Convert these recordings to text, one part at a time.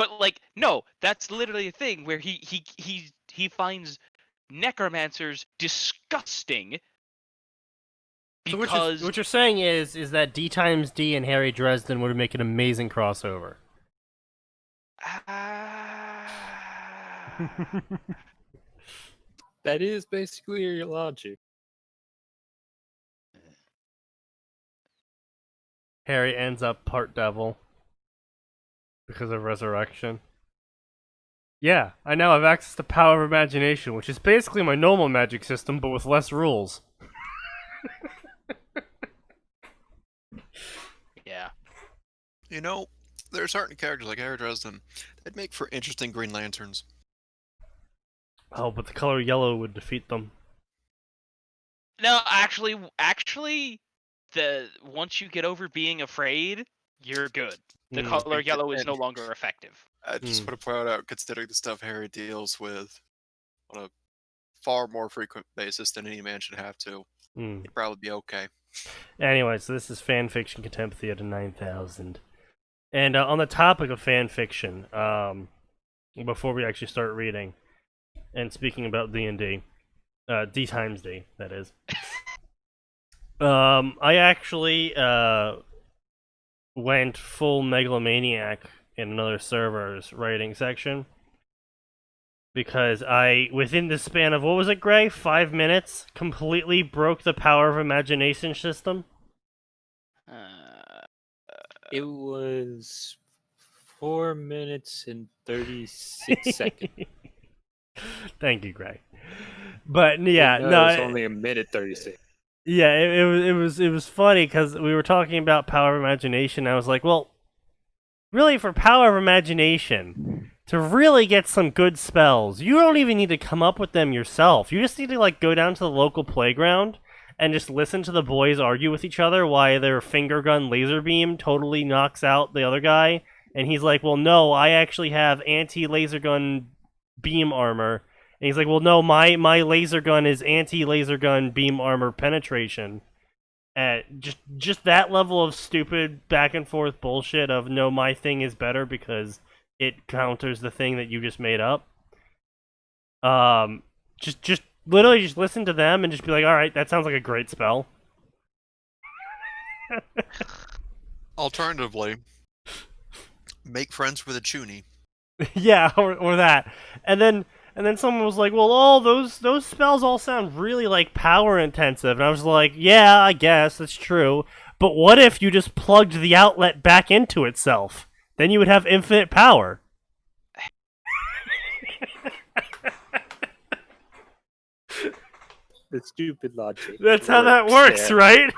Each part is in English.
But like, no, that's literally a thing where he finds necromancers disgusting So because what you're saying is that D times D and Harry Dresden would make an amazing crossover. That is basically your logic. Harry ends up part devil because of resurrection. Yeah, I now have access to power of imagination, which is basically my normal magic system, but with less rules. yeah. You know, there are certain characters like Harry Dresden that make for interesting Green Lanterns. Oh, but the color yellow would defeat them. No, actually, the once you get over being afraid, you're good. The color yellow is no longer effective. I just want to point out, considering the stuff Harry deals with on a far more frequent basis than any man should have to, he'd probably be okay. Anyway, so this is Fanfiction Contempt Theater 9000. And on the topic of fanfiction, before we actually start reading, and speaking about D&D, D times D, that is. I actually went full megalomaniac in another server's writing section. Because I, within the span of, what was it, Gray? 5 minutes, completely broke the power of imagination system? It was 4 minutes and 36 seconds. Thank you, Gray. But yeah, no, no, it was only 1:36. Yeah, it was funny because we were talking about power of imagination. I was like, well, really, for power of imagination, to really get some good spells, you don't even need to come up with them yourself. You just need to like go down to the local playground and just listen to the boys argue with each other why their finger gun laser beam totally knocks out the other guy. And he's like, well, no, I actually have anti-laser gun beam armor. And he's like, well, no, my laser gun is anti-laser gun beam armor penetration. Just that level of stupid back and forth bullshit of, no, my thing is better because it counters the thing that you just made up. Just literally just listen to them and just be like, all right, that sounds like a great spell. Alternatively, make friends with a Chuny. Yeah, or that. And then someone was like, well, all those spells all sound really like power intensive. And I was like, yeah, I guess that's true. But what if you just plugged the outlet back into itself? Then you would have infinite power. The stupid logic. That's how that works, right?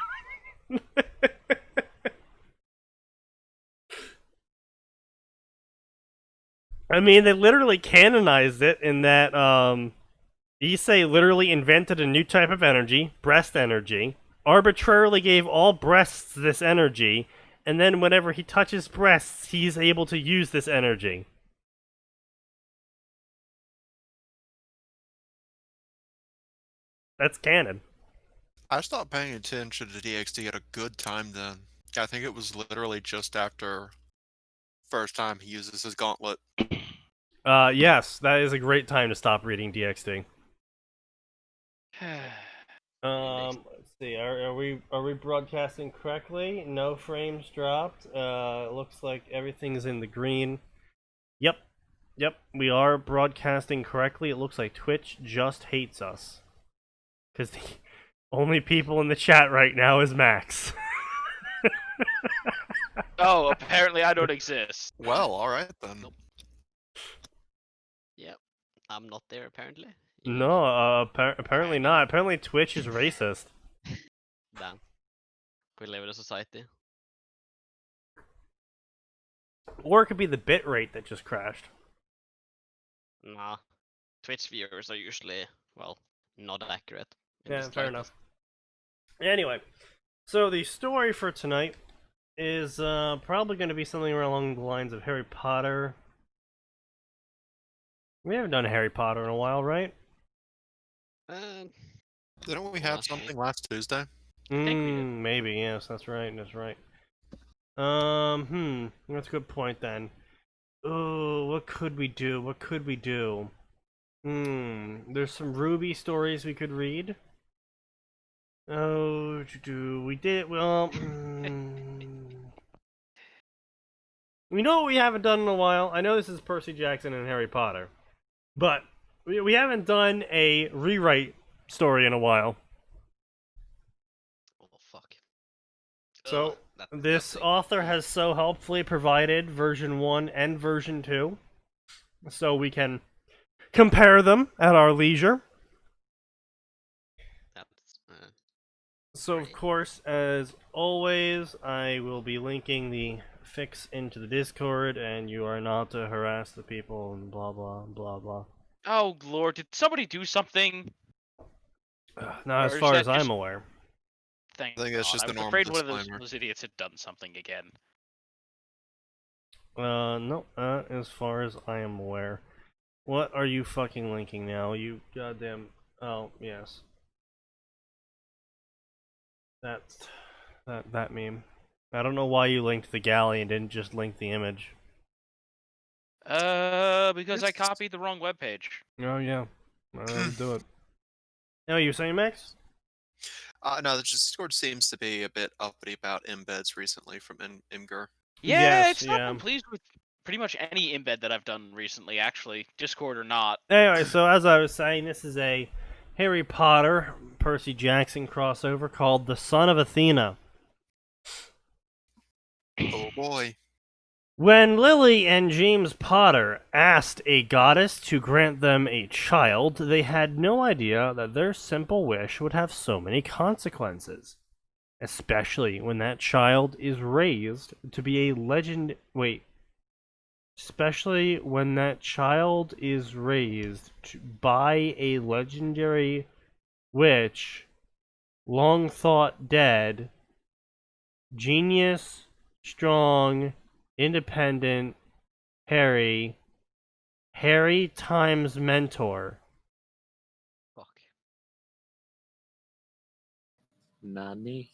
I mean, they literally canonized it in that Issei literally invented a new type of energy, breast energy, arbitrarily gave all breasts this energy, and then whenever he touches breasts, he's able to use this energy. That's canon. I stopped paying attention to DxD at a good time then. I think it was literally just after first time he uses his gauntlet. Yes, that is a great time to stop reading DxD. Let's see. Are we broadcasting correctly? No frames dropped. Looks like everything's in the green. Yep, we are broadcasting correctly. It looks like Twitch just hates us. Because the only people in the chat right now is Max. Oh, apparently I don't exist. Well, alright then. Yep, I'm not there apparently. No, apparently not. Apparently Twitch is racist. Damn. We live in a society. Or it could be the bitrate that just crashed. Nah. Twitch viewers are usually, well, not accurate. Yeah, fair enough. Anyway, so the story for tonight is probably going to be something along the lines of Harry Potter. We haven't done Harry Potter in a while, right? Didn't we have something last Tuesday? Maybe, yes, that's right. That's a good point then. Oh, what could we do? What could we do? There's some Ruby stories we could read. Oh, we did well. We know what we haven't done in a while. I know this is Percy Jackson and Harry Potter, but we haven't done a rewrite story in a while. Oh fuck. So Ugh, this that's author has so helpfully provided version 1 and version 2, so we can compare them at our leisure. that's So, of course, as always, I will be linking the fix into the Discord, and you are not to harass the people, and blah, blah, blah, blah. Oh lord, did somebody do something? Not as Or is far that as I'm just- aware. Thank I think that's God. just I a was normal afraid one of disclaimer. those idiots had done something again. No, as far as I am aware. What are you fucking linking now, you goddamn... Oh, yes. That meme. I don't know why you linked the galley and didn't just link the image. Because I It's- copied the wrong webpage. Oh, yeah. Do it. No, you saying, Max? No, the Discord seems to be a bit uppity about embeds recently from Imgur. Yeah, Yes, it's not yeah. been pleased with pretty much any embed that I've done recently, actually. Discord or not. Anyway, so as I was saying, this is a Harry Potter, Percy Jackson crossover called The Son of Athena. Oh boy. When Lily and James Potter asked a goddess to grant them a child, they had no idea that their simple wish would have so many consequences. Especially when that child is raised to be a legend. Wait. Especially when that child is raised by a legendary witch, long thought dead, genius, strong, independent, Harry times mentor. fuck. Nani?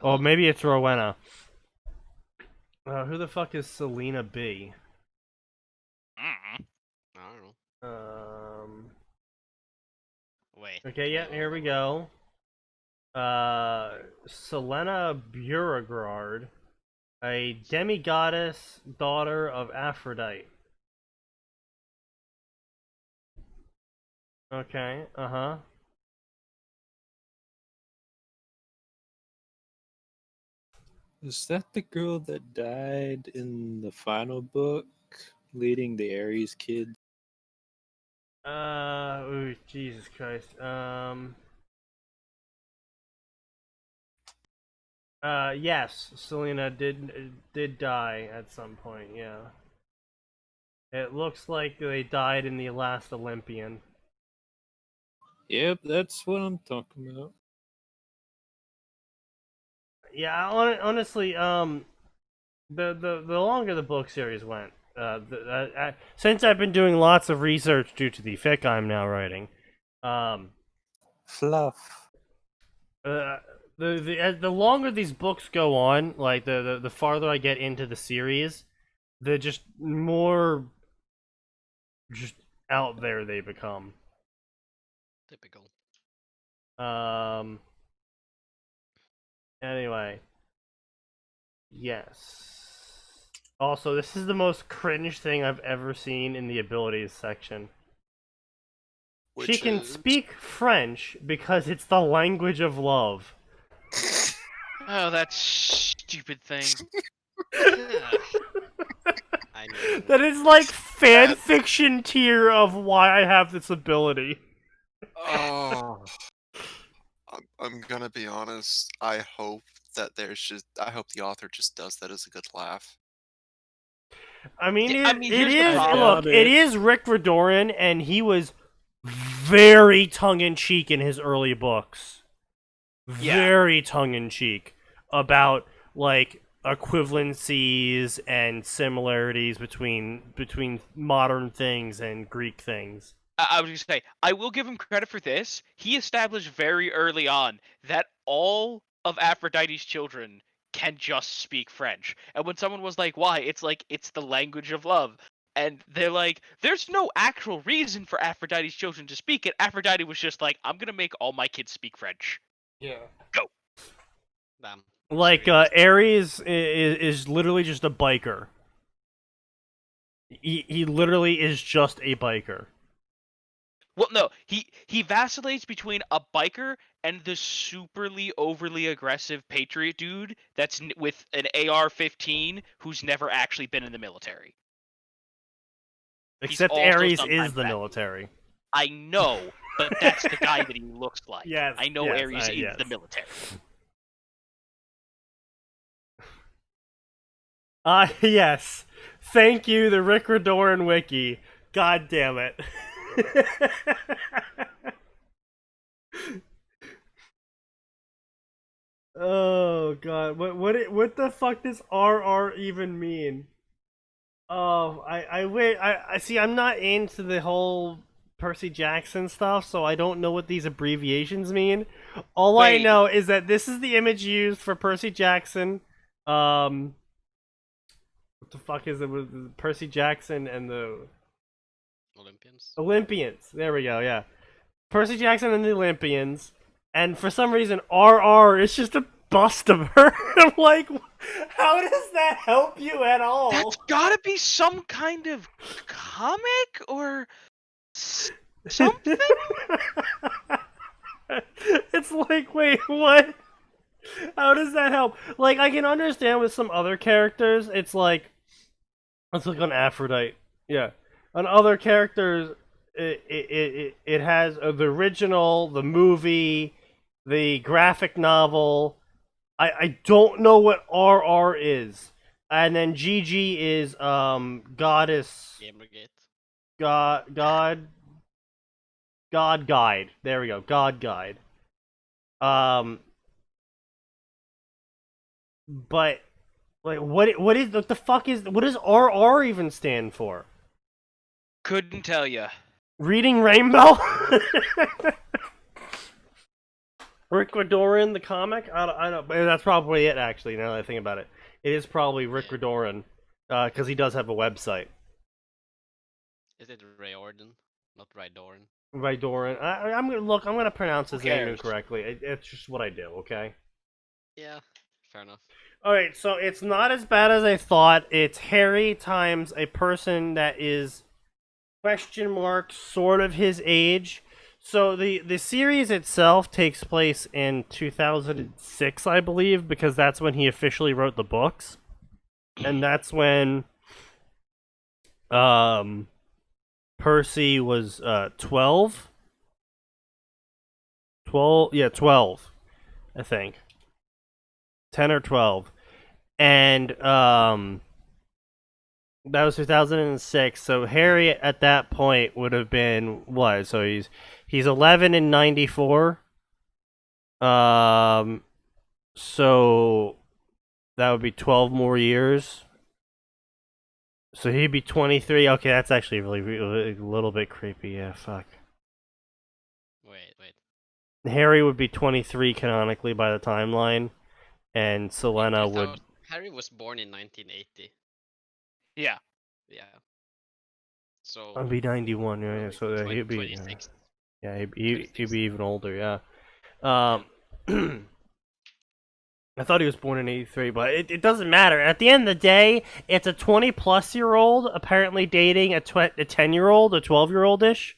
Oh, maybe it's Rowena. Who the fuck is Selena B? Mm. I don't know. Wait. Okay, yeah, here we go. Selena Beauregard, a demigoddess, daughter of Aphrodite. Okay, uh-huh. Is that the girl that died in the final book, leading the Ares kids? Oh, Jesus Christ. Yes, Selena did die at some point, yeah. It looks like they died in the last Olympian. Yep, that's what I'm talking about. Yeah, honestly, the longer the book series went, since I've been doing lots of research due to the fic I'm now writing, Fluff. the longer these books go on, like the farther I get into the series, the just more just out there they become. Typical. Anyway. Yes. Also, this is the most cringe thing I've ever seen in the abilities section. She Which can is... speak French because it's the language of love. Oh, that stupid thing. I knew. That is like fan fiction tier of why I have this ability. Oh. I'm gonna be honest. I hope that I hope the author just does that as a good laugh. I mean, Yeah, it here's the is. problem. Look, it is Rick Riordan, and he was very tongue-in-cheek in his early books. Yeah. Very tongue-in-cheek about like equivalencies and similarities between modern things and Greek things. I was gonna say, I will give him credit for this. He established very early on that all of Aphrodite's children can just speak French. And when someone was like, why? It's like, it's the language of love. And they're like, there's no actual reason for Aphrodite's children to speak it. Aphrodite was just like, I'm gonna make all my kids speak French. Yeah. Go. Damn. Like Ares is literally just a biker. He literally is just a biker. Well, no, he vacillates between a biker and the superly overly aggressive patriot dude that's with an AR-15 who's never actually been in the military. Except also Ares sometimes is the bad. military. I know, but that's the guy that he looks like. Yes, I know yes, Ares is yes. the military. Yes. Thank you, the Rick Radoran wiki. God damn it. Oh god, what the fuck does RR even mean? Oh, I see. I'm not into the whole Percy Jackson stuff, so I don't know what these abbreviations mean. All I Wait. know is that this is the image used for Percy Jackson. What the fuck is it with Percy Jackson and the Olympians? There we go. Yeah, Percy Jackson and the Olympians. And for some reason, RR is just a bust of her. I'm like, how does that help you at all? That's gotta be some kind of comic or something? It's like, wait, what? How does that help? Like, I can understand with some other characters, it's like, let's look on Aphrodite. Yeah. On other characters, it has the original, the movie, the graphic novel. I don't know what RR is. And then GG is goddess Gamergate. God Guide. There we go. God Guide. But like what the fuck is what does RR even stand for? Couldn't tell you. Reading Rainbow? Rick Radoran, the comic? I don't. That's probably it. Actually, now that I think about it, it is probably Rick Radoran, because he does have a website. Is it Raorden? Not Rydoran. Radoran. I'm gonna look. I'm gonna pronounce his name cares? incorrectly. It's just what I do. Okay. Yeah, fair enough. All right. So it's not as bad as I thought. It's Harry times a person that is question mark sort of his age. So the series itself takes place in 2006, I believe, because that's when he officially wrote the books, and that's when Percy was 12. 12, I think. 10 or 12. And that was 2006. So Harry at that point would have been what? So he's 11 in 94. So that would be 12 more years. So he'd be 23. Okay, that's actually really a little bit creepy. Yeah, fuck. Wait. Harry would be 23 canonically by the timeline, and Selena would. Harry was born in 1980. Yeah. Yeah. So. I'd be 91. Yeah, so he'd be. 26. Yeah, he'd be even older. Yeah. I thought he was born in 83, but it doesn't matter. At the end of the day, it's a 20-plus-year-old apparently dating a 10-year-old, a 12-year-old-ish.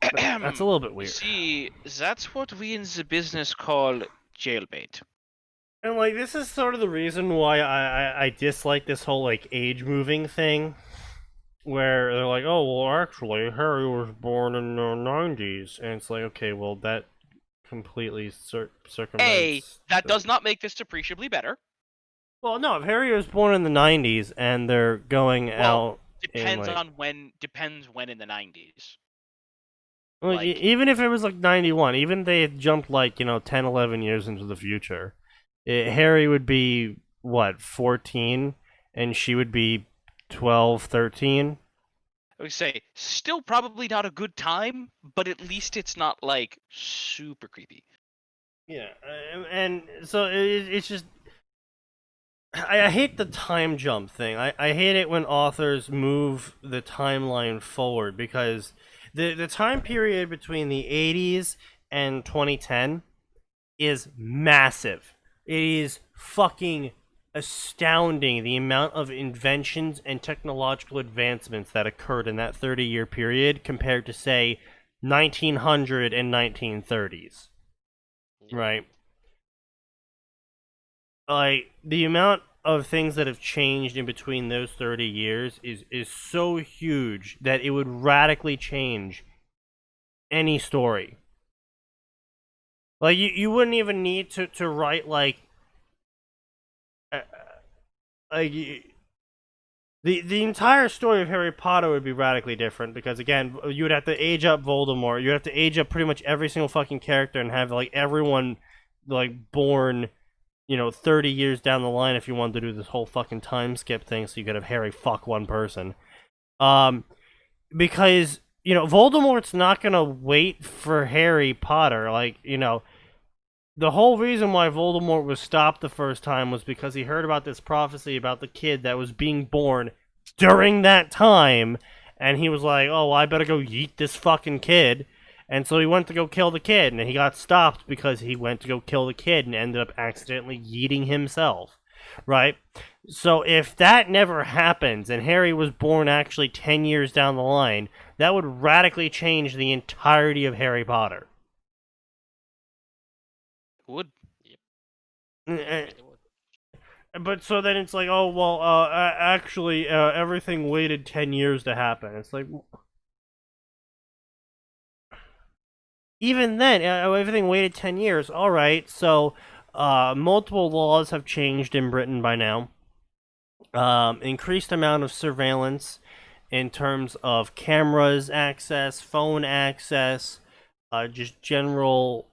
That's a little bit weird. See, that's what we in the business call jailbait. And, like, this is sort of the reason why I dislike this whole, like, age-moving thing. Where they're like, oh, well, actually, Harry was born in the 90s. And it's like, okay, well, that completely circumvents... that does not make this appreciably better. Well, no, if Harry was born in the 90s and they're going out... Depends when in the 90s. Like, even if it was, like, 91, even if they had jumped, like, 10, 11 years into the future, Harry would be, what, 14? And she would be 12, 13? I would say, still probably not a good time, but at least it's not, like, super creepy. Yeah, and so it's just I hate the time jump thing. I hate it when authors move the timeline forward because the time period between the 80s and 2010 is massive. It is fucking astounding the amount of inventions and technological advancements that occurred in that 30-year period compared to, say, 1900 and 1930s. Yeah. Right? Like, the amount of things that have changed in between those 30 years is so huge that it would radically change any story. Like, you wouldn't even need to write, uh, like the entire story of Harry Potter would be radically different because again, you would have to age up Voldemort. You would have to age up pretty much every single fucking character and have like everyone like born, 30 years down the line if you wanted to do this whole fucking time skip thing so you could have Harry fuck one person. Because Voldemort's not gonna wait for Harry Potter. The whole reason why Voldemort was stopped the first time was because he heard about this prophecy about the kid that was being born during that time, and he was like, oh, well, I better go yeet this fucking kid. And so he went to go kill the kid, and he got stopped because he went to go kill the kid and ended up accidentally yeeting himself, right? So if that never happens, and Harry was born actually 10 years down the line, that would radically change the entirety of Harry Potter. Would. It would. But so then it's like, oh well, actually, everything waited 10 years to happen. It's like, even then, everything waited 10 years. All right, so multiple laws have changed in Britain by now. Increased amount of surveillance in terms of cameras access, phone access, just general,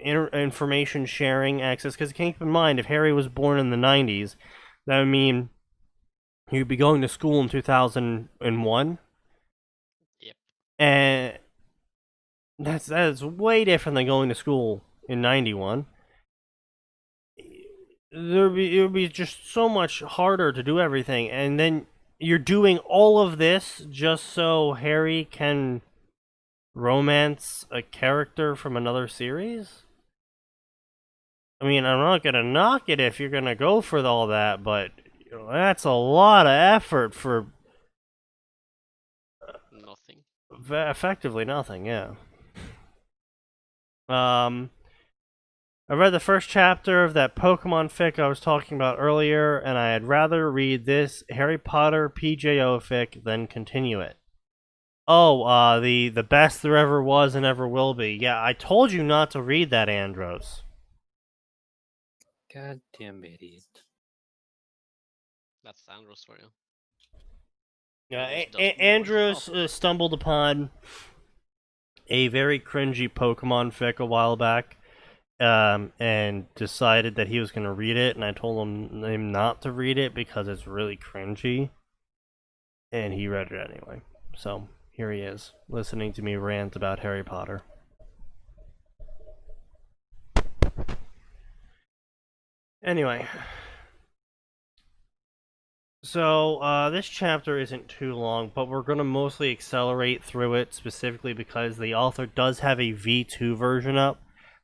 information sharing access. Because keep in mind, if Harry was born in the 90s, that would mean he'd be going to school in 2001. Yep. And that is way different than going to school in 91. It would be just so much harder to do everything, and then you're doing all of this just so Harry can romance a character from another series? I mean, I'm not gonna knock it if you're gonna go for all that, but that's a lot of effort for Nothing. effectively nothing. Yeah. I read the first chapter of that Pokemon fic I was talking about earlier, and I'd rather read this Harry Potter PJO fic than continue it. Oh, the best there ever was and ever will be. Yeah, I told you not to read that, Andros. Goddamn idiot. That's Andros for you. Yeah, He just doesn't know what he's Andros about. stumbled upon a very cringy Pokemon fic a while back, and decided that he was going to read it, and I told him not to read it because it's really cringy, and he read it anyway. So here he is, listening to me rant about Harry Potter. Anyway, so this chapter isn't too long, but we're going to mostly accelerate through it, specifically because the author does have a V2 version up.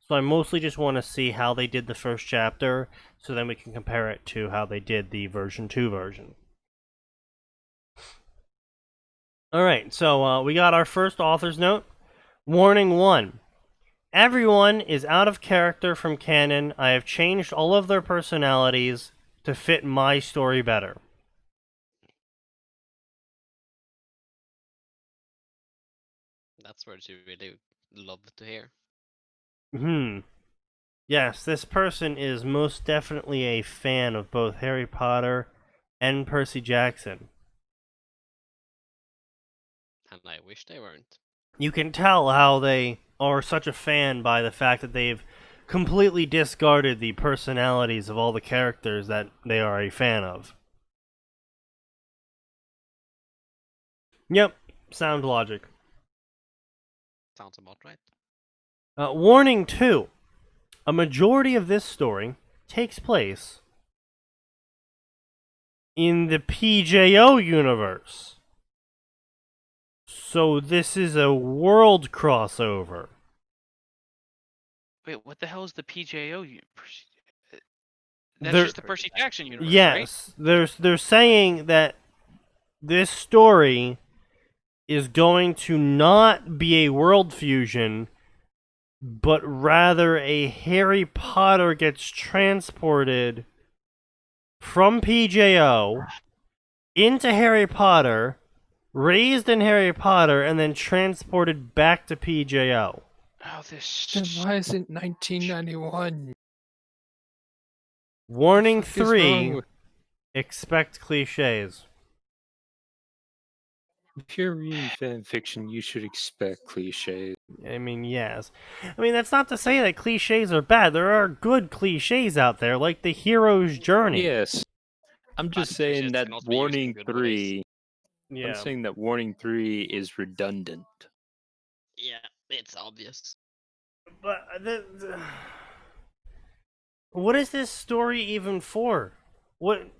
So I mostly just want to see how they did the first chapter, so then we can compare it to how they did the version 2 version. Alright, so we got our first author's note. Warning 1. Everyone is out of character from canon. I have changed all of their personalities to fit my story better. That's words you really love to hear. Yes, this person is most definitely a fan of both Harry Potter and Percy Jackson. And I wish they weren't. You can tell how they are such a fan by the fact that they've completely discarded the personalities of all the characters that they are a fan of. Yep, sound logic. Sounds about right. Warning 2. A majority of this story takes place in the PJO universe. So this is a world crossover. Wait, what the hell is the PJO? That's They're- just the Percy Jackson universe, right? Yes, they're saying that this story is going to not be a world fusion, but rather a Harry Potter gets transported from PJO into Harry Potter, raised in Harry Potter, and then transported back to PJO. Oh, this. Then why is it 1991? Warning What the fuck is wrong 3, with- expect cliches. If you're reading fan fiction, you should expect cliches. I mean, yes. I mean, that's not to say that cliches are bad. There are good cliches out there, like the hero's journey. Yes. I'm just But saying cliches that can also be used in Warning good ways. 3. Yeah. I'm saying that Warning 3 is redundant. Yeah, it's obvious. But what is this story even for? What?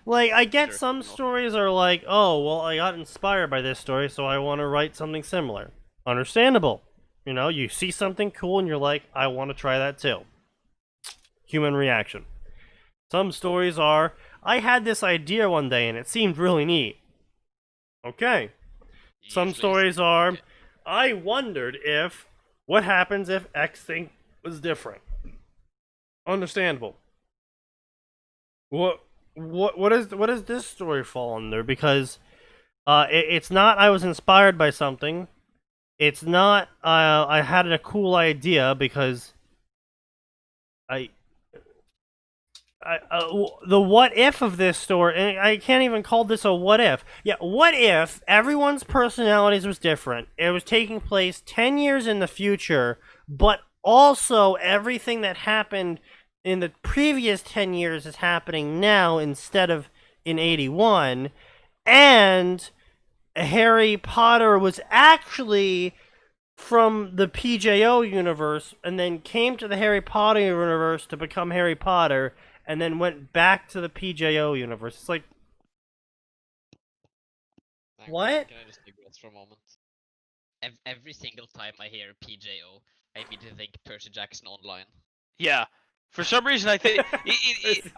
Like, I get Sure, some no. stories are like, oh, well, I got inspired by this story, so I want to write something similar. Understandable. You know, you see something cool and you're like, I want to try that too. Human reaction. Some stories are, I had this idea one day and it seemed really neat. Okay. Some Usually it's- stories are, okay. I wondered if, what happens if X thing was different? Understandable. What does this story fall under? Because it's not I was inspired by something. It's not I had a cool idea because the what if of this story, and I can't even call this a what if. Yeah, what if everyone's personalities was different? It was taking place 10 years in the future, but also everything that happened in the previous 10 years is happening now instead of in 81, and Harry Potter was actually from the PJO universe and then came to the Harry Potter universe to become Harry Potter and then went back to the PJO universe. It's like, Hang on, What? Can I just digress for a moment? Every single time I hear PJO, I immediately think Percy Jackson Online. Yeah. For some reason, I think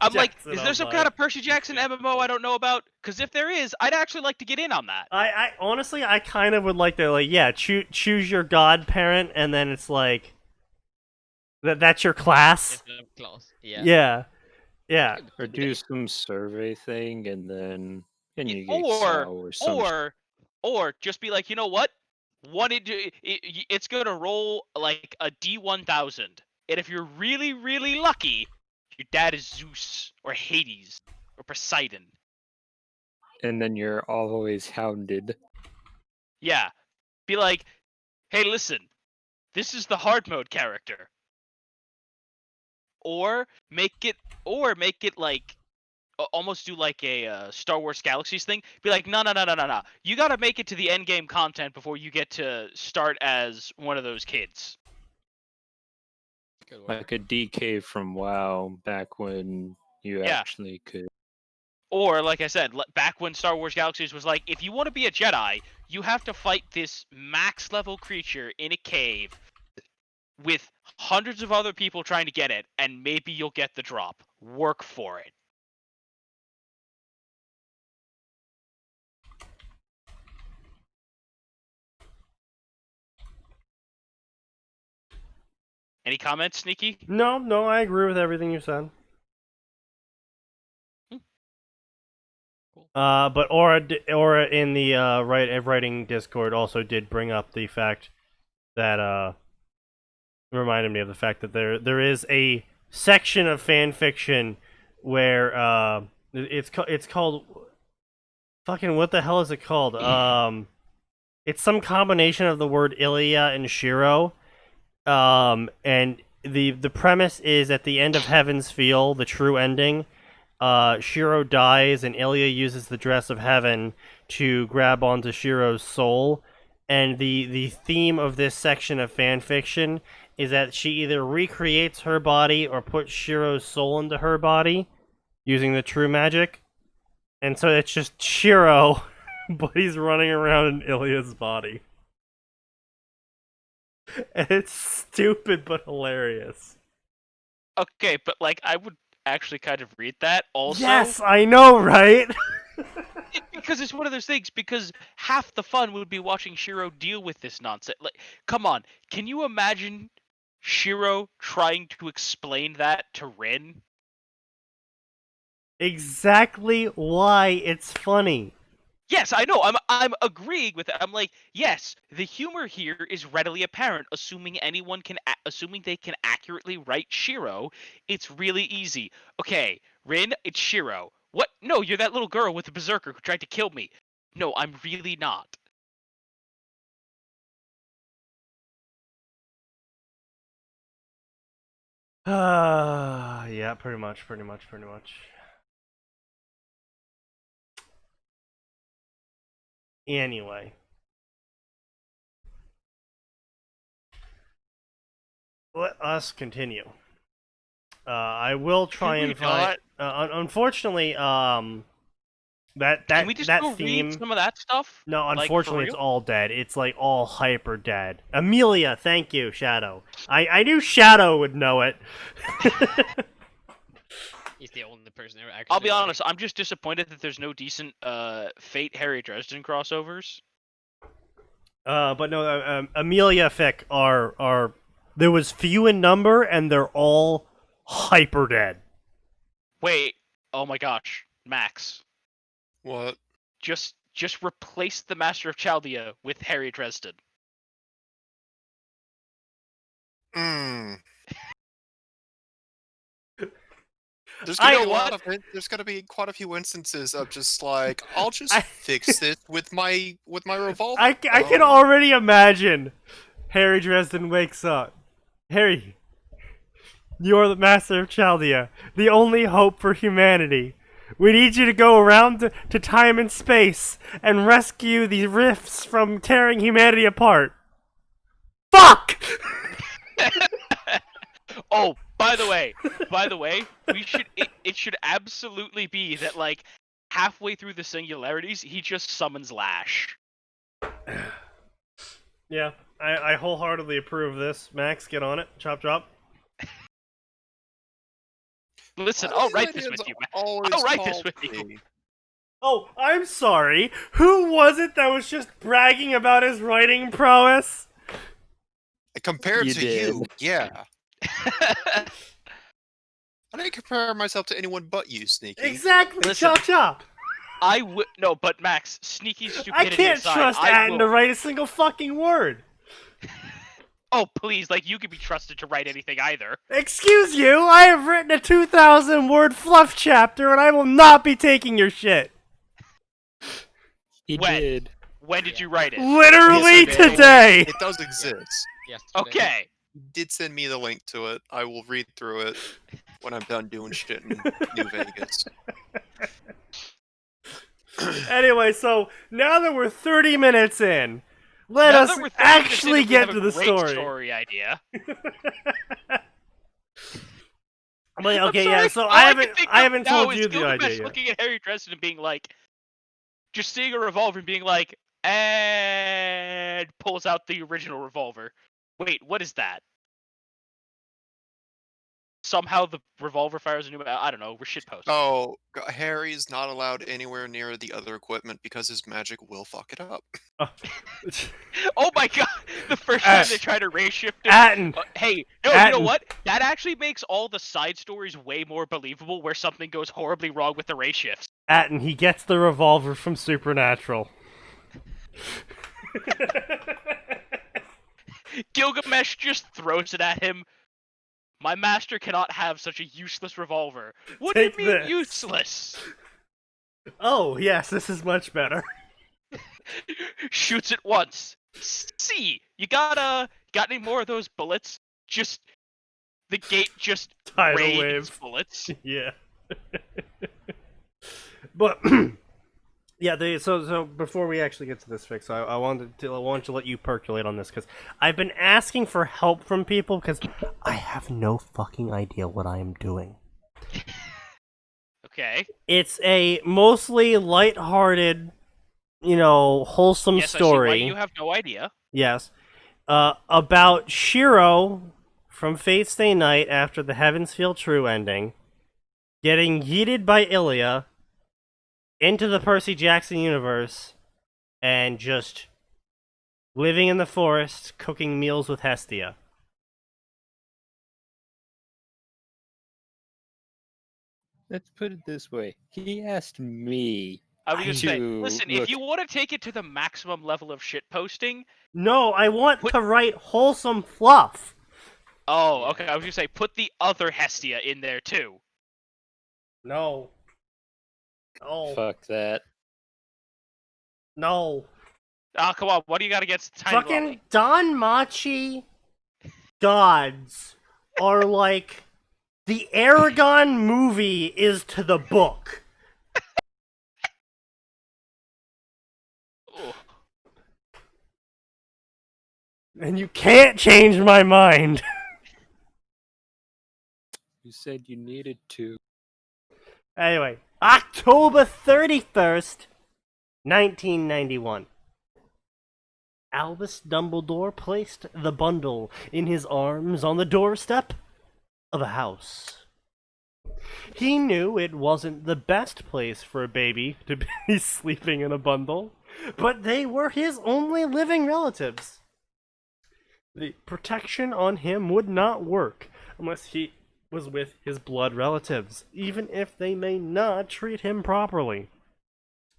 I'm like, Jackson is there some Online. kind of Percy Jackson MMO I don't know about? Because if there is, I'd actually like to get in on that. I honestly, I kind of would like to, like, yeah, choose your godparent, and then it's like, that's your class? Instead of class. Yeah. Yeah. Yeah. Or do some survey thing and then you get Or or some or just be like, you know what? It's gonna roll like a D1000, and if you're really really lucky, your dad is Zeus or Hades or Poseidon. and then you're always hounded. Yeah, be like, hey, listen, this is the hard mode character. Or make it like almost do like a Star Wars Galaxies thing. Be like, no. You gotta make it to the end game content before you get to start as one of those kids. Good work. Like a DK from WoW back when you Yeah. actually could. Or, like I said, back when Star Wars Galaxies was like, if you want to be a Jedi, you have to fight this max level creature in a cave with hundreds of other people trying to get it, and maybe you'll get the drop. Work for it. Any comments, Sneaky? No, I agree with everything you said. Cool. But Aura in the writing Discord also did bring up the fact that reminded me of the fact that there is a section of fan fiction where it's called fucking what the hell is it called? It's some combination of the word Ilya and Shiro. And the premise is at the end of Heaven's Feel, the true ending, Shiro dies and Ilya uses the dress of heaven to grab onto Shiro's soul and the theme of this section of fan fiction is that she either recreates her body or puts Shiro's soul into her body using the true magic. And so it's just Shiro, but he's running around in Ilya's body. And it's stupid but hilarious. Okay, but like I would actually kind of read that also. Yes, I know, right? Because it's one of those things. Because half the fun would be watching Shiro deal with this nonsense. Like, come on, can you imagine Shiro trying to explain that to Rin? Exactly why it's funny. Yes, I know. I'm agreeing with it. I'm like, yes, the humor here is readily apparent. Assuming assuming they can accurately write Shiro, it's really easy. Okay, Rin, it's Shiro. What? No, you're that little girl with the berserker who tried to kill me. No, I'm really not. Yeah, pretty much. Anyway. Let us continue. I will try Can and we find. Unfortunately, that Can we just go theme. read some of that stuff? No, Like, for unfortunately, it's real? all dead. It's like all hyper dead. Amelia, thank you, Shadow. I knew Shadow would know it. He's the only person who actually. I'll be knows. honest. I'm just disappointed that there's no decent Fate Harry Dresden crossovers. But no, Amelia Fick are there was few in number, and they're all hyper dead. Wait. Oh my gosh, Max. What? Just replace the Master of Chaldea with Harry Dresden. Hmm. There's I- gonna be know a lot what? of there's gonna be quite a few instances of just like I'll just I- fix this with my revolver. I can already imagine Harry Dresden wakes up. Harry, you're the Master of Chaldea, the only hope for humanity. We need you to go around to time and space and rescue the rifts from tearing humanity apart. Fuck! Oh, by the way, we should it should absolutely be that like halfway through the singularities, he just summons Lash. Yeah, I wholeheartedly approve this. Max, get on it. Chop chop. Listen, Why I'll do write these this with ideas you. always I'll write this call with you. me? Oh, I'm sorry. Who was it that was just bragging about his writing prowess? Compared You to did. you, yeah. I didn't compare myself to anyone but you, Sneaky. Exactly. Listen. Chop chop. I would no, but Max, sneaky I stupidity can't aside, trust I Atin will... to write a single fucking word. Oh please, like you could be trusted to write anything either. Excuse you, I have written a 2,000 word fluff chapter and I will not be taking your shit. He When? did. When did you write it? Literally Yesterday. today. It does exist. Yesterday. Okay. You did send me the link to it. I will read through it when I'm done doing shit in New Vegas. Anyway, so now that we're 30 minutes in, let Now us that we're 30 minutes actually in, we get have to a the great story. idea. Like, I'm okay, sorry, yeah. So all I can think haven't of now told is you the Gilgamesh idea yet. looking at Harry Dresden and being like, just seeing a revolver and being like, and pulls out the original revolver. Wait, what is that? Somehow the revolver fires a new. I don't know. We're shitposting. Oh, Harry's not allowed anywhere near the other equipment because his magic will fuck it up. Oh my god! The first time they try to race shift him. Atin. Hey, no, you know Atin. what? That actually makes all the side stories way more believable where something goes horribly wrong with the race shifts. Atin, he gets the revolver from Supernatural. Gilgamesh just throws it at him. My master cannot have such a useless revolver. What Take do you mean this. useless? Oh, yes, this is much better. Shoots it once. See, you got any more of those bullets? Just the gate just Tidal rains wave. bullets. Yeah. But Yeah, so before we actually get to this fix, I want to let you percolate on this because I've been asking for help from people because I have no fucking idea what I am doing. Okay. It's a mostly lighthearted, wholesome Yes, I see story. why you have no idea. Yes, about Shiro from Fate Stay Night after the Heavens Feel True ending, getting yeeted by Ilya into the Percy Jackson universe, and just living in the forest, cooking meals with Hestia. Let's put it this way. He asked me I was just saying, to listen, look. if you want to take it to the maximum level of shitposting, No, I want Put- to write wholesome fluff. oh, Yeah. okay, I was gonna say, put the other Hestia in there too. No. No. Fuck that. No. Ah, come on, what do you got against Tiny Fucking Lolly? Don Machi gods are like the Aragon movie is to the book. Ooh. And you can't change my mind. You said you needed to. Anyway, October 31st, 1991. Albus Dumbledore placed the bundle in his arms on the doorstep of a house. He knew it wasn't the best place for a baby to be sleeping in a bundle, but they were his only living relatives. The protection on him would not work unless he was with his blood relatives, even if they may not treat him properly.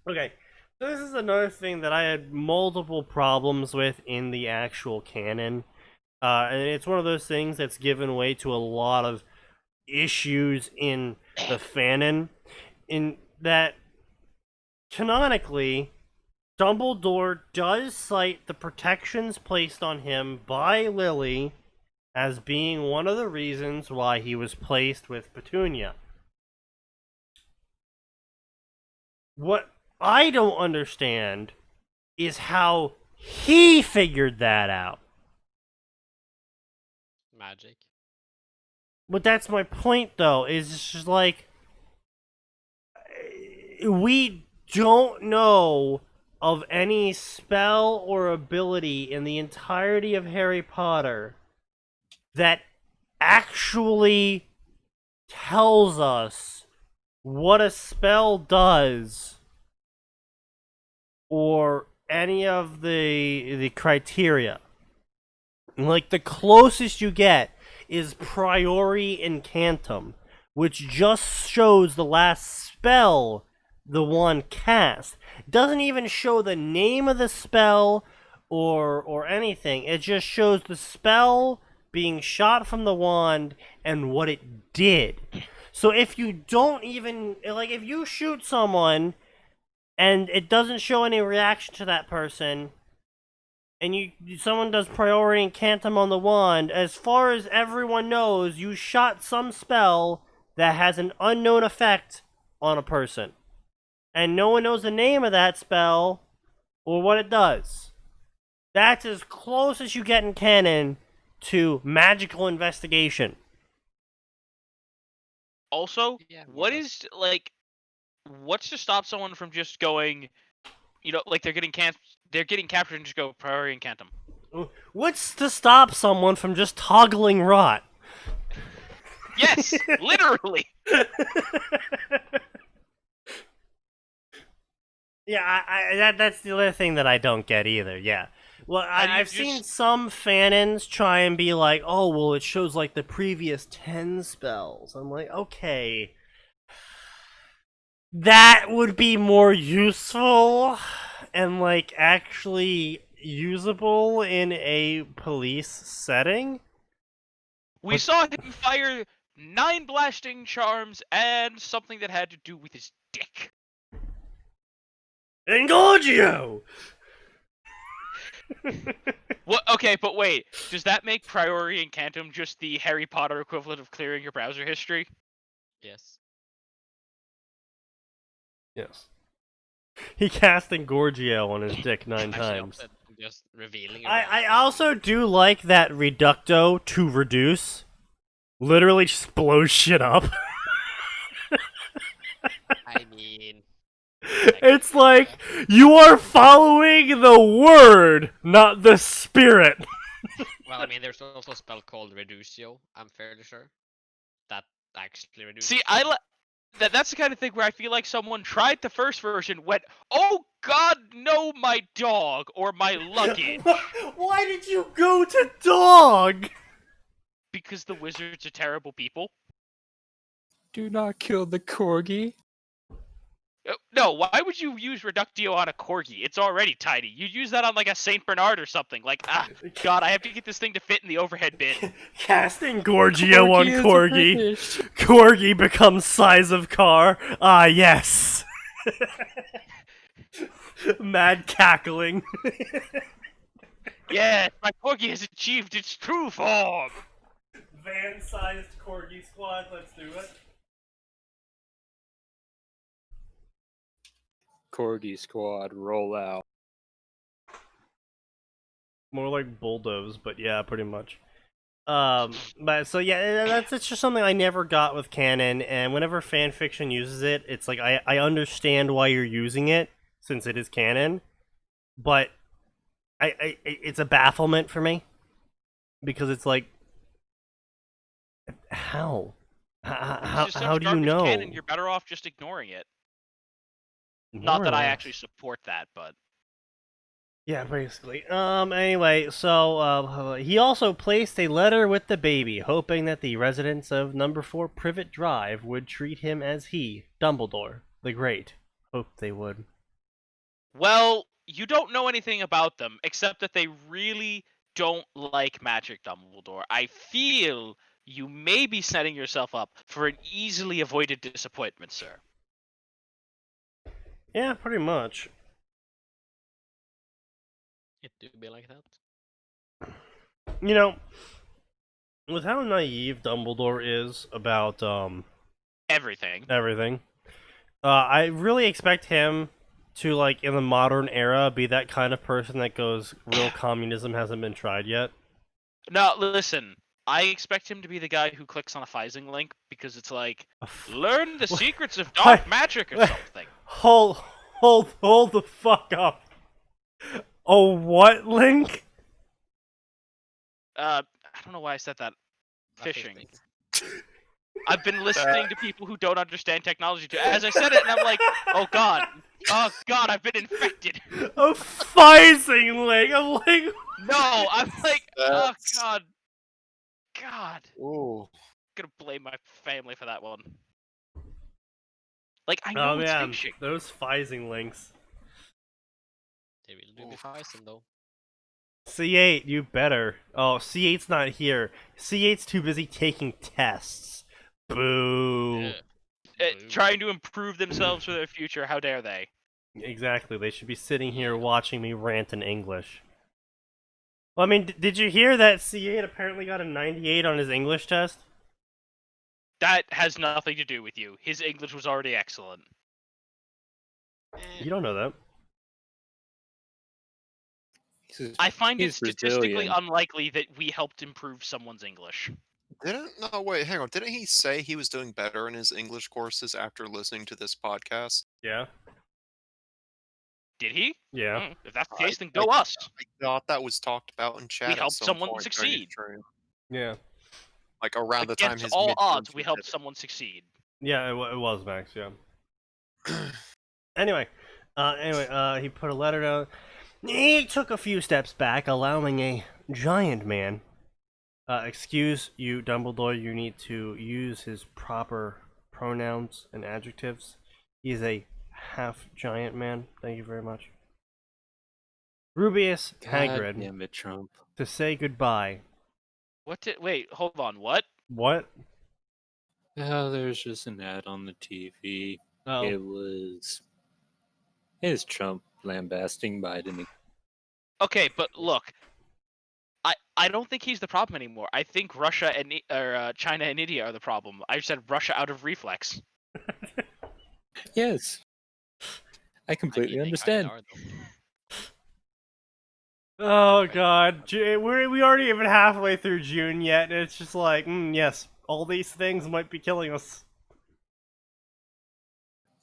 Okay, so this is another thing that I had multiple problems with in the actual canon. And it's one of those things that's given way to a lot of issues in the fanon. In that, canonically, Dumbledore does cite the protections placed on him by Lily as being one of the reasons why he was placed with Petunia. What I don't understand is how he figured that out. Magic. But that's my point, though, is it's just like, we don't know of any spell or ability in the entirety of Harry Potter that actually tells us what a spell does or any of the criteria. Like, the closest you get is Priori Incantum, which just shows the last spell the one cast. Doesn't even show the name of the spell or anything. It just shows the spell being shot from the wand and what it did. So if you don't even, like, if you shoot someone and it doesn't show any reaction to that person, and someone does Priori Incantum on the wand, as far as everyone knows, you shot some spell that has an unknown effect on a person. And no one knows the name of that spell or what it does. That's as close as you get in canon to magical investigation. Also, Yeah, more what or less. is, like, what's to stop someone from just going, like they're getting captured and just go Priori Incantum? What's to stop someone from just toggling rot? Yes, literally. Yeah, that's the other thing that I don't get either. Yeah, well, How do you I've seen some fanins try and be like, "Oh, well, it shows like the previous 10 spells." I'm like, okay, that would be more useful and like actually usable in a police setting. We But- saw him fire 9 blasting charms and something that had to do with his dick. Engorgio! What? Okay, but wait. Does that make Priori Incantum just the Harry Potter equivalent of clearing your browser history? Yes. Yes. He cast Engorgio on his dick 9 Actually, times. opposite, just revealing. I also do like that Reducto to reduce literally just blows shit up. I mean, It's like, you are following the word, not the spirit. well, I mean, there's also a spell called Reducio. I'm fairly sure that actually reduces. See, that's the kind of thing where I feel like someone tried the first version, went, "Oh God, no, my dog or my luggage," Why did you go to dog? because the wizards are terrible people. Do not kill the corgi. No, why would you use Reductio on a corgi? It's already tiny. You'd use that on like a Saint Bernard or something. Like, God, I have to get this thing to fit in the overhead bin. Casting Gorgio on is Corgi. British. Corgi becomes size of car. Ah, yes. Mad cackling. Yes, my corgi has achieved its true form. Van-sized Corgi squad, let's do it. Corgi squad, roll out. More like bulldoze, but yeah, pretty much. But so yeah, it's just something I never got with canon, and whenever fanfiction uses it, it's like I understand why you're using it since it is canon, but it's a bafflement for me because it's like, how how do you know? Canon, you're better off just ignoring it. Not that I actually support that, but yeah, basically. Anyway, so he also placed a letter with the baby, hoping that the residents of Number 4 Privet Drive would treat him as he, Dumbledore the Great, hoped they would. well, you don't know anything about them except that they really don't like Magic Dumbledore. I feel you may be setting yourself up for an easily avoided disappointment, sir. Yeah, pretty much. It do be like that. You know, with how naive Dumbledore is about Everything. I really expect him to, like, in the modern era, be that kind of person that goes, real communism hasn't been tried yet. No, listen. I expect him to be the guy who clicks on a phishing link because it's like, learn the secrets of dark magic or something. Hold the fuck up. Oh, what link? I don't know why I said that. Phishing. I've been listening to people who don't understand technology too. As I said it, and I'm like, oh god, I've been infected. A phishing link. I'm like, no, I'm like, oh That's- god. Ooh. I'm gonna blame my family for that one. Like, I oh know it's man, phishing. those phishing links. They will do be Phison though. C8, you better. Oh, C8's not here. C8's too busy taking tests. Boo. Trying to improve themselves for their future. How dare they? Exactly. They should be sitting here watching me rant in English. Well, I mean, did you hear that C8 apparently got a 98 on his English test? That has nothing to do with you. His English was already excellent. You don't know that. I find it he's statistically Brazilian. unlikely that we helped improve someone's English. Wait, hang on. Didn't he say he was doing better in his English courses after listening to this podcast? Yeah. Did he? Yeah. If that's the case, then go us. I thought that was talked about in chat. We at helped some someone point during succeed. the stream. Yeah. Like around the time Against his all midterms odds, we were helped hit. someone succeed. Yeah, it was Max, yeah. Anyway, he put a letter down. He took a few steps back, allowing a giant man. Excuse you, Dumbledore, you need to use his proper pronouns and adjectives. He's a half-giant man. Thank you very much. Rubius Hagrid, Damn it, Trump. to say goodbye. Wait, hold on, what? What? Oh, there's just an ad on the TV. Oh. It's Trump lambasting Biden. Okay, but look, I don't think he's the problem anymore. I think Russia and China and India are the problem. I said Russia out of reflex. Yes. I completely they kinda understand. are, though. Oh god, we aren't even halfway through June yet, and it's just like, yes, all these things might be killing us.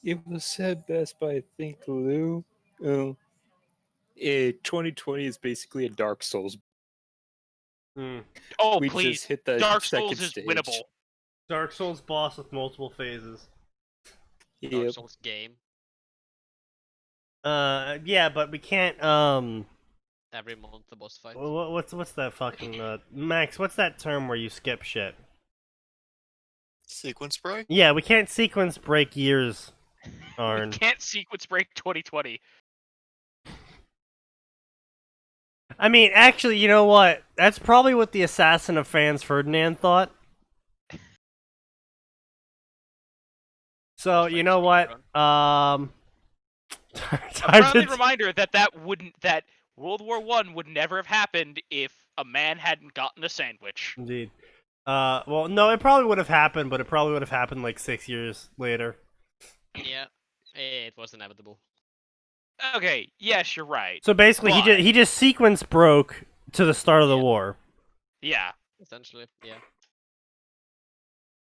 It was said best by, I think, Lou. 2020 is basically a Dark Souls. Oh, We please. just hit the Dark second Souls is stage. winnable. Dark Souls boss with multiple phases. Dark Yep. Souls game. Yeah, but we can't, Every month the boss fight. what's that fucking, Max, what's that term where you skip shit? Sequence break? Yeah, we can't sequence break years, Arn. We can't sequence break 2020. I mean, actually, you know what? That's probably what the assassin of Franz Ferdinand thought. So, you know what? A Time friendly to reminder that World War I would never have happened if a man hadn't gotten a sandwich. Indeed. Well, no, it probably would have happened, but it probably would have happened like 6 years later. Yeah, it was inevitable. Okay, yes, you're right. So basically, But- he just sequence broke to the start of the Yeah. war. Yeah. Essentially, yeah.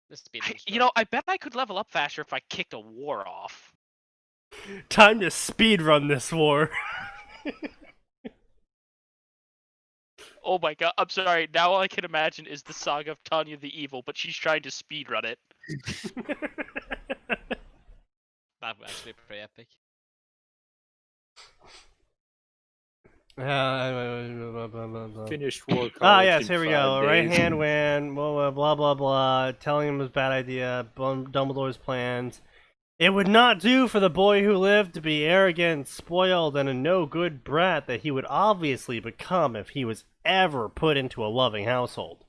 The speed You know, I bet I could level up faster if I kicked a war off. Time to speedrun this war. Oh my god, I'm sorry, now all I can imagine is the saga of Tanya the Evil, but she's trying to speedrun it. that would actually be pretty epic. Finished war. Yes, here we go. Right hand win, blah, blah, blah, blah, telling him it was a bad idea, Dumbledore's plans. It would not do for the boy who lived to be arrogant, spoiled, and a no-good brat that he would obviously become if he was ever put into a loving household.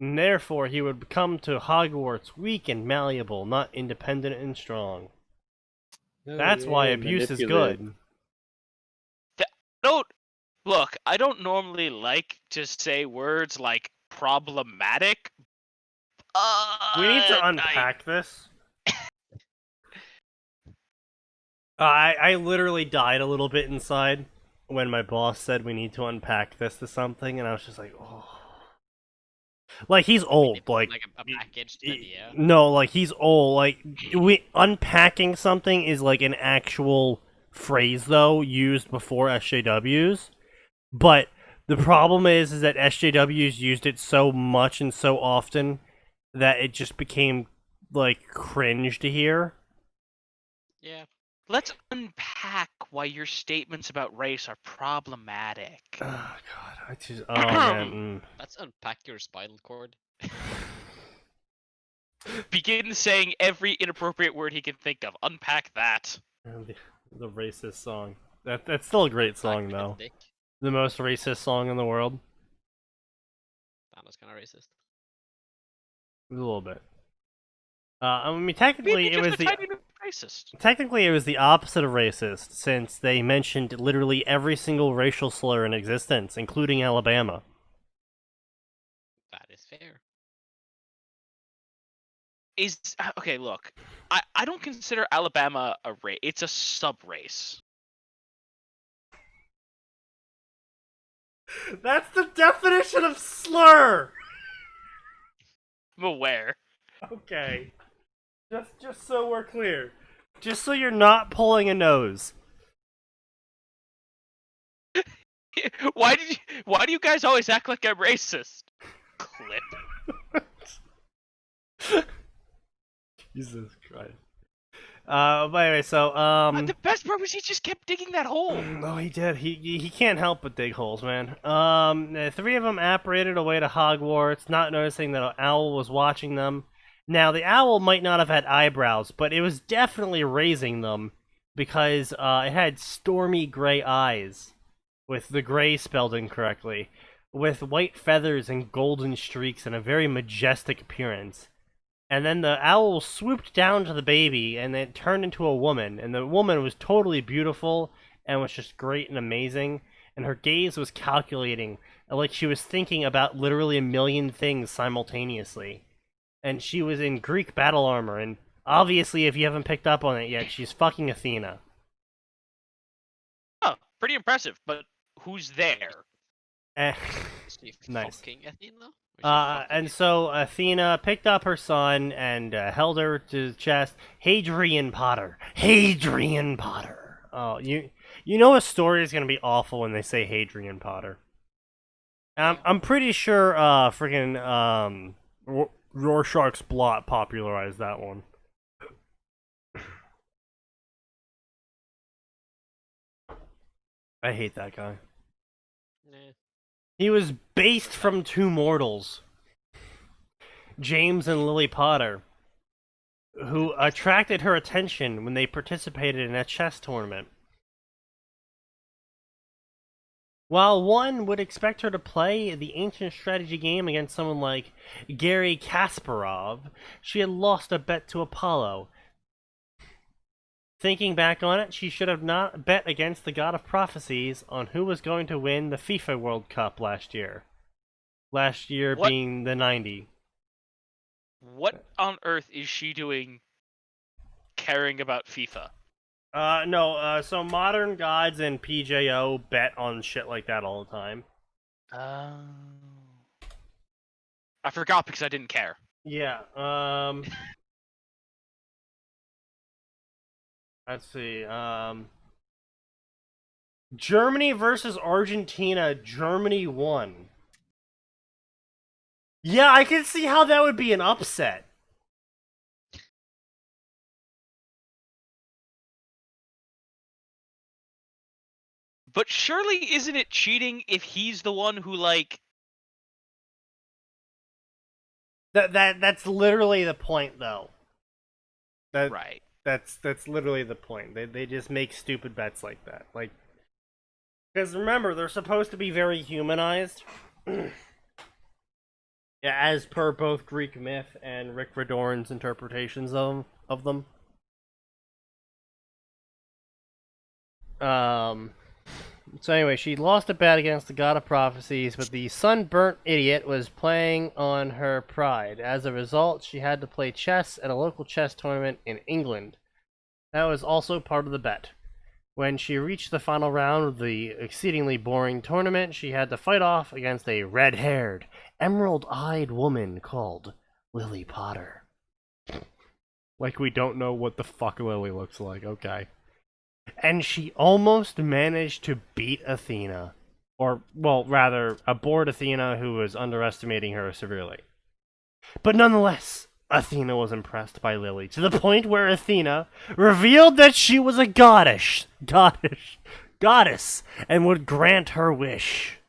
And therefore, he would come to Hogwarts weak and malleable, not independent and strong. That's why abuse is good. Look, I don't normally like to say words like problematic. We need to unpack this. I literally died a little bit inside when my boss said we need to unpack this to something, and I was just like, oh. Like, he's old, like a packaged idea. No, like, he's old. Like, unpacking something is like an actual phrase, though, used before SJWs. But the problem is that SJWs used it so much and so often that it just became, like, cringe to hear. Yeah. Let's unpack why your statements about race are problematic. Oh, God. Oh, man. Let's unpack your spinal cord. Begin saying every inappropriate word he can think of. Unpack that. The racist song. That's still a great song, though. Dick. The most racist song in the world. That was kind of racist. A little bit. I mean, technically, Maybe it was just a the tiny bit racist. technically it was the opposite of racist, since they mentioned literally every single racial slur in existence, including Alabama. That is fair. Okay, look. I don't consider Alabama a race. It's a sub-race. That's the definition of slur. I'm aware. Okay. Just so we're clear. Just so you're not pulling a nose. Why do you guys always act like I'm racist? Clip. Jesus Christ. But anyway, so The best part was he just kept digging that hole. No, he did. He can't help but dig holes, man. The three of them apparated away to Hogwarts, not noticing that an owl was watching them. Now, the owl might not have had eyebrows, but it was definitely raising them because it had stormy gray eyes, with the gray spelled incorrectly, with white feathers and golden streaks and a very majestic appearance. And then the owl swooped down to the baby, and it turned into a woman. And the woman was totally beautiful, and was just great and amazing. And her gaze was calculating, like she was thinking about literally a million things simultaneously. And she was in Greek battle armor, and obviously, if you haven't picked up on it yet, she's fucking Athena. pretty impressive. But who's there? Eh, Is she Nice. fucking Athena? Or is she fucking and Athena? so Athena picked up her son and held her to the chest. Hadrian Potter. Hadrian Potter. Oh, you know a story is gonna be awful when they say Hadrian Potter. I'm pretty sure freaking Rorschach's blot popularized that one. I hate that guy. Nah. He was based from two mortals, James and Lily Potter, who attracted her attention when they participated in a chess tournament. While one would expect her to play the ancient strategy game against someone like Garry Kasparov, she had lost a bet to Apollo. Thinking back on it, she should have not bet against the god of prophecies on who was going to win the FIFA World Cup last year. Last year What? being the 90. What on earth is she doing caring about FIFA? No, so modern gods and PJO bet on shit like that all the time. I forgot because I didn't care. Yeah, let's see, Germany versus Argentina, Germany won. Yeah, I can see how that would be an upset. But surely isn't it cheating if he's the one who like That's literally the point, though. right? That's literally the point. They just make stupid bets like that. Like, because remember, they're supposed to be very humanized. Yeah, as per both Greek myth and Rick Riordan's interpretations of them. So anyway, she lost a bet against the god of prophecies, but the sunburnt idiot was playing on her pride. As a result, she had to play chess at a local chess tournament in England. That was also part of the bet. When she reached the final round of the exceedingly boring tournament, she had to fight off against a red-haired, emerald-eyed woman called Lily Potter. Like we don't know what the fuck Lily looks like, okay. And she almost managed to beat Athena. Or, well, rather, aboard Athena, who was underestimating her severely. But nonetheless, Athena was impressed by Lily, to the point where Athena revealed that she was a goddess, and would grant her wish.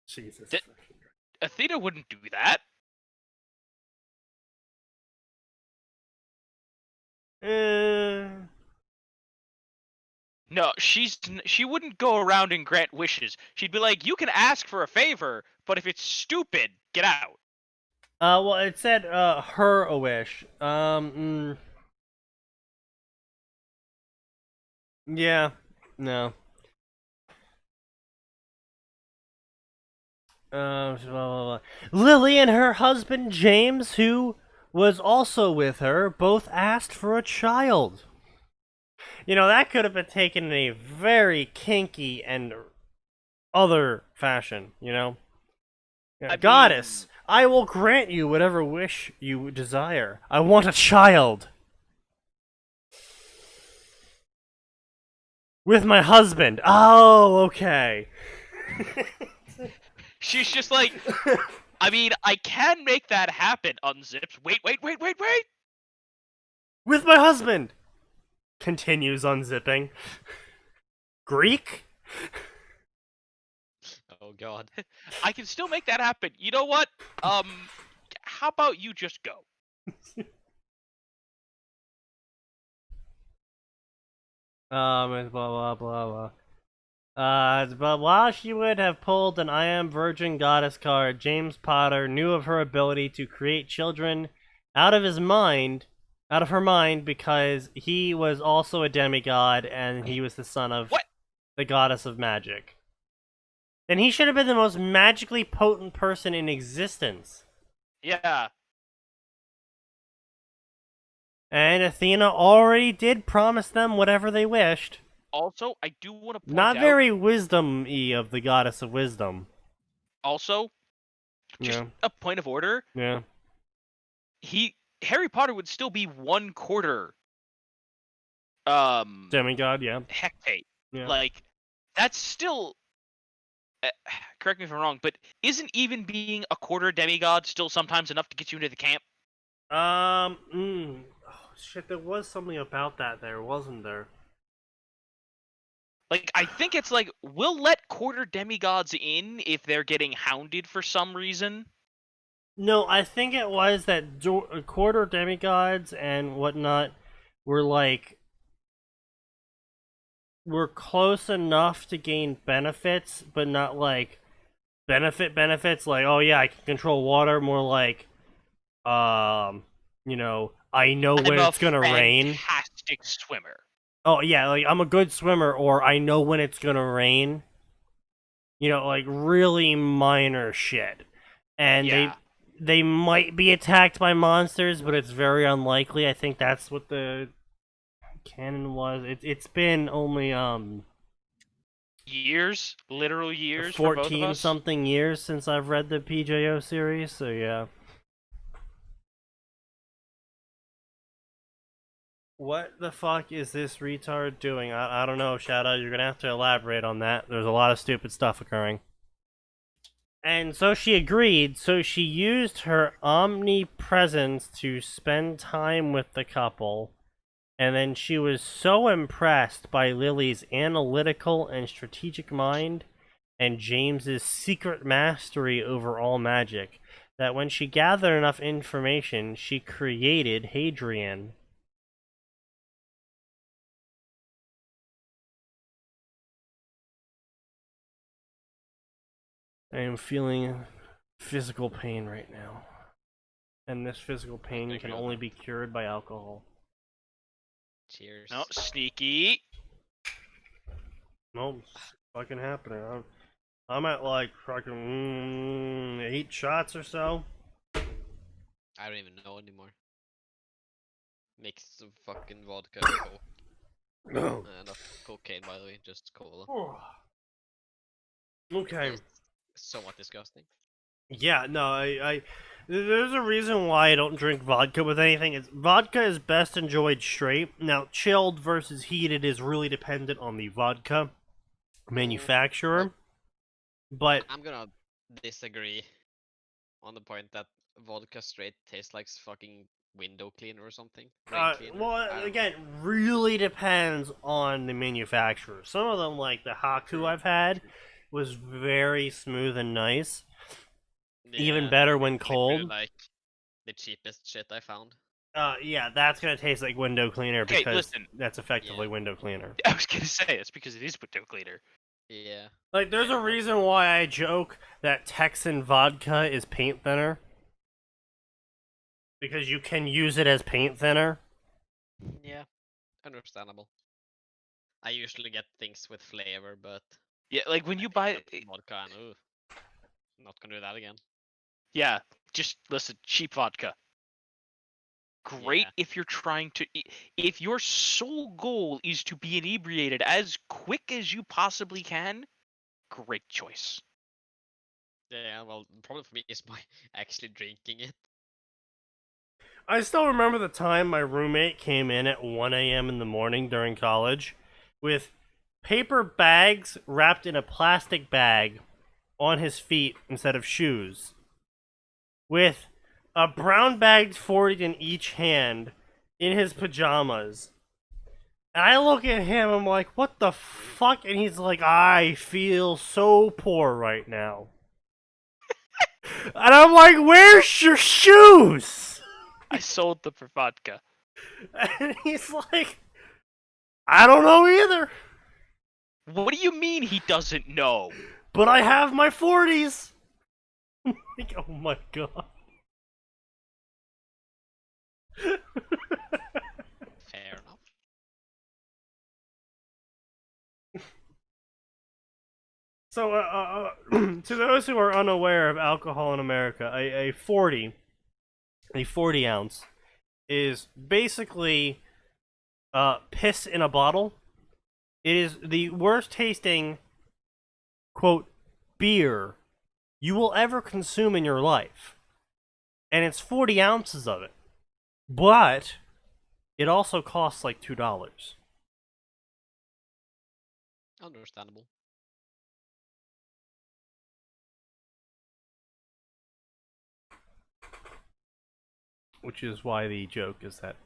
Jesus. Athena wouldn't do that. No, she wouldn't go around and grant wishes. She'd be like, "You can ask for a favor, but if it's stupid, get out." Well, it said, her a wish. Yeah, no. Blah, blah, blah. Lily and her husband James, who was also with her, both asked for a child. You know, that could have been taken in a very kinky and other fashion, you know? I Goddess, I will grant you whatever wish you desire. I want a child. With my husband. Oh, okay. She's just like, I mean, I can make that happen, unzips. Wait. With my husband. Continues unzipping. Greek? Oh god. I can still make that happen. You know what? How about you just go? Blah, blah, blah, blah. But while she would have pulled an I Am Virgin Goddess card, James Potter knew of her ability to create children out of her mind, because he was also a demigod and he was the son of the goddess of magic. Then he should have been the most magically potent person in existence. Yeah. And Athena already did promise them whatever they wished. Also, I do want to point Not out. very wisdom-y of the goddess of wisdom. Also, just Yeah. a point of order. Yeah. Harry Potter would still be 1/4 Demigod, yeah. hectate. Yeah. Like, that's still correct me if I'm wrong, but isn't even being a quarter demigod still sometimes enough to get you into the camp? Oh shit, there was something about that there, wasn't there? Like, I think it's like, we'll let quarter demigods in if they're getting hounded for some reason. No, I think it was that quarter demigods and whatnot were like were close enough to gain benefits, but not like benefits. Like, oh yeah, I can control water. More like, you know, I know when I'm it's gonna a rain. fantastic swimmer. Oh yeah, like I'm a good swimmer, or I know when it's gonna rain. You know, like really minor shit, and Yeah. they might be attacked by monsters, but it's very unlikely. I think that's what the canon was. It's been only Years, literal years for both of 14 us. something years since I've read the PJO series, so yeah. What the fuck is this retard doing? I don't know, Shadow. You're gonna have to elaborate on that. There's a lot of stupid stuff occurring. And so she agreed, so she used her omnipresence to spend time with the couple. And then she was so impressed by Lily's analytical and strategic mind and James's secret mastery over all magic that when she gathered enough information, she created Hadrian. I am feeling physical pain right now. And this physical pain can only be cured by alcohol. Cheers. No, sneaky. Nope, it's fucking happening. I'm at like fucking 8 shots or so. I don't even know anymore. Mix some fucking vodka and coke. No. Not cocaine, by the way, just cola. Okay. It's somewhat disgusting. Yeah, no, I there's a reason why I don't drink vodka with anything. Vodka is best enjoyed straight. Now, chilled versus heated is really dependent on the vodka manufacturer. But I'm gonna disagree on the point that vodka straight tastes like fucking window cleaner or something. Rain cleaner. well, again, really depends on the manufacturer. Some of them, like the Haku I've had, was very smooth and nice. Even better when cold. Like the cheapest shit I found. Yeah, that's gonna taste like window cleaner Okay, because listen. that's effectively window cleaner. I was gonna say it's because it is window cleaner. Yeah. Like, there's a reason why I joke that Texan vodka is paint thinner. Because you can use it as paint thinner. Yeah. Understandable. I usually get things with flavor, but Yeah, like when you buy vodka and not gonna do that again. Yeah, just listen, cheap vodka. Great Yeah. if you're trying to if your sole goal is to be inebriated as quick as you possibly can, great choice. Yeah, well, the problem for me is my actually drinking it. I still remember the time my roommate came in at 1 a.m. in the morning during college with paper bags wrapped in a plastic bag on his feet instead of shoes, with a brown bagged 40 in each hand in his pajamas. And I look at him, I'm like, what the fuck? And he's like, I feel so poor right now. And I'm like, where's your shoes? I sold them for vodka. And he's like, I don't know either. What do you mean he doesn't know? But I have my 40s. Like, oh my god. Fair enough. So, to those who are unaware of alcohol in America, a 40 ounce is basically piss in a bottle, It is the worst tasting, quote, beer you will ever consume in your life. And it's 40 ounces of it. But it also costs like $2. Understandable. Which is why the joke is that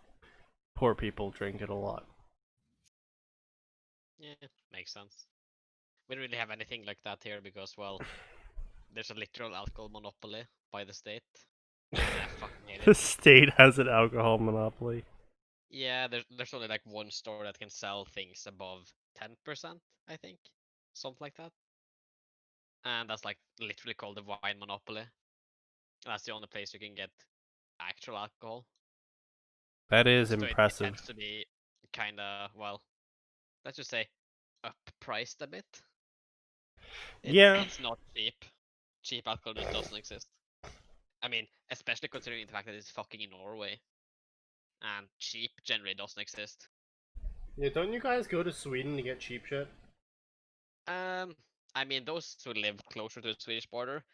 poor people drink it a lot. Yeah, makes sense. We don't really have anything like that here because, well, there's a literal alcohol monopoly by the state. And I fucking hate The it. state has an alcohol monopoly. Yeah, there's only like one store that can sell things above 10%, I think. Something like that. And that's like literally called the wine monopoly. That's the only place you can get actual alcohol. That is So it impressive. tends to be kinda, well, let's just say up-priced a bit. Yeah. It's not cheap. Cheap alcohol just doesn't exist. I mean, especially considering the fact that it's fucking in Norway. And cheap generally doesn't exist. Yeah, don't you guys go to Sweden to get cheap shit? I mean, those who live closer to the Swedish border,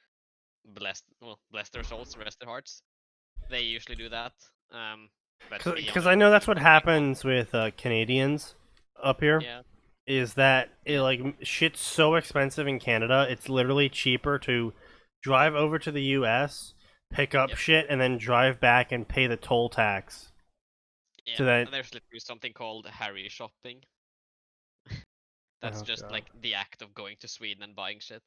bless their souls, rest their hearts. They usually do that. But me, Because I know that's what happens with Canadians up here. Yeah. Is that Yeah. shit's so expensive in Canada, it's literally cheaper to drive over to the US, pick up Yep. shit, and then drive back and pay the toll tax. Yeah, To that... there's literally something called Harry shopping. That's Oh, just God. like the act of going to Sweden and buying shit.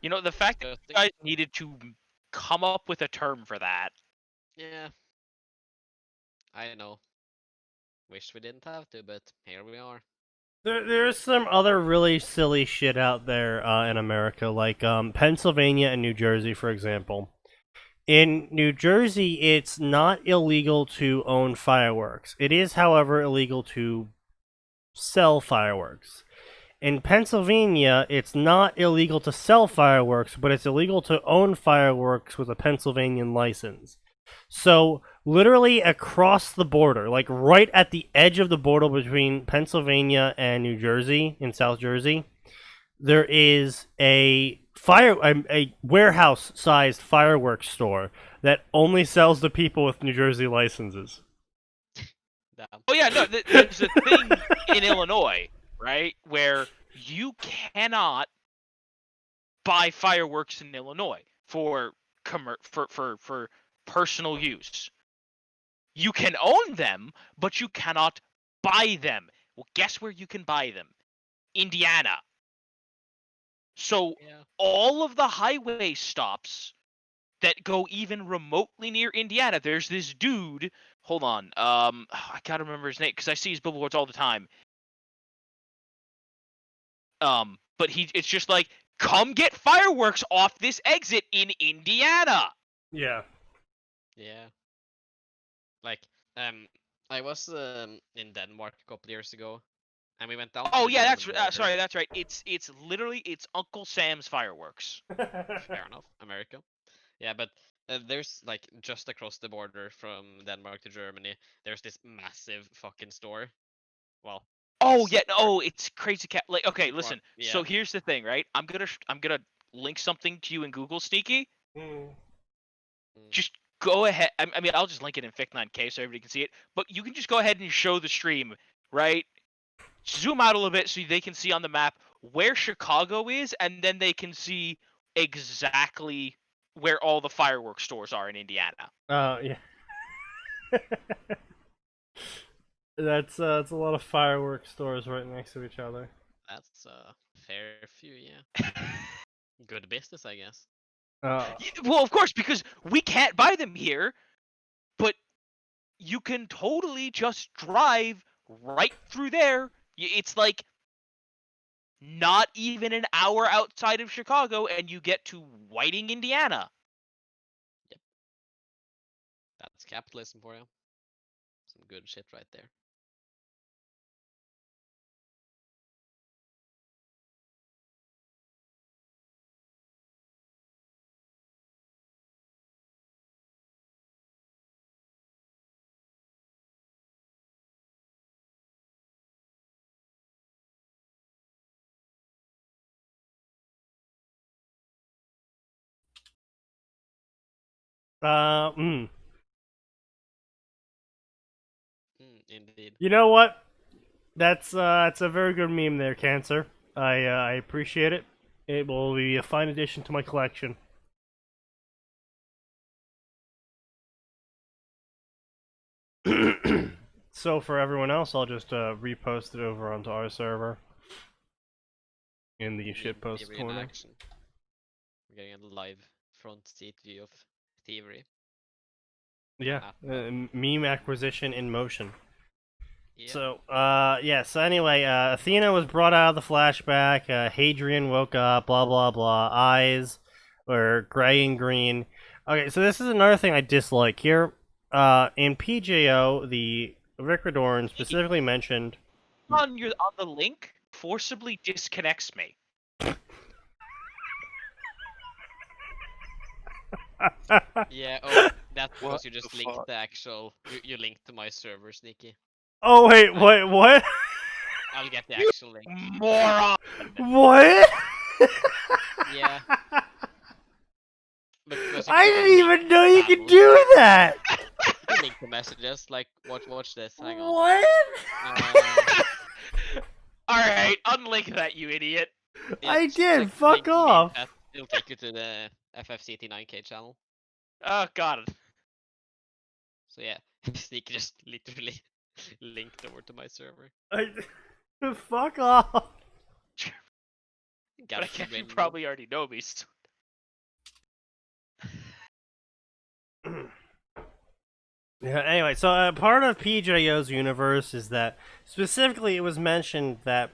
You know, the fact that you Disgusting. guys needed to come up with a term for that. Yeah. I know. Wish we didn't have to, but here we are. There's some other really silly shit out there in America, like Pennsylvania and New Jersey, for example. In New Jersey, it's not illegal to own fireworks. It is, however, illegal to sell fireworks. In Pennsylvania, it's not illegal to sell fireworks, but it's illegal to own fireworks with a Pennsylvanian license. So, literally across the border, like right at the edge of the border between Pennsylvania and New Jersey, in South Jersey, there is a warehouse-sized fireworks store that only sells to people with New Jersey licenses. Damn. Oh yeah, no, there's a thing in Illinois, right, where you cannot buy fireworks in Illinois for for personal use. You can own them, but you cannot buy them. Well, guess where you can buy them? Indiana. So Yeah. all of the highway stops that go even remotely near Indiana, there's this dude. Hold on. I gotta remember his name because I see his billboards all the time. But it's just like, come get fireworks off this exit in Indiana. Yeah. Yeah. Like, I was in Denmark a couple years ago, and we went down to Oh the yeah, German that's border. sorry, that's right. It's literally Uncle Sam's fireworks. Fair enough, America. Yeah, but there's like just across the border from Denmark to Germany, there's this massive fucking store. Well, Oh yeah, super. no, it's crazy cat. Like, okay, Super- listen. yeah. So here's the thing, right? I'm gonna link something to you in Google, Sneaky. Just go ahead. I mean, I'll just link it in Fic9K so everybody can see it. But you can just go ahead and show the stream, right? Zoom out a little bit so they can see on the map where Chicago is, and then they can see exactly where all the fireworks stores are in Indiana. Yeah. That's it's a lot of fireworks stores right next to each other. That's a fair few, yeah. Good business, I guess. Well, of course, because we can't buy them here, but you can totally just drive right through there. It's like not even an hour outside of Chicago, and you get to Whiting, Indiana. That's capitalism for you. Some good shit right there. Indeed. You know what? That's a very good meme there, Cancer. I appreciate it. It will be a fine addition to my collection. So for everyone else, I'll just repost it over onto our server in the shitpost Thievery in corner. action. We're getting a live front seat view of thievery. Yeah, meme acquisition in motion. Yeah. So, yeah, so anyway, Athena was brought out of the flashback, Hadrian woke up, blah blah blah, eyes were gray and green. Okay, so this is another thing I dislike here. In PJO, the Rick Dorn specifically mentioned... On the link forcibly disconnects me. Yeah, oh, that's because What you just the linked fuck? the actual... You linked to my server, Sneaky. Oh wait, what? I'll get the actual link. Moron! What? Yeah. Because I you didn't can even link know you could channels. do that! You can link the messages, like, watch this, hang on. What? Alright, unlink that, you idiot. Yeah, I just did, check the fuck link in the off. chat. It'll take you to the FFCT9K channel. Oh, God. So yeah, Sneaky just literally linked over to my server. Fuck off. But I Galaxy guess you Rainbow. probably already know me. So. Yeah, anyway, so part of PJO's universe is that, specifically it was mentioned that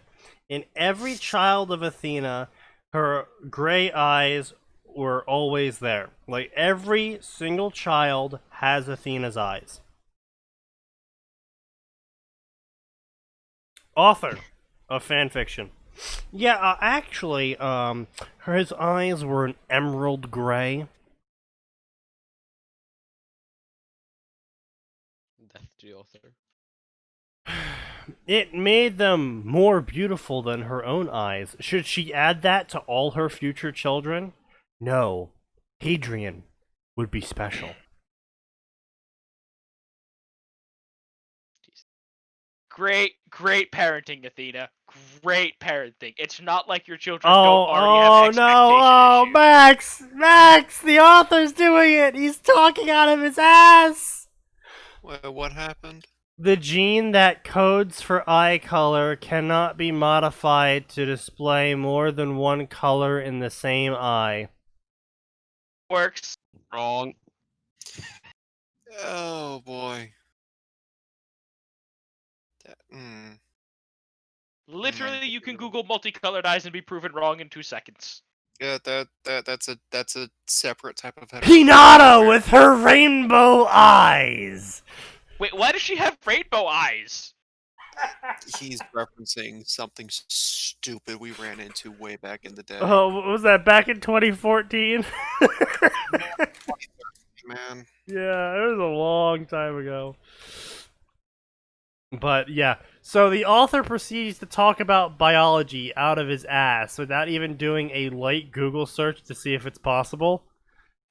in every child of Athena, her gray eyes were always there. Like, every single child has Athena's eyes. Author of fanfiction. Yeah, actually, his eyes were an emerald gray. Death to the author. It made them more beautiful than her own eyes. Should she add that to all her future children? No. Hadrian would be special. Jeez. Great parenting, Athena. Great parenting. It's not like your children don't already have no, expectation issues. Max, the author's doing it. He's talking out of his ass. Wait, what happened? The gene that codes for eye color cannot be modified to display more than one color in the same eye. Works. Wrong. Oh boy. Literally, you can Google multicolored eyes and be proven wrong in 2 seconds. Yeah, that's a separate type of Hinata with her rainbow eyes. Wait, why does she have rainbow eyes? He's referencing something stupid we ran into way back in the day. Oh, what was that, back in 2014? Man. Yeah, it was a long time ago. But yeah, so the author proceeds to talk about biology out of his ass without even doing a light Google search to see if it's possible.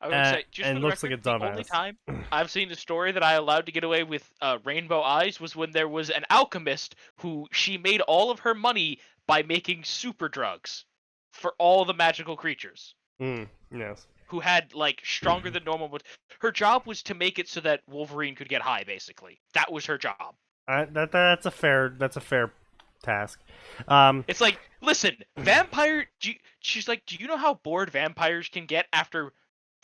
I would say, just and for the looks like record, a the only dumbass. time I've seen the story that I allowed to get away with rainbow eyes was when there was an alchemist who she made all of her money by making super drugs for all the magical creatures. Yes. Who had like stronger than normal. But her job was to make it so that Wolverine could get high. Basically, that was her job. That's a fair task. It's like, listen, she's like, do you know how bored vampires can get after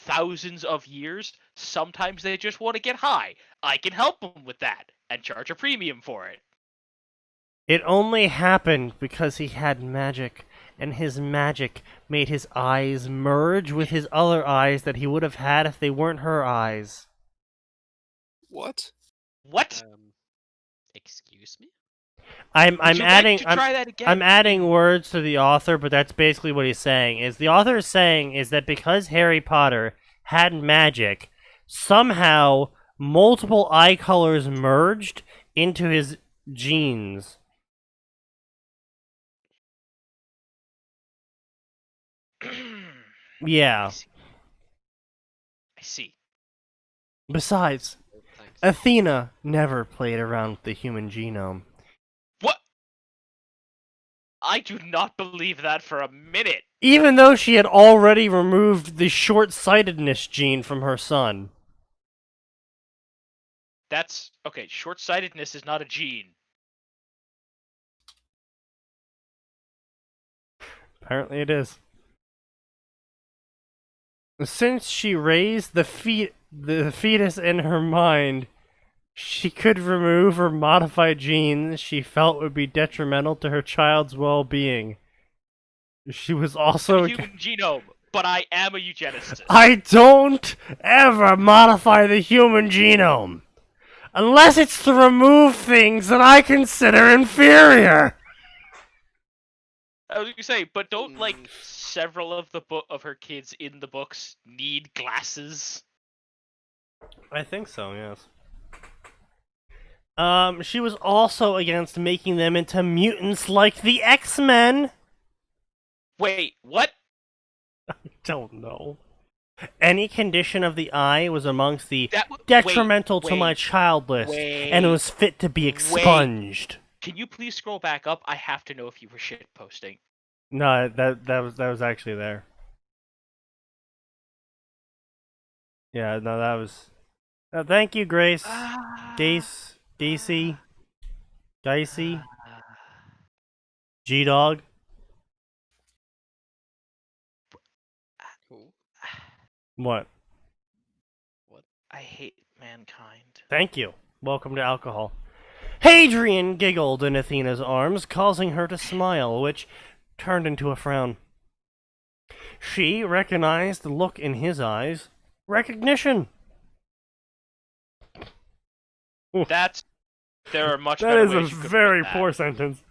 thousands of years? Sometimes they just want to get high. I can help them with that and charge a premium for it. It only happened because he had magic, and his magic made his eyes merge with his other eyes that he would have had if they weren't her eyes. What? What? Excuse me? I'm Would you adding like to try that again? I'm adding words to the author, but that's basically what he's saying. Is the author is saying is that because Harry Potter had magic, somehow multiple eye colors merged into his genes. Yeah. I see. Besides, Thanks. Athena never played around with the human genome. What? I do not believe that for a minute. Even though she had already removed the short-sightedness gene from her son. That's okay. Short-sightedness is not a gene. Apparently it is. Since she raised the fetus in her mind, she could remove or modify genes she felt would be detrimental to her child's well-being. She was also... The human genome, but I am a eugenicist. I don't ever modify the human genome. Unless it's to remove things that I consider inferior. I was gonna say, but don't like Mm. several of the of her kids in the books need glasses? I think so, yes. She was also against making them into mutants like the X-Men. Wait, what? Don't know. Any condition of the eye was amongst the That detrimental to my wait, child list, and it was fit to be expunged. Can you please scroll back up? I have to know if you were shit posting. No, that was actually there. Yeah, no, that was. Thank you, Grace, Dicey, G-Dog. Cool. What? I hate mankind. Thank you. Welcome to alcohol. Hadrian giggled in Athena's arms, causing her to smile, which turned into a frown. She recognized the look in his eyes. Recognition. There are much That better is a ways you could very put that. poor sentence.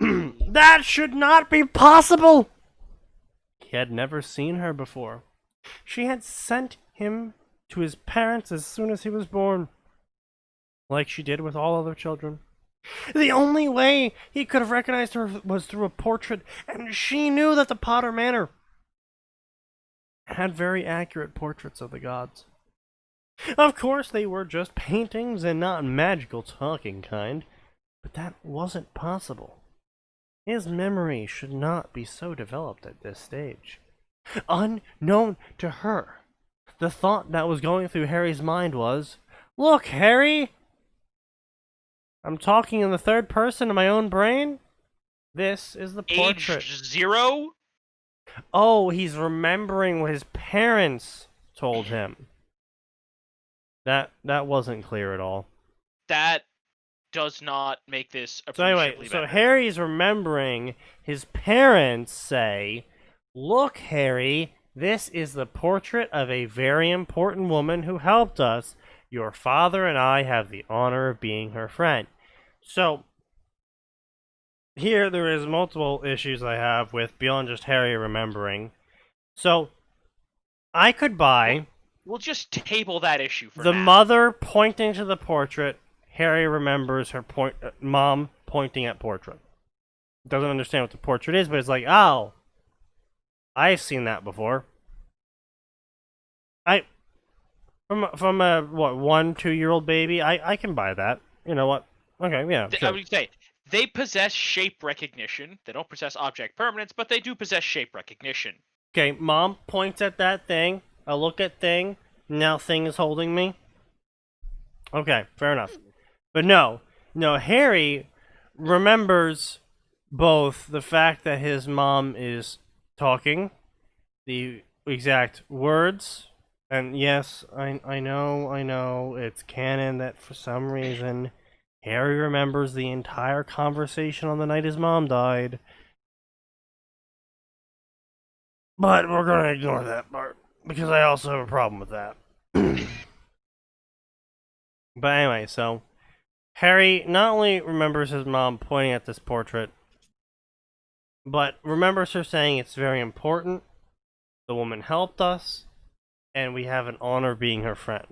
That should not be possible! He had never seen her before. She had sent him to his parents as soon as he was born, like she did with all other children. The only way he could have recognized her was through a portrait, and she knew that the Potter Manor had very accurate portraits of the gods. Of course, they were just paintings and not magical talking kind, but that wasn't possible. His memory should not be so developed at this stage. Unknown to her, the thought that was going through Harry's mind was, "Look, Harry! I'm talking in the third person in my own brain? This is the portrait." Age 0? Oh, he's remembering what his parents told him. That wasn't clear at all. That does not make this So anyway, appreciably so better. Harry's remembering his parents say, "Look, Harry, this is the portrait of a very important woman who helped us. Your father and I have the honor of being her friend." So, here there is multiple issues I have with beyond just Harry remembering. So, I could buy We'll just table that issue for the now. mother pointing to the portrait. Harry remembers her mom pointing at portrait. Doesn't understand what the portrait is, but it's like, oh, I've seen that before. From a 1-2-year-old baby, I can buy that. You know what? Okay, yeah, I sure. would say they possess shape recognition. They don't possess object permanence, but they do possess shape recognition. Okay, mom points at that thing. I look at thing. Now thing is holding me. Okay, fair enough. But no, Harry remembers both the fact that his mom is talking, the exact words, and yes, I know, it's canon that for some reason Harry remembers the entire conversation on the night his mom died. But we're gonna ignore that part, because I also have a problem with that. But anyway, so Harry not only remembers his mom pointing at this portrait, but remembers her saying it's very important, the woman helped us, and we have an honor being her friend.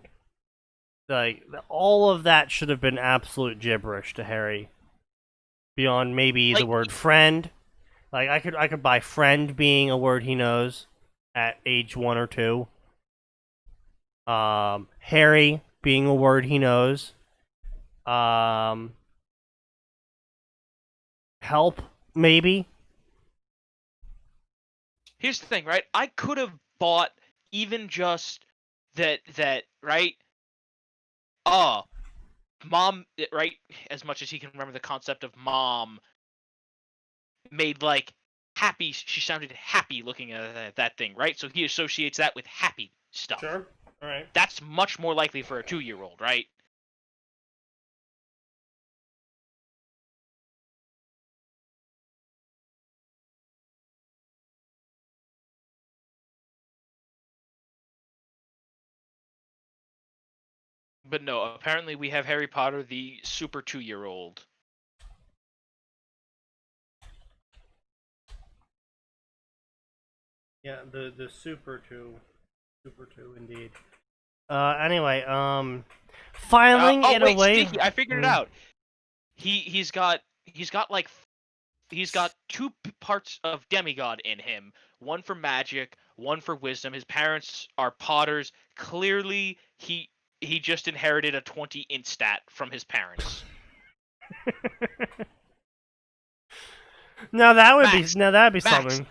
Like, all of that should have been absolute gibberish to Harry. Beyond maybe the word friend. Like, I could buy friend being a word he knows at age 1 or 2. Harry being a word he knows. Help, maybe. Here's the thing, right? I could have bought even just that, right? Mom, right? As much as he can remember the concept of mom, made like happy. She sounded happy looking at that thing, right? So he associates that with happy stuff. Sure. All right. That's much more likely for a 2-year-old, right? But no, apparently we have Harry Potter, the super 2-year-old. Yeah, the Super 2. Super 2, indeed. Anyway, filing it wait, away. Sneaky, I figured it out. He's got 2 parts of demigod in him. One for magic, one for wisdom. His parents are potters. Clearly, he just inherited a 20 int stat from his parents. Now that would Max, be Max, something.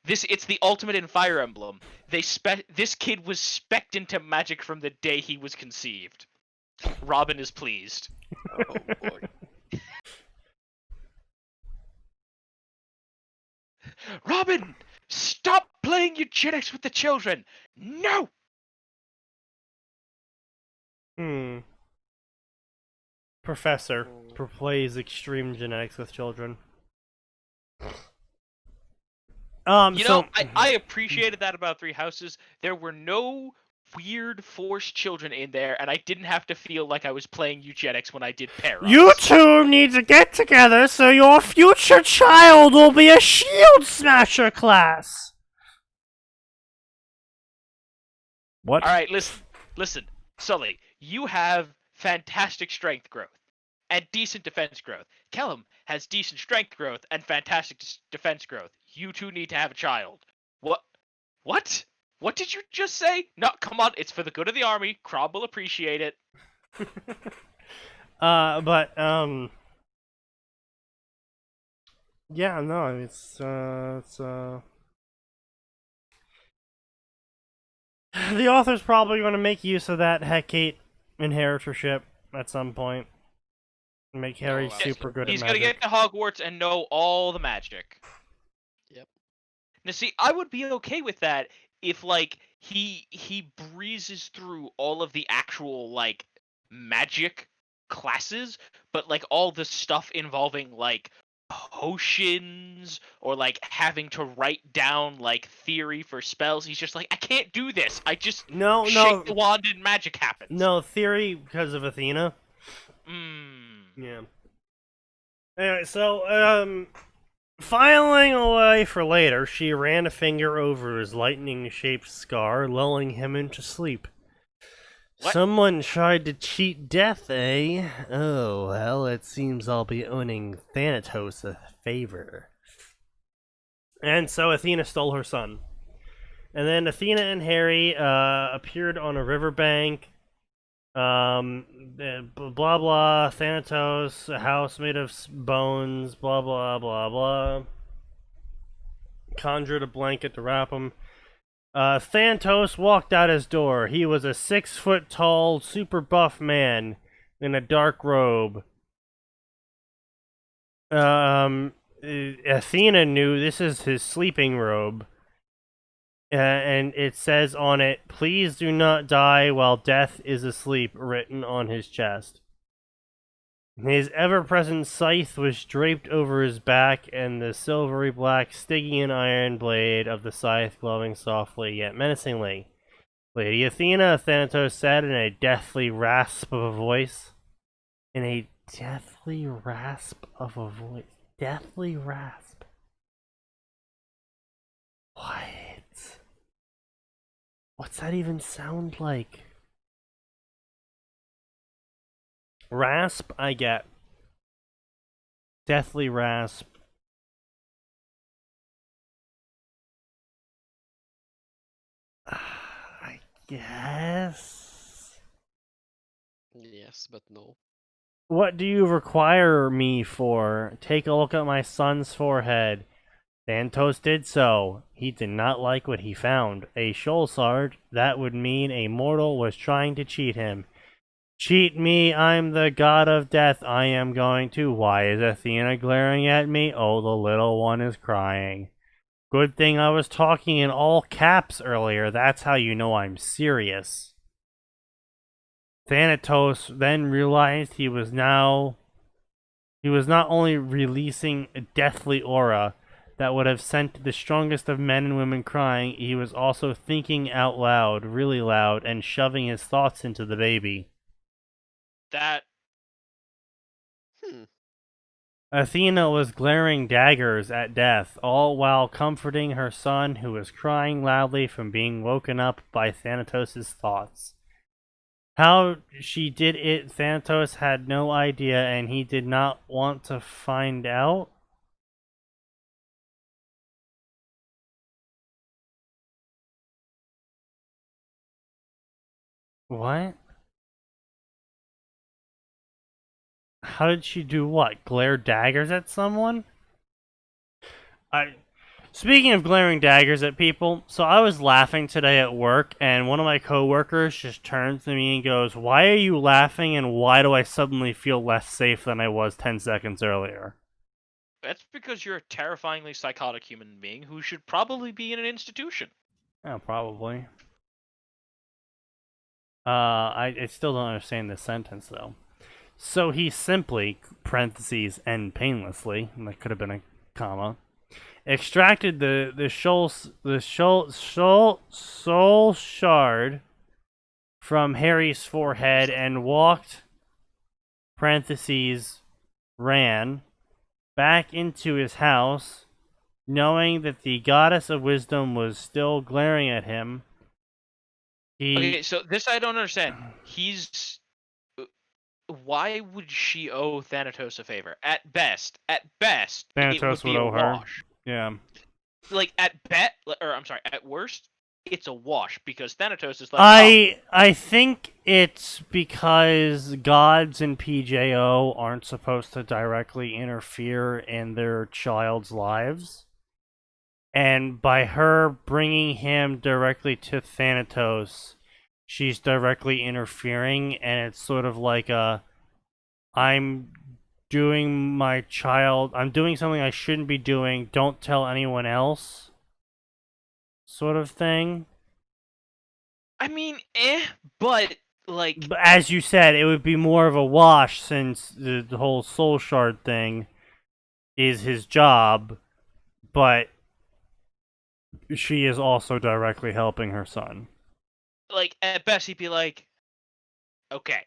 It's the ultimate in Fire Emblem. This kid was specced into magic from the day he was conceived. Robin is pleased. Oh boy. Robin, stop playing eugenics with the children. No. Professor plays extreme genetics with children. I appreciated that about Three Houses. There were no weird forced children in there, and I didn't have to feel like I was playing eugenics when I did Paros. You two need to get together so your future child will be a shield smasher class. What? All right, listen, Sully. You have fantastic strength growth and decent defense growth. Kellum has decent strength growth and fantastic defense growth. You two need to have a child. What? What did you just say? No, come on. It's for the good of the army. Krob will appreciate it. Yeah, no, it's the author's probably going to make use of that Hecate inheritorship at some point. Make Harry super good at magic. He's gonna get to Hogwarts and know all the magic. Yep. Now, see, I would be okay with that if, like, he breezes through all of the actual, like, magic classes, but, like, all the stuff involving, like, potions or, like, having to write down, like, theory for spells. He's just like, I can't do this. I just shake the wand and magic happens. No, theory because of Athena. Yeah. Anyway, so, filing away for later, she ran a finger over his lightning-shaped scar, lulling him into sleep. What? Someone tried to cheat death, eh? Oh, well, it seems I'll be owning Thanatos a favor. And so Athena stole her son. And then Athena and Harry appeared on a riverbank. Blah blah, Thanatos, a house made of bones, blah blah blah blah. Conjured a blanket to wrap him. Thanatos walked out his door. He was a 6-foot tall, super buff man in a dark robe. Athena knew this is his sleeping robe. And it says on it, "Please do not die while death is asleep," written on his chest. His ever-present scythe was draped over his back, and the silvery black Stygian iron blade of the scythe glowing softly yet menacingly. Lady Athena, Thanatos said in a deathly rasp of a voice. In a deathly rasp of a voice. Deathly rasp. What? What's that even sound like? Rasp, I get. Deathly rasp. I guess. Yes, but no. What do you require me for? Take a look at my son's forehead. Thanatos did so. He did not like what he found. A shoal shard, that would mean a mortal was trying to cheat him. Cheat me, I'm the god of death. I am going to. Why is Athena glaring at me? Oh, the little one is crying. Good thing I was talking in all caps earlier. That's how you know I'm serious. Thanatos then realized he was not only releasing a deathly aura that would have sent the strongest of men and women crying, he was also thinking out loud, really loud, and shoving his thoughts into the baby. That Athena was glaring daggers at death, all while comforting her son, who was crying loudly from being woken up by Thanatos' thoughts. How she did it, Thanatos had no idea, and he did not want to find out. What? How did she do what? Glare daggers at someone? Speaking of glaring daggers at people, so I was laughing today at work, and one of my coworkers just turns to me and goes, "Why are you laughing, and why do I suddenly feel less safe than I was 10 seconds earlier?" That's because you're a terrifyingly psychotic human being who should probably be in an institution. Oh, probably. I still don't understand this sentence, though. So he simply, parentheses, and painlessly, and that could have been a comma, extracted the soul shard from Harry's forehead and walked, parentheses, ran, back into his house, knowing that the goddess of wisdom was still glaring at him. Okay, so this I don't understand. Why would she owe Thanatos a favor? At best, it Thanatos would be would a owe her. wash. Yeah. Like at worst, it's a wash because Thanatos is like. I think it's because gods in PJO aren't supposed to directly interfere in their child's lives. And by her bringing him directly to Thanatos, she's directly interfering, and it's sort of like I'm doing something I shouldn't be doing, don't tell anyone else sort of thing. I mean, but like, But as you said, it would be more of a wash since the whole soul shard thing is his job, but she is also directly helping her son. like at best he'd be like, okay,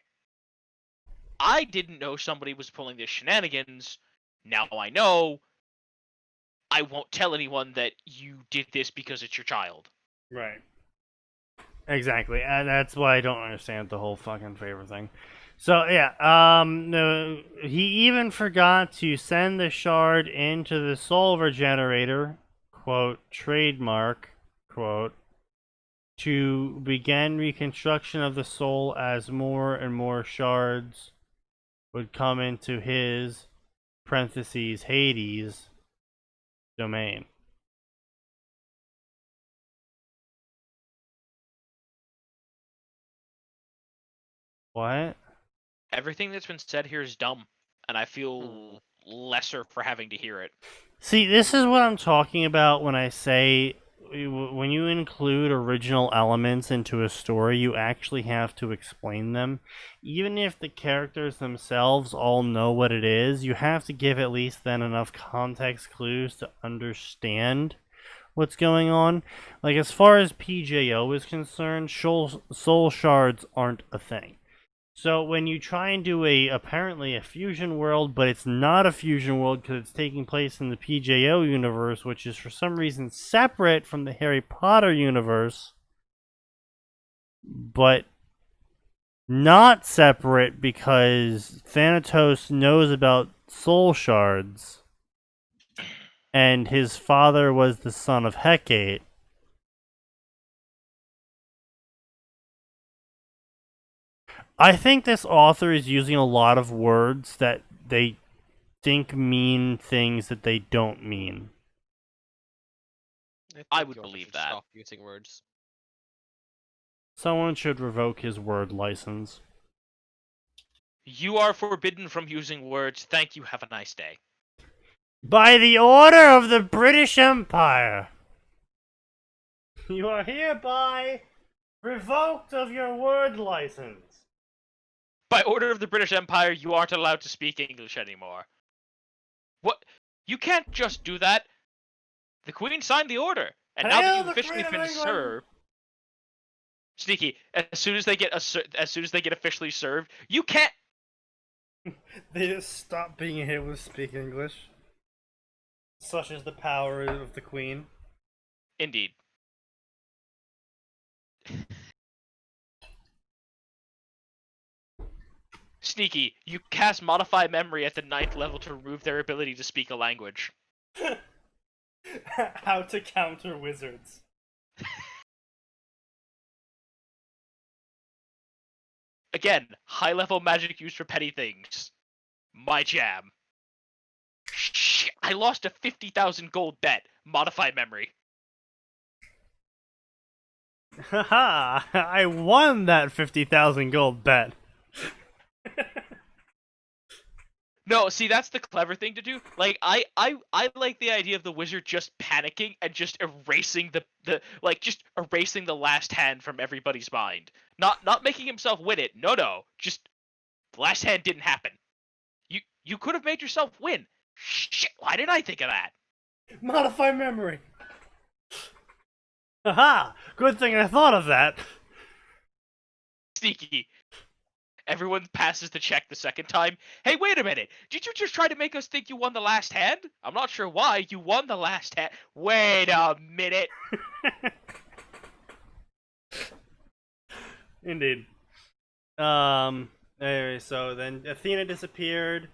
I didn't know somebody was pulling this shenanigans. Now I know. I won't tell anyone that you did this because it's your child. Right. Exactly, and that's why I don't understand the whole fucking favor thing. So yeah, no, he even forgot to send the shard into the soul regenerator, quote, trademark, quote, to begin reconstruction of the soul as more and more shards would come into his, parentheses, Hades, domain. What? Everything that's been said here is dumb, and I feel lesser for having to hear it. See, this is what I'm talking about when I say when you include original elements into a story, you actually have to explain them. Even if the characters themselves all know what it is, you have to give at least then enough context clues to understand what's going on. Like, as far as PJO is concerned, soul shards aren't a thing. So when you try and do apparently a fusion world, but it's not a fusion world because it's taking place in the PJO universe, which is for some reason separate from the Harry Potter universe, but not separate because Thanatos knows about soul shards, and his father was the son of Hecate. I think this author is using a lot of words that they think mean things that they don't mean. I think would the author believe should that. Stop using words. Someone should revoke his word license. You are forbidden from using words. Thank you. Have a nice day. By the order of the British Empire, you are hereby revoked of your word license. By order of the British Empire, you aren't allowed to speak English anymore. What? You can't just do that. The Queen signed the order, and now that Hail you've the officially Queen of been England! served, Sneaky. As soon as they get officially served, you can't. They just stop being able to speak English. Such is the power of the Queen. Indeed. Sneaky, you cast Modify Memory at the 9th level to remove their ability to speak a language. How to counter wizards. Again, high-level magic used for petty things. My jam. Shit, I lost a 50,000 gold bet. Modify Memory. Haha! I won that 50,000 gold bet. No, see, that's the clever thing to do. Like, I like the idea of the wizard just panicking and just erasing just erasing the last hand from everybody's mind. Not making himself win it. No. Just the last hand didn't happen. You could have made yourself win. Shit, why didn't I think of that? Modify memory. Haha! Good thing I thought of that. Sneaky. Everyone passes the check the second time. Hey, wait a minute. Did you just try to make us think you won the last hand? I'm not sure why. You won the last hand. Wait a minute. Indeed. Anyway, so then Athena disappeared,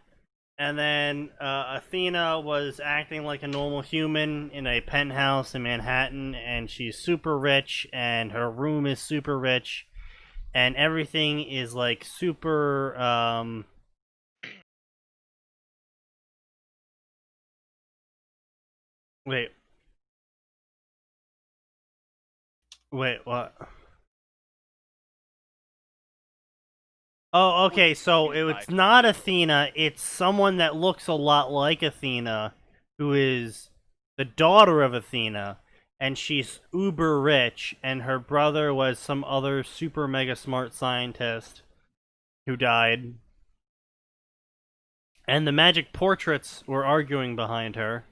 and then Athena was acting like a normal human in a penthouse in Manhattan, and she's super rich, and her room is super rich, and everything is like super Wait, what? Oh, okay, so it's not Athena, it's someone that looks a lot like Athena, who is the daughter of Athena, and she's uber rich, and her brother was some other super mega smart scientist who died. And the magic portraits were arguing behind her.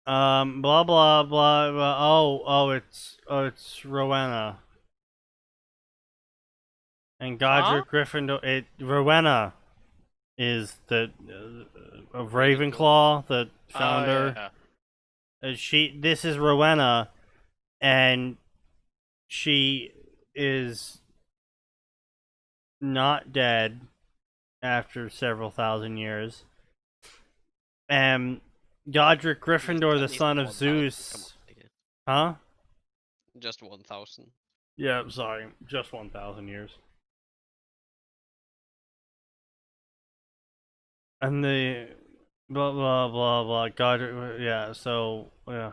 Blah blah blah, blah. It's Rowena. And Godric Gryffindor. Rowena is the of Ravenclaw, the founder. Yeah. This is Rowena, and she is not dead after several thousand years. And Godric Gryffindor, the son of Zeus. Huh? Just 1,000. Yeah, I'm sorry. Just 1,000 years. And the blah blah blah blah Godric, yeah, so yeah.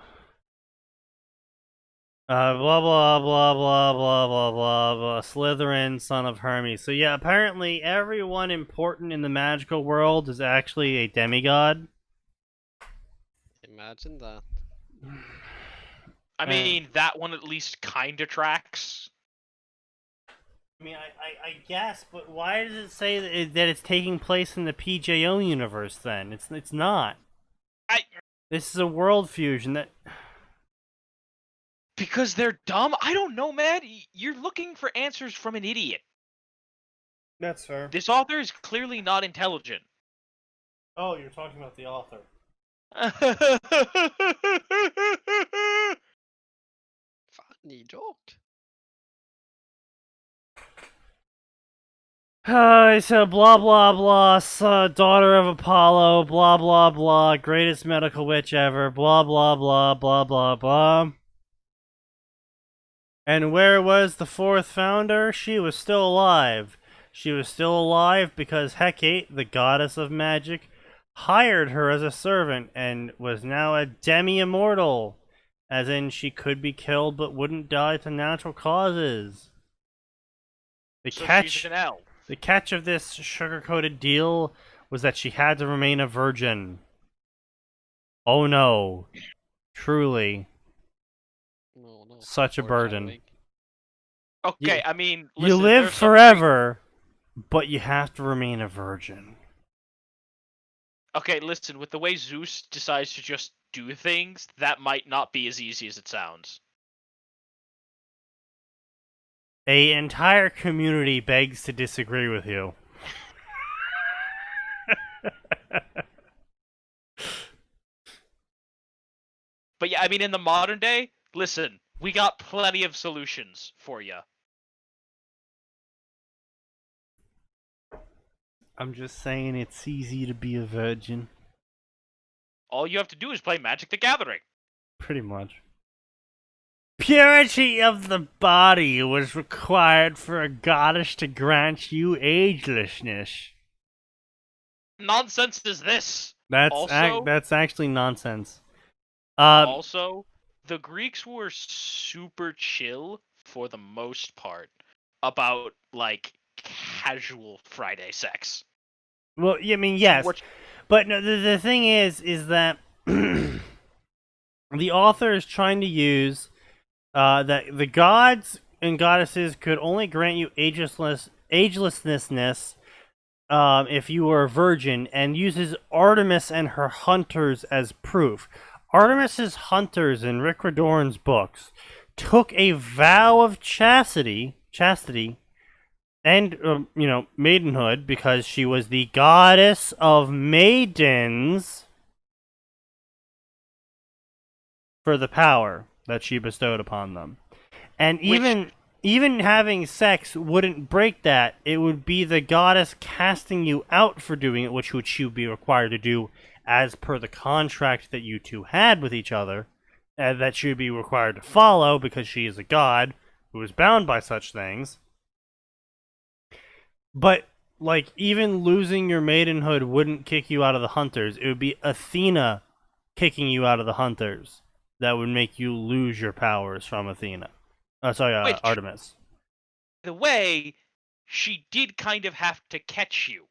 Blah blah blah blah blah blah blah blah. Slytherin, son of Hermes. So yeah, apparently everyone important in the magical world is actually a demigod. Imagine that. I mean, that one at least kinda tracks. I mean, I guess, but why does it say that it's taking place in the PJO universe then? It's not. This is a world fusion that... Because they're dumb? I don't know, man. You're looking for answers from an idiot. That's fair. This author is clearly not intelligent. Oh, you're talking about the author. Funny joke. So blah blah blah, daughter of Apollo, blah blah blah, greatest medical witch ever, blah blah blah blah blah blah. And where was the fourth founder? She was still alive. She was still alive because Hecate, the goddess of magic, hired her as a servant and was now a demi-immortal. As in, she could be killed but wouldn't die to natural causes. The So catch, she's an elf. the catch of this sugar-coated deal was that she had to remain a virgin. Oh no. Truly. No, no. Such a burden. Foreshadowing. Okay, You- I mean, You listen, live there's some forever, but you have to remain a virgin. Okay, listen, with the way Zeus decides to just do things, that might not be as easy as it sounds. A entire community begs to disagree with you. But yeah, I mean, in the modern day, listen, we got plenty of solutions for you. I'm just saying it's easy to be a virgin. All you have to do is play Magic the Gathering. Pretty much. Purity of the body was required for a goddess to grant you agelessness. Nonsense is this? That's Also- that's actually nonsense. Also, the Greeks were super chill for the most part about, like, casual Friday sex. Well, I mean, yes, Which- but no, the thing is that the author is trying to use that the gods and goddesses could only grant you agelessness if you were a virgin, and uses Artemis and her hunters as proof. Artemis's hunters in Rick Riordan's books took a vow of chastity and maidenhood, because she was the goddess of maidens, for the power that she bestowed upon them. And even having sex wouldn't break that. It would be the goddess casting you out for doing it, which she would be required to do as per the contract that you two had with each other, that she would be required to follow because she is a god who is bound by such things. But, like, even losing your maidenhood wouldn't kick you out of the hunters. It would be Athena kicking you out of the hunters that would make you lose your powers from Athena. Which- Artemis. the way, she did kind of have to catch you.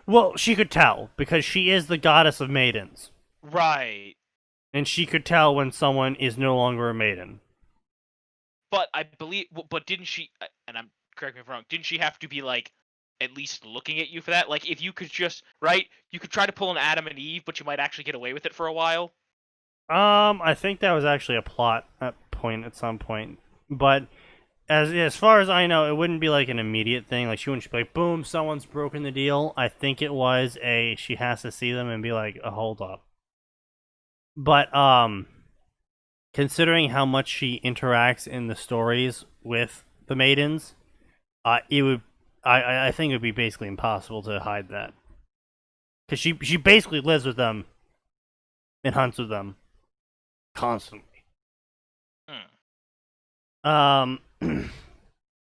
Well, she could tell, because she is the goddess of maidens. Right. And she could tell when someone is no longer a maiden. But I believe, but didn't she, and I'm, correct me if I'm wrong, didn't she have to be, like, at least looking at you for that? Like, if you could just, right, you could try to pull an Adam and Eve, but you might actually get away with it for a while. I think that was actually a plot point at some point. But as far as I know, it wouldn't be like an immediate thing. Like, she wouldn't just be like, boom, someone's broken the deal. I think it was she has to see them and be like, hold up. But considering how much she interacts in the stories with the maidens, I think it would be basically impossible to hide that, because she basically lives with them and hunts with them constantly.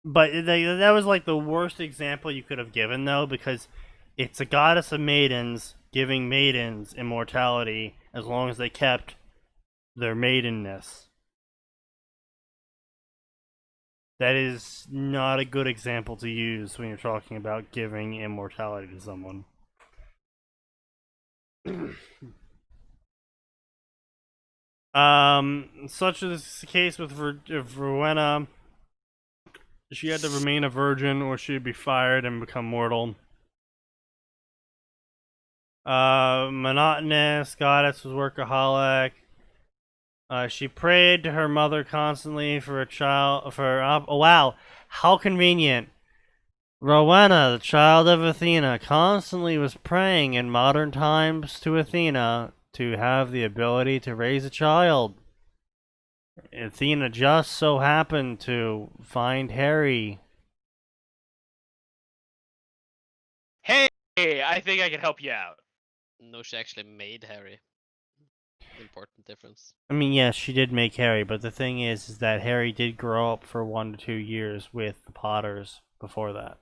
But that was like the worst example you could have given, though, because it's a goddess of maidens giving maidens immortality as long as they kept their maidenness. That is not a good example to use when you're talking about giving immortality to someone. Such is the case with Rowena. She had to remain a virgin or she'd be fired and become mortal. Monotonous, goddess was workaholic. She prayed to her mother constantly for a child. Oh wow, how convenient! Rowena, the child of Athena, constantly was praying in modern times to Athena to have the ability to raise a child. Athena just so happened to find Harry. Hey, I think I can help you out. No, she actually made Harry. important difference. I mean, yes, she did make Harry, but the thing is that Harry did grow up for 1 to 2 years with the Potters before that.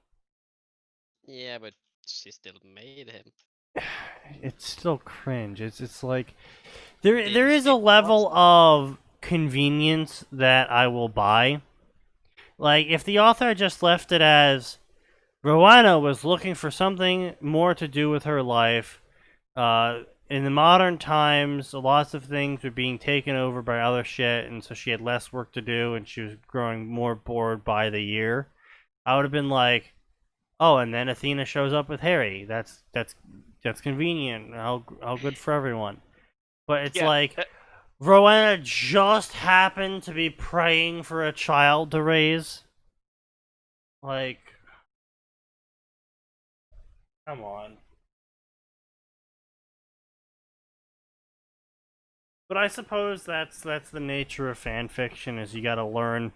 Yeah, but she still made him. It's still cringe. It's like there Did is she a watch level that? of convenience that I will buy. Like if the author just left it as Rowena was looking for something more to do with her life. In the modern times, lots of things were being taken over by other shit, and so she had less work to do, and she was growing more bored by the year. I would have been like, oh, and then Athena shows up with Harry. That's convenient. How good for everyone. But it's Yeah, like Rowena just happened to be praying for a child to raise. Like, come on. But I suppose that's the nature of fan fiction, is you gotta learn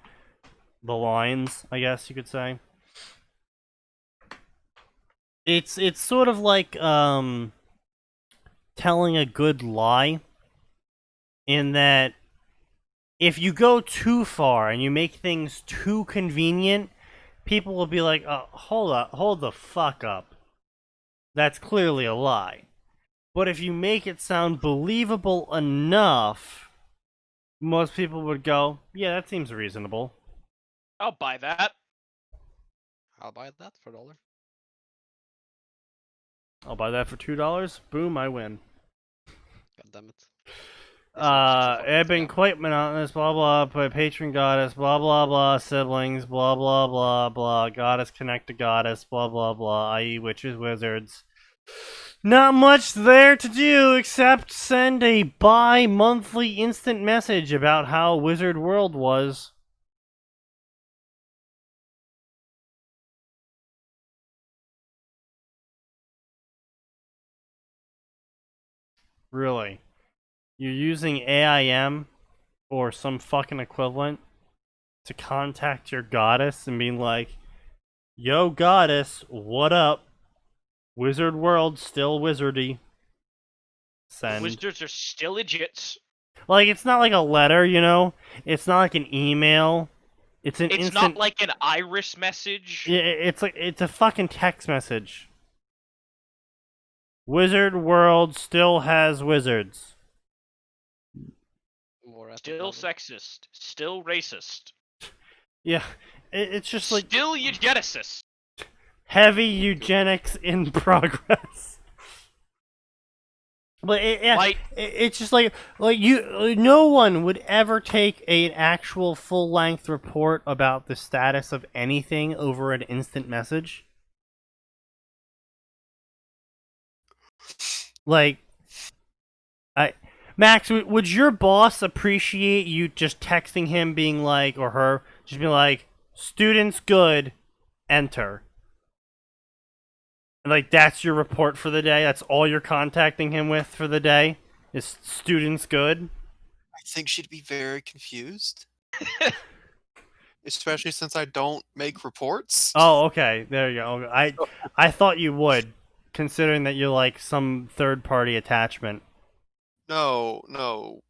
the lines, I guess you could say. It's sort of like telling a good lie, in that if you go too far and you make things too convenient, people will be like, oh, hold the fuck up. That's clearly a lie. But if you make it sound believable enough, most people would go, yeah, that seems reasonable. I'll buy that. I'll buy that for $1. I'll buy that for $2. Boom, I win. God damn it. This one's just a I've been fucking scam. quite monotonous, blah blah, but patron goddess, blah blah blah, siblings, blah blah blah blah, goddess connect to goddess, blah blah blah, i.e. witches, wizards. Not much there to do except send a bi-monthly instant message about how Wizard World was. Really? You're using AIM or some fucking equivalent to contact your goddess and being like, yo goddess, what up? Wizard World still wizardy. Send. Wizards are still legits. Like, it's not like a letter, you know? It's not like an email. It's an It's instant. not like an iris message. It's like, it's a fucking text message. Wizard World still has wizards. More Still level. sexist. Still racist. Yeah, it's just like Still eugenicist. heavy eugenics in progress. But it's just like you. No one would ever take an actual full length report about the status of anything over an instant message. Like, Max, would your boss appreciate you just texting him, being like, or her, just being like, students good, enter. And like, that's your report for the day? That's all you're contacting him with for the day? Is students good? I think she'd be very confused. Especially since I don't make reports. Oh, okay. There you go. I thought you would, considering that you're like some third-party attachment. No.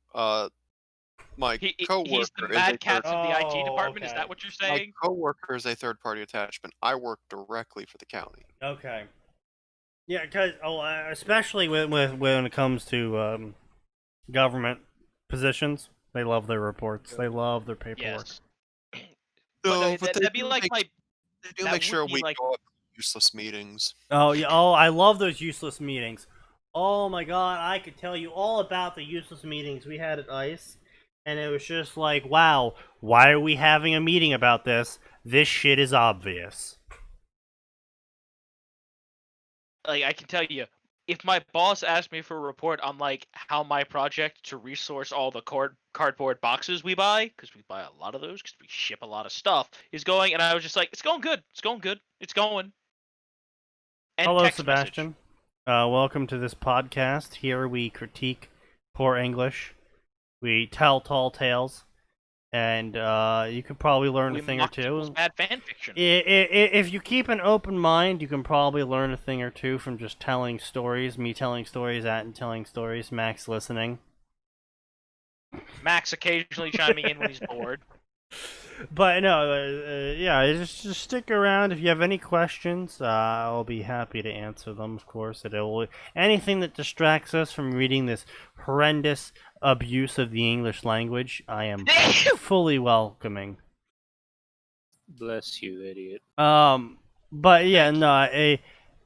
My coworker He's the is a mad cats of the IT Oh, department. Is okay. that what you're my saying? coworker is a third-party attachment. I work directly for the county. Okay. Yeah, because especially when it comes to government positions, they love their reports. They love their paperwork. Yes. No, But that'd be like my. they do that make sure would be we like- go up to useless meetings. Oh yeah. Oh, I love those useless meetings. Oh my god, I could tell you all about the useless meetings we had at ICE, and it was just like, wow, why are we having a meeting about this? This shit is obvious. Like, I can tell you, if my boss asked me for a report on like how my project to resource all the cardboard boxes we buy, because we buy a lot of those because we ship a lot of stuff, is going, and I was just like, it's going good, it's going good, it's going. And Hello, text Sebastian. Welcome to this podcast. Here we critique poor English. We tell tall tales, and you could probably learn message. a We thing or mock people's two. bad fan fiction. If you keep an open mind, you can probably learn a thing or two from just telling stories. Me telling stories, Atin telling stories, Max listening. Max occasionally chiming in when he's bored. But no, yeah, just stick around. If you have any questions, I'll be happy to answer them. Of course, anything that distracts us from reading this horrendous abuse of the English language, I am fully welcoming. Bless you, idiot. But yeah, Thank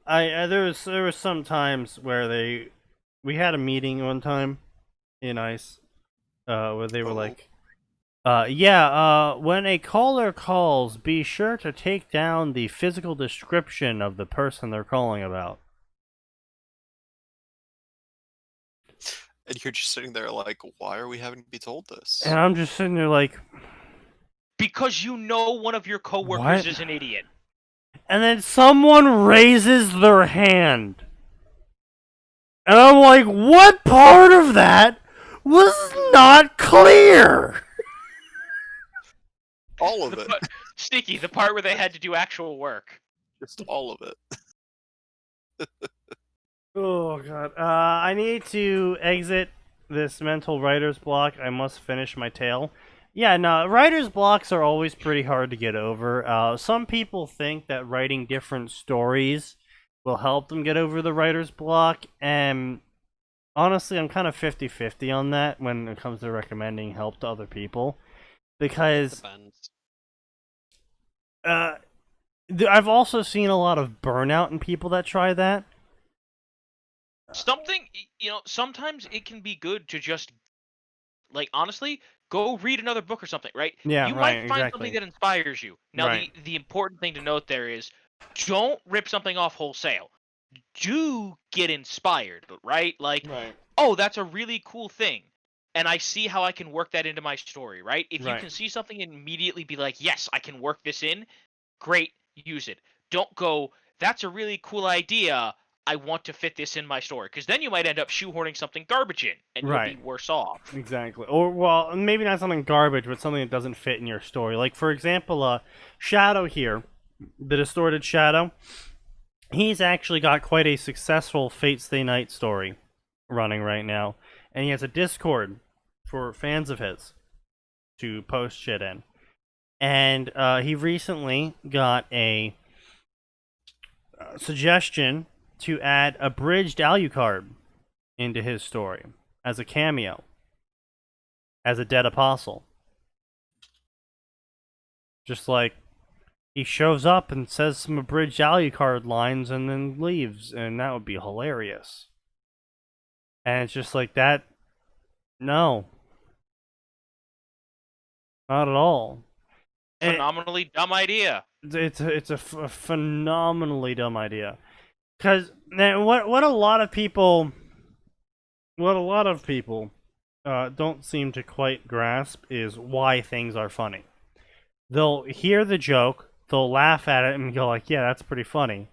no, there was some times where we had a meeting one time in ICE, where they were like, when a caller calls, be sure to take down the physical description of the person they're calling about. And you're just sitting there like, why are we having to be told this? And I'm just sitting there like, Because you know one of your coworkers What? is an idiot. and then someone raises their hand. And I'm like, what part of that was not clear? All of it. Sneaky, the part where they had to do actual work. Just all of it. Oh god. I need to exit this mental writer's block. I must finish my tale. Yeah, no, writer's blocks are always pretty hard to get over. Some people think that writing different stories will help them get over the writer's block, and honestly, I'm kind of 50-50 on that when it comes to recommending help to other people. Because Depends. I've also seen a lot of burnout in people that try that. Sometimes it can be good to just, like, honestly, go read another book or something, right? Yeah, you right, might find exactly. something that inspires you. Now, Right. the important thing to note there is, don't rip something off wholesale. Do get inspired, right? Like, Right. oh, that's a really cool thing, and I see how I can work that into my story, right? If you Right. can see something and immediately be like, yes, I can work this in, great, use it. Don't go, that's a really cool idea, I want to fit this in my story, because then you might end up shoehorning something garbage in, and you'll be Right. worse off. Exactly. Or, well, maybe not something garbage, but something that doesn't fit in your story. Like, for example, Shadow here, the Distorted Shadow, he's actually got quite a successful Fate Stay Night story running right now. And he has a Discord for fans of his to post shit in. And he recently got a suggestion to add a bridged Alucard into his story as a cameo, as a dead apostle. Just like he shows up and says some abridged Alucard lines and then leaves, and that would be hilarious. And it's just like that. No, not at all. And Phenomenally dumb idea. it's a phenomenally dumb idea. Because what a lot of people don't seem to quite grasp is why things are funny. They'll hear the joke, they'll laugh at it and go like, yeah, that's pretty funny.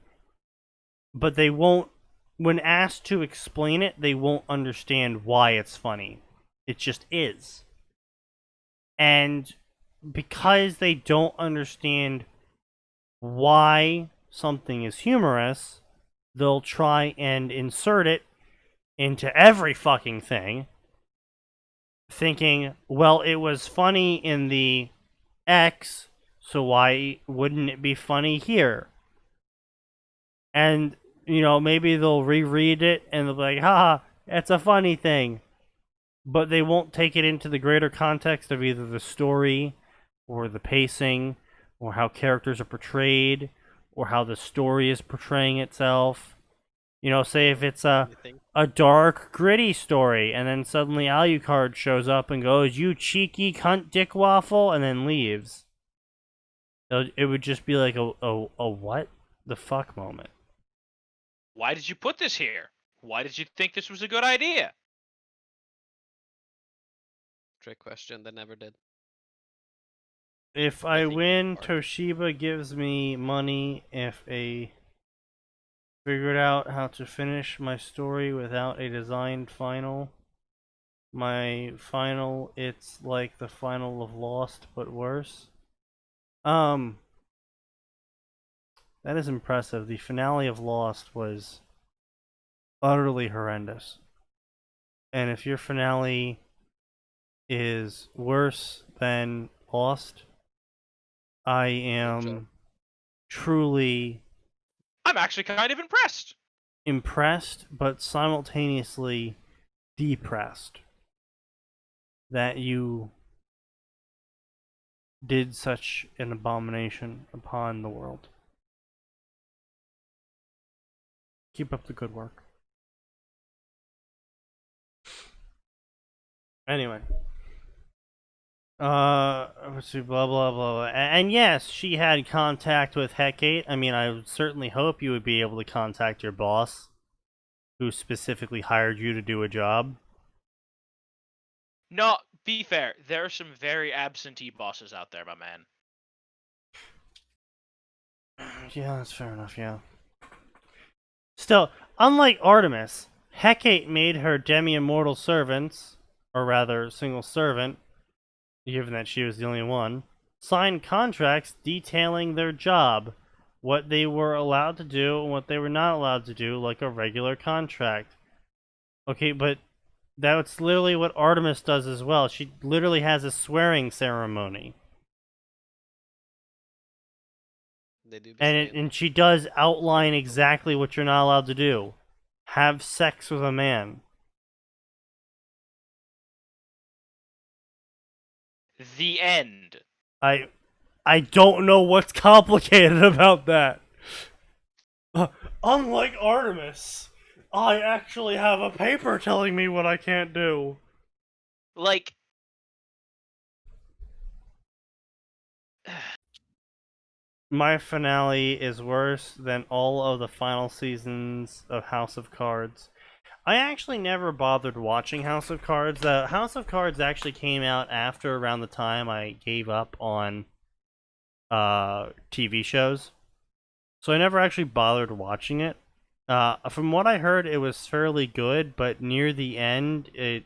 But they won't, when asked to explain it, they won't understand why it's funny. It just is. And because they don't understand why something is humorous, they'll try and insert it into every fucking thing, thinking, well, it was funny in the X, so why wouldn't it be funny here? And, maybe they'll reread it and they'll be like, haha, it's a funny thing. But they won't take it into the greater context of either the story or the pacing or how characters are portrayed or how the story is portraying itself. Say if it's a dark, gritty story, and then suddenly Alucard shows up and goes, "You cheeky cunt dick waffle," and then leaves. It would just be like a what the fuck moment. Why did you put this here? Why did you think this was a good idea? Trick question. They never did. If I I think win, it's hard. Toshiba gives me money if I figured out how to finish my story without a designed final. My final, it's like the final of Lost, but worse. That is impressive. The finale of Lost was utterly horrendous. And if your finale is worse than Lost. I am truly I'm actually kind of impressed. impressed, but simultaneously depressed that you did such an abomination upon the world. Keep up the good work. Anyway. Let's see, blah, blah, blah, blah. And yes, she had contact with Hecate. I mean, I would certainly hope you would be able to contact your boss, who specifically hired you to do a job. No, be fair. There are some very absentee bosses out there, my man. Yeah, that's fair enough, yeah. Still, unlike Artemis, Hecate made her demi-immortal servants, or rather, single servant, given that she was the only one, sign contracts detailing their job, what they were allowed to do and what they were not allowed to do, like a regular contract. Okay, but that's literally what Artemis does as well. She literally has a swearing ceremony. They do the same. And she does outline exactly what you're not allowed to do. Have sex with a man. The end. I don't know what's complicated about that. Unlike Artemis, I actually have a paper telling me what I can't do. Like, My finale is worse than all of the final seasons of House of Cards. I actually never bothered watching House of Cards. House of Cards actually came out after around the time I gave up on TV shows. So I never actually bothered watching it. From what I heard, it was fairly good, but near the end, near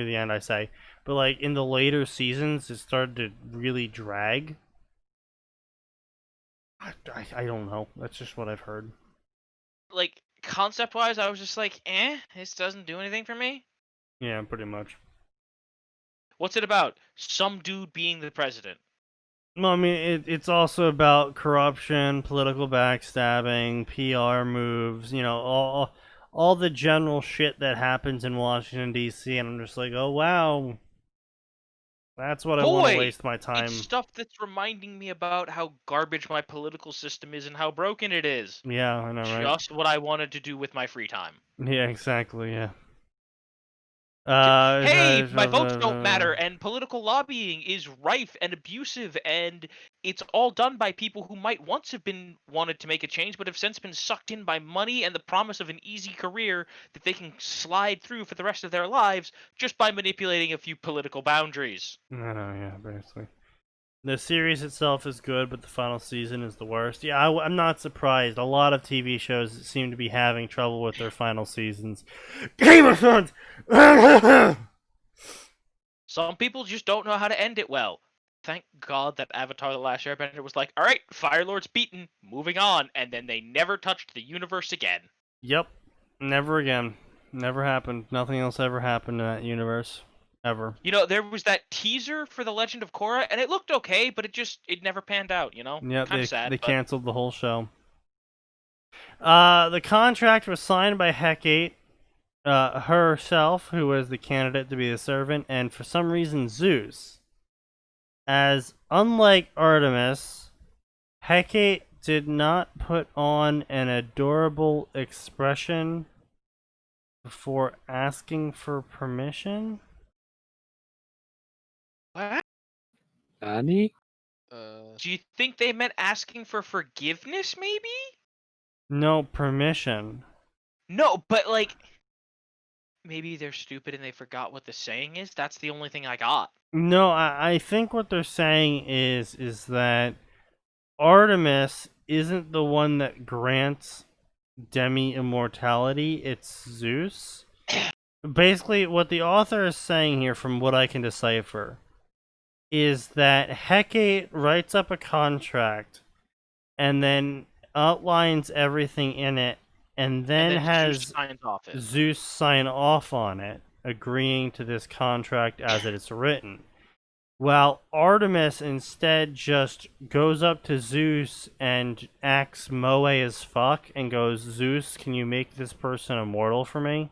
the end I say, but like in the later seasons, it started to really drag. I don't know. That's just what I've heard. like concept-wise, I was just like, this doesn't do anything for me. Yeah, pretty much. What's it about? Some dude being the president. Well, I mean, it's also about corruption, political backstabbing, PR moves, all the general shit that happens in Washington, D.C., and I'm just like, oh, wow. That's what I want to waste my time. It's stuff that's reminding me about how garbage my political system is and how broken it is. Yeah, I know, right? Just what I wanted to do with my free time. Yeah, exactly, yeah. Hey, my votes don't matter, and political lobbying is rife and abusive, and it's all done by people who might once have wanted to make a change, but have since been sucked in by money and the promise of an easy career that they can slide through for the rest of their lives just by manipulating a few political boundaries. I know, yeah, basically. The series itself is good, but the final season is the worst. Yeah, I'm not surprised. A lot of TV shows seem to be having trouble with their final seasons. Game of Thrones! Some people just don't know how to end it well. Thank God that Avatar The Last Airbender was like, alright, Fire Lord's beaten, moving on, and then they never touched the universe again. Yep. Never again. Never happened. Nothing else ever happened in that universe. Ever. There was that teaser for The Legend of Korra, and it looked okay, but it never panned out, Yeah, Kinda sad, they but... canceled the whole show. The contract was signed by Hecate, herself, who was the candidate to be the servant, and for some reason Zeus. As unlike Artemis, Hecate did not put on an adorable expression before asking for permission. What? Nani? Do you think they meant asking for forgiveness, maybe? No, permission. No, but maybe they're stupid and they forgot what the saying is? That's the only thing I got. No, I think what they're saying is that Artemis isn't the one that grants demi-immortality, it's Zeus. Basically, what the author is saying here, from what I can decipher, is that Hecate writes up a contract and then outlines everything in it, and then has Zeus signs off it. Zeus sign off on it. agreeing to this contract as it is written. Well, Artemis instead just goes up to Zeus and acts moe as fuck and goes, Zeus, can you make this person immortal for me?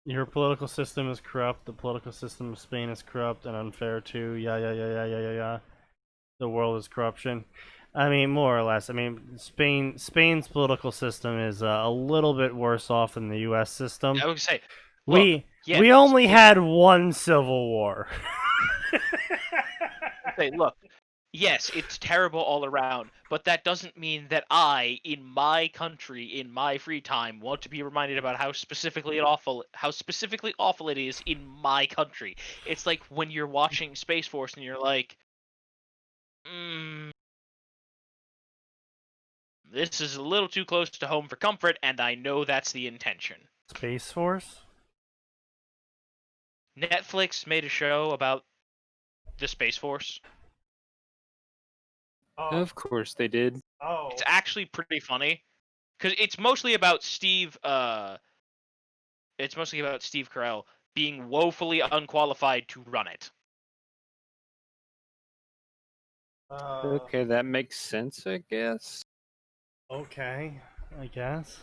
Your political system is corrupt. The political system of Spain is corrupt and unfair too. Yeah. The world is corruption. I mean, more or less. I mean, Spain's political system is a little bit worse off than the U.S. system. I would say, We only had one civil war. say, look, yes, it's terrible all around, but that doesn't mean that I, in my country, in my free time, want to be reminded about how specifically awful it is in my country. It's like when you're watching Space Force and you're like, this is a little too close to home for comfort, and I know that's the intention. Space Force? Netflix made a show about the Space Force. Of course they did. Oh. It's actually pretty funny, because it's mostly about Steve Carell being woefully unqualified to run it. Okay, that makes sense, I guess. Okay, I guess.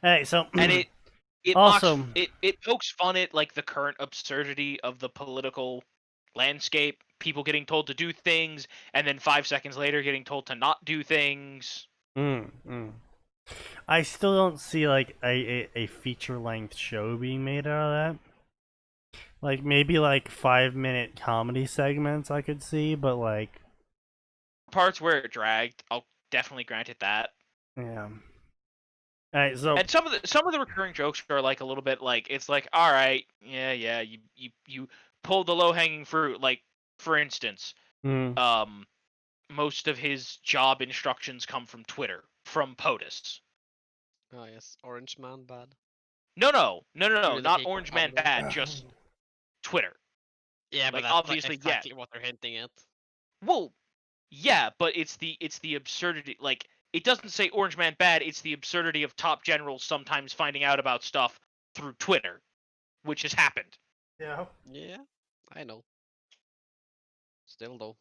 Hey, so And it also it pokes fun at like the current absurdity of the political landscape. People getting told to do things, and then 5 seconds later getting told to not do things. I still don't see like a feature-length show being made out of that. Like maybe like 5-minute comedy segments I could see, but like Parts where it dragged, I'll definitely grant it that. yeah. Alright, so And some of the recurring jokes are like a little bit like, it's like, all right, yeah, you pulled the low-hanging fruit. Like, for instance, most of his job instructions come from Twitter, from POTUS. Oh yes, Orange Man bad. No, Really not take Orange on Man them. bad, just Twitter. Yeah, but Like, that's obviously, yeah. exactly what they're hinting at. Well, yeah, but it's the absurdity. Like, it doesn't say Orange Man bad. It's the absurdity of top generals sometimes finding out about stuff through Twitter, which has happened. yeah. Yeah, I know. Still though,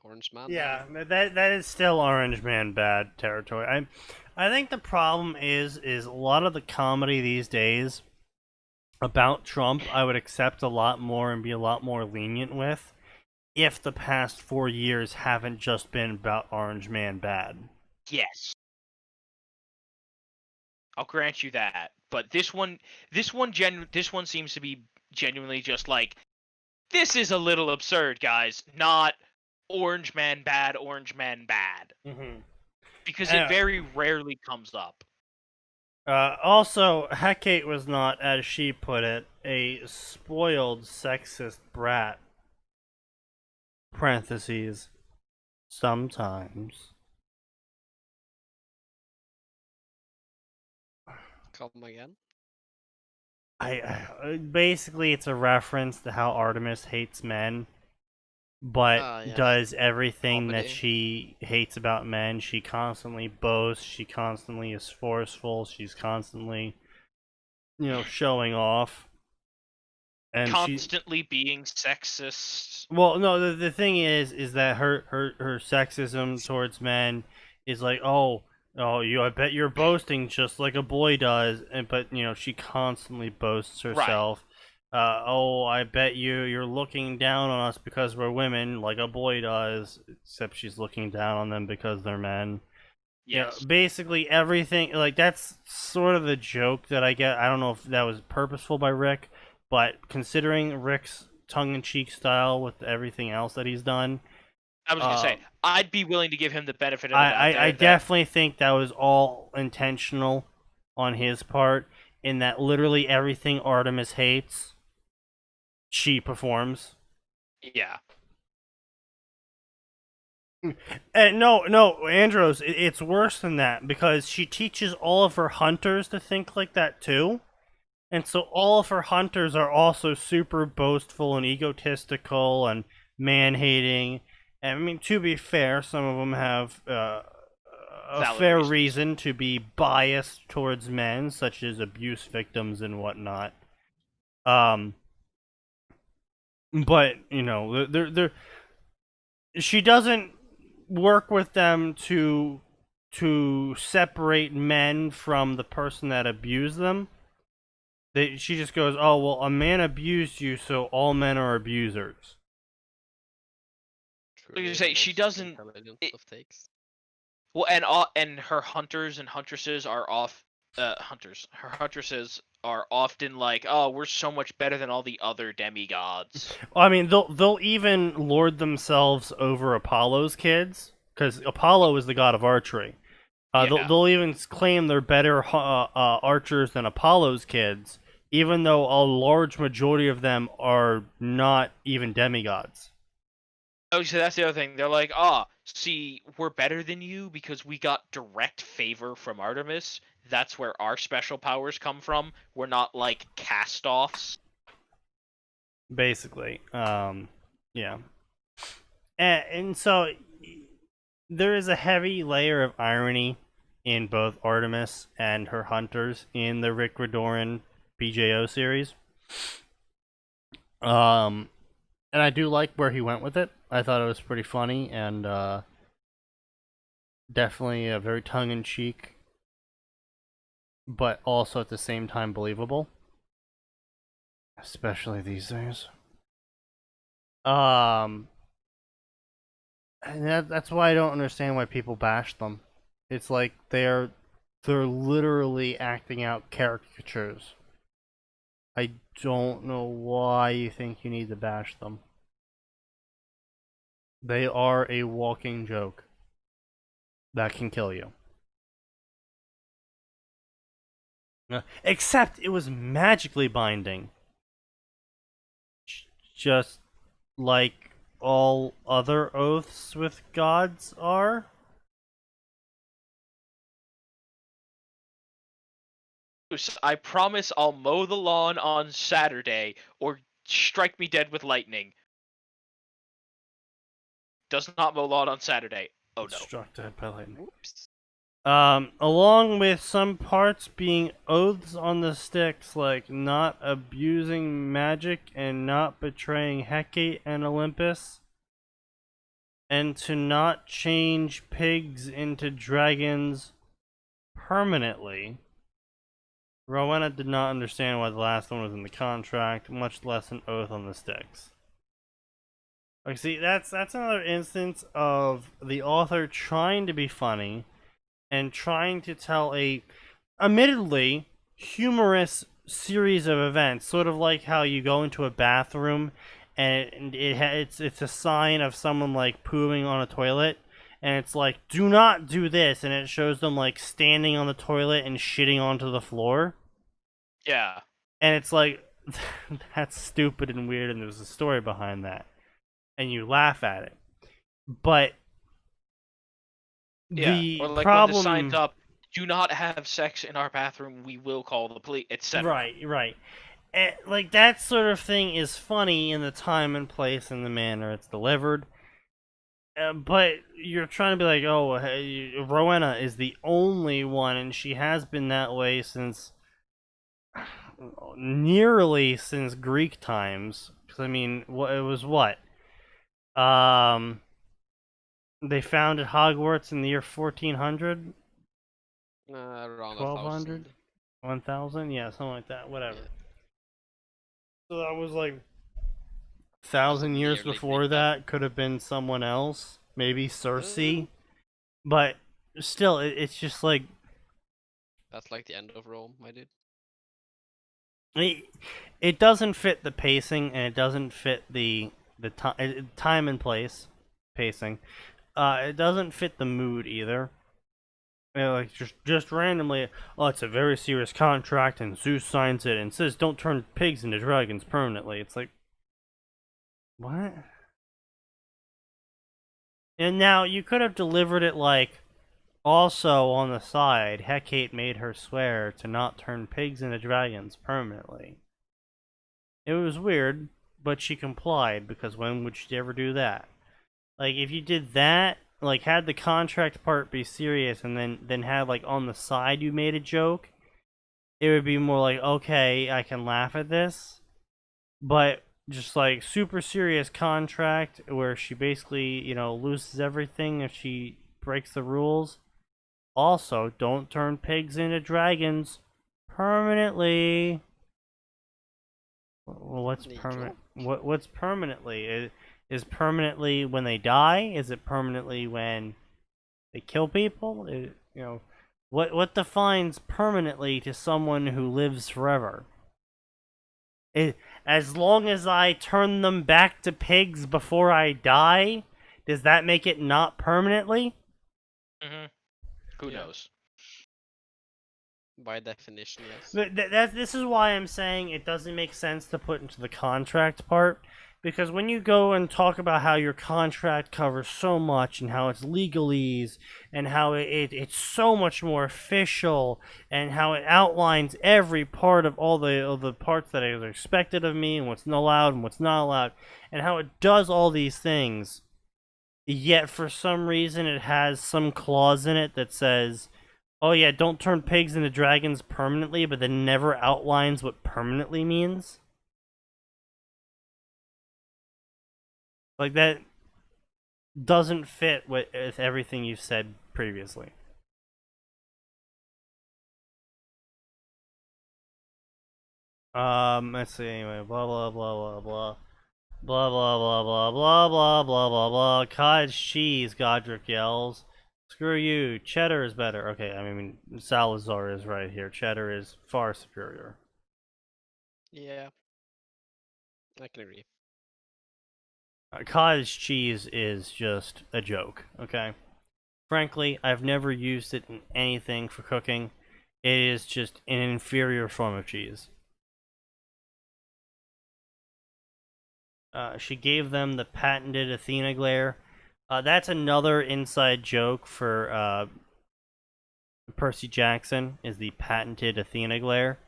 Orange Man. Yeah, bad. that is still Orange Man bad territory. I think the problem is a lot of the comedy these days about Trump I would accept a lot more and be a lot more lenient with if the past 4 years haven't just been about Orange Man bad. Yes, I'll grant you that. But this one seems to be genuinely just like, this is a little absurd, guys. Not Orange Man bad, because it very rarely comes up. Also, Hecate was not, as she put it, a spoiled sexist brat. Parentheses. Sometimes. Come again. I basically it's a reference to how Artemis hates men, but Yes. does everything that Comedy. she hates about men. She constantly boasts. She constantly is forceful. She's constantly, showing off. And Constantly being sexist. well, no, the thing is that her sexism towards men is like, I bet you're boasting just like a boy does, but she constantly boasts herself. I bet you're looking down on us because we're women, like a boy does, except she's looking down on them because they're men. Yes. Basically everything, like, that's sort of the joke that I get. I don't know if that was purposeful by Rick, but considering Rick's tongue-in-cheek style with everything else that he's done, I was gonna say, I'd be willing to give him the benefit of the doubt. I definitely think that was all intentional on his part, in that literally everything Artemis hates, she performs. Yeah. And no, Andros, it's worse than that, because she teaches all of her hunters to think like that too. And so all of her hunters are also super boastful and egotistical and man-hating. And I mean, to be fair, some of them have a Valid fair reasons. reason to be biased towards men, such as abuse victims and whatnot. But she doesn't work with them to separate men from the person that abused them. She just goes, "Oh well, a man abused you, so all men are abusers." Truly say the she most doesn't- intelligent it- of takes. Well, and her hunters and huntresses are hunters. Her huntresses are often like, "Oh, we're so much better than all the other demigods." I mean, they'll even lord themselves over Apollo's kids, because Apollo is the god of archery. Yeah. They'll even claim they're better archers than Apollo's kids, even though a large majority of them are not even demigods. Oh, so that's the other thing. They're like, see, we're better than you because we got direct favor from Artemis. That's where our special powers come from. We're not like cast-offs. Basically, yeah. And so there is a heavy layer of irony in both Artemis and her hunters in the Rick Riordan BJO series. And I do like where he went with it. I thought it was pretty funny and definitely a very tongue-in-cheek, but also at the same time believable, especially these days. And that's why I don't understand why people bash them. It's like they're literally acting out caricatures. I don't know why you think you need to bash them. They are a walking joke that can kill you. Except it was magically binding. Just like all other oaths with gods are. I promise I'll mow the lawn on Saturday or strike me dead with lightning. Does not mow lawn on Saturday. Oh no. Struck dead by lightning. Oops. Along with some parts being oaths on the sticks, like not abusing magic and not betraying Hecate and Olympus, and to not change pigs into dragons permanently. Rowena did not understand why the last one was in the contract, much less an oath on the sticks. Like, see, that's another instance of the author trying to be funny and trying to tell a, admittedly, humorous series of events, sort of like how you go into a bathroom and it's a sign of someone like pooing on a toilet, and it's like, do not do this, and it shows them like standing on the toilet and shitting onto the floor. Yeah. And it's like, that's stupid and weird, and there's a story behind that, and you laugh at it. But Yeah. the Or like problem, when the sign's up, do not have sex in our bathroom, we will call the police, etc. right. And, like, that sort of thing is funny in the time and place and the manner it's delivered. But you're trying to be like, oh, hey, Rowena is the only one, and she has been that way since nearly since Greek times. Because I mean, it was what? They founded Hogwarts in the year 1400, Around 1200, 1000, yeah, something like that. Whatever. So that was like 1,000 years Nearly before Greek that. Could have been someone else, maybe Cersei. But still, it's just like That's like the end of Rome, my dude. it doesn't fit the pacing, and it doesn't fit the time and place pacing. It doesn't fit the mood either. You know, like just randomly, oh, it's a very serious contract, and Zeus signs it and says, "Don't turn pigs into dragons permanently." It's like, what? And now you could have delivered it like, also on the side, Hecate made her swear to not turn pigs into dragons permanently. It was weird, but she complied, because when would she ever do that? Like, if you did that, like had the contract part be serious, and then had like on the side you made a joke, it would be more like, okay, I can laugh at this. But just like super serious contract where she basically, loses everything if she breaks the rules. Also, don't turn pigs into dragons permanently. Well, what's permanent? What's permanently? Is permanently when they die? Is it permanently when they kill people? What defines permanently to someone who lives forever? As long as I turn them back to pigs before I die, does that make it not permanently? Mm-hmm. Who knows? By definition, yes. But this is why I'm saying it doesn't make sense to put into the contract part, because when you go and talk about how your contract covers so much and how it's legalese and how it's so much more official and how it outlines every part of all the parts that are expected of me and what's not allowed and what's not allowed, and how it does all these things, yet for some reason it has some clause in it that says, oh yeah, don't turn pigs into dragons permanently, but then never outlines what permanently means. Like, that doesn't fit with everything you've said previously. Let's see, anyway, blah blah blah blah blah. Blah blah blah blah blah blah blah blah blah. Cottage cheese, Godric yells. Screw you, cheddar is better. Okay, I mean, Salazar is right here. Cheddar is far superior. Yeah. I can agree. Cottage cheese is just a joke, okay? Frankly, I've never used it in anything for cooking. It is just an inferior form of cheese. She gave them the patented Athena glare. That's another inside joke for Percy Jackson, is the patented Athena glare.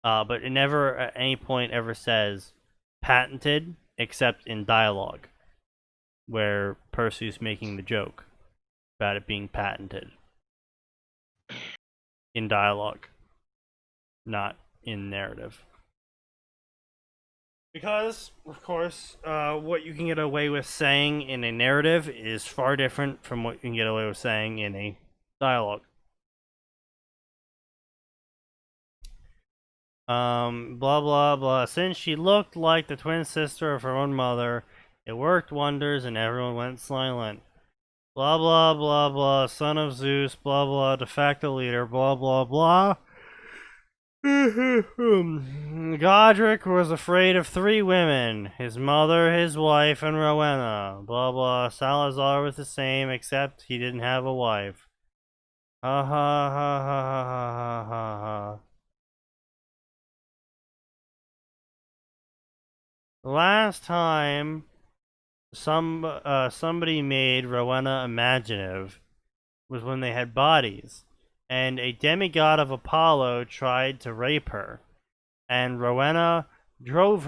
But it never at any point ever says patented, except in dialogue, where Percy's making the joke about it being patented. In dialogue, not in narrative. Because, of course, what you can get away with saying in a narrative is far different from what you can get away with saying in a dialogue. Blah blah blah. Since she looked like the twin sister of her own mother, it worked wonders and everyone went silent. Blah blah blah blah. Son of Zeus. Blah blah. De facto leader. Blah blah blah. Godric was afraid of 3 women, his mother, his wife, and Rowena. Blah blah. Salazar was the same, except he didn't have a wife. Ha ha ha ha ha ha ha ha. The last time somebody made Rowena imaginative was when they had bodies, and a demigod of Apollo tried to rape her, and Rowena drove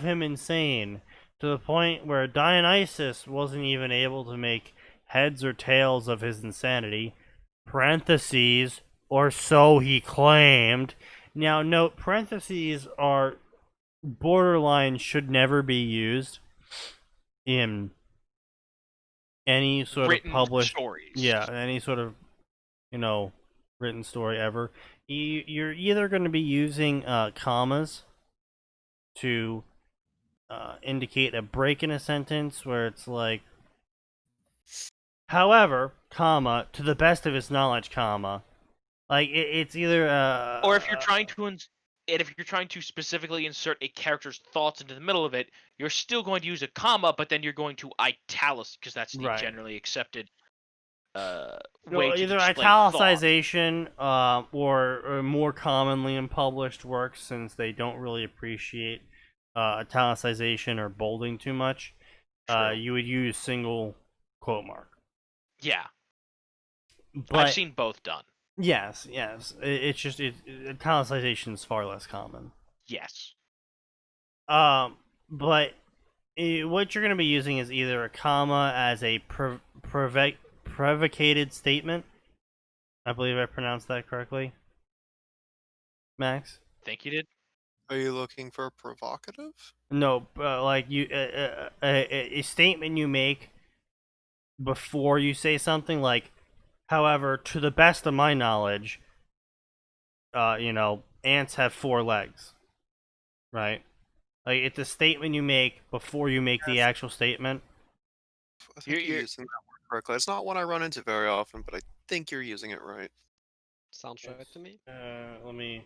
him insane to the point where Dionysus wasn't even able to make heads or tails of his insanity. Parentheses, or so he claimed. Now note, parentheses are borderline should never be used in any sort Written of published stories. Yeah, any sort of written story ever. You're either going to be using commas to indicate a break in a sentence where it's like, however, comma, to the best of his knowledge, comma. Like it's either or if you're trying to specifically insert a character's thoughts into the middle of it, you're still going to use a comma, but then you're going to italics, because that's the Right. generally accepted no, way to either display italicization or more commonly in published works, since they don't really appreciate italicization or bolding too much, you would use single quote mark. Yeah, But I've seen both done. Yes. It's just italicization is far less common. Yes. But what you're going to be using is either a comma as a provocated statement. I believe I pronounced that correctly. Max? Think you did? Are you looking for provocative? No, like a statement you make before you say something. Like, however, to the best of my knowledge, ants have 4 legs, right? Like, it's a statement you make before you make the actual statement. I think you're using that word correctly. It's not one I run into very often, but I think you're using it right. Sounds right to me. Let me.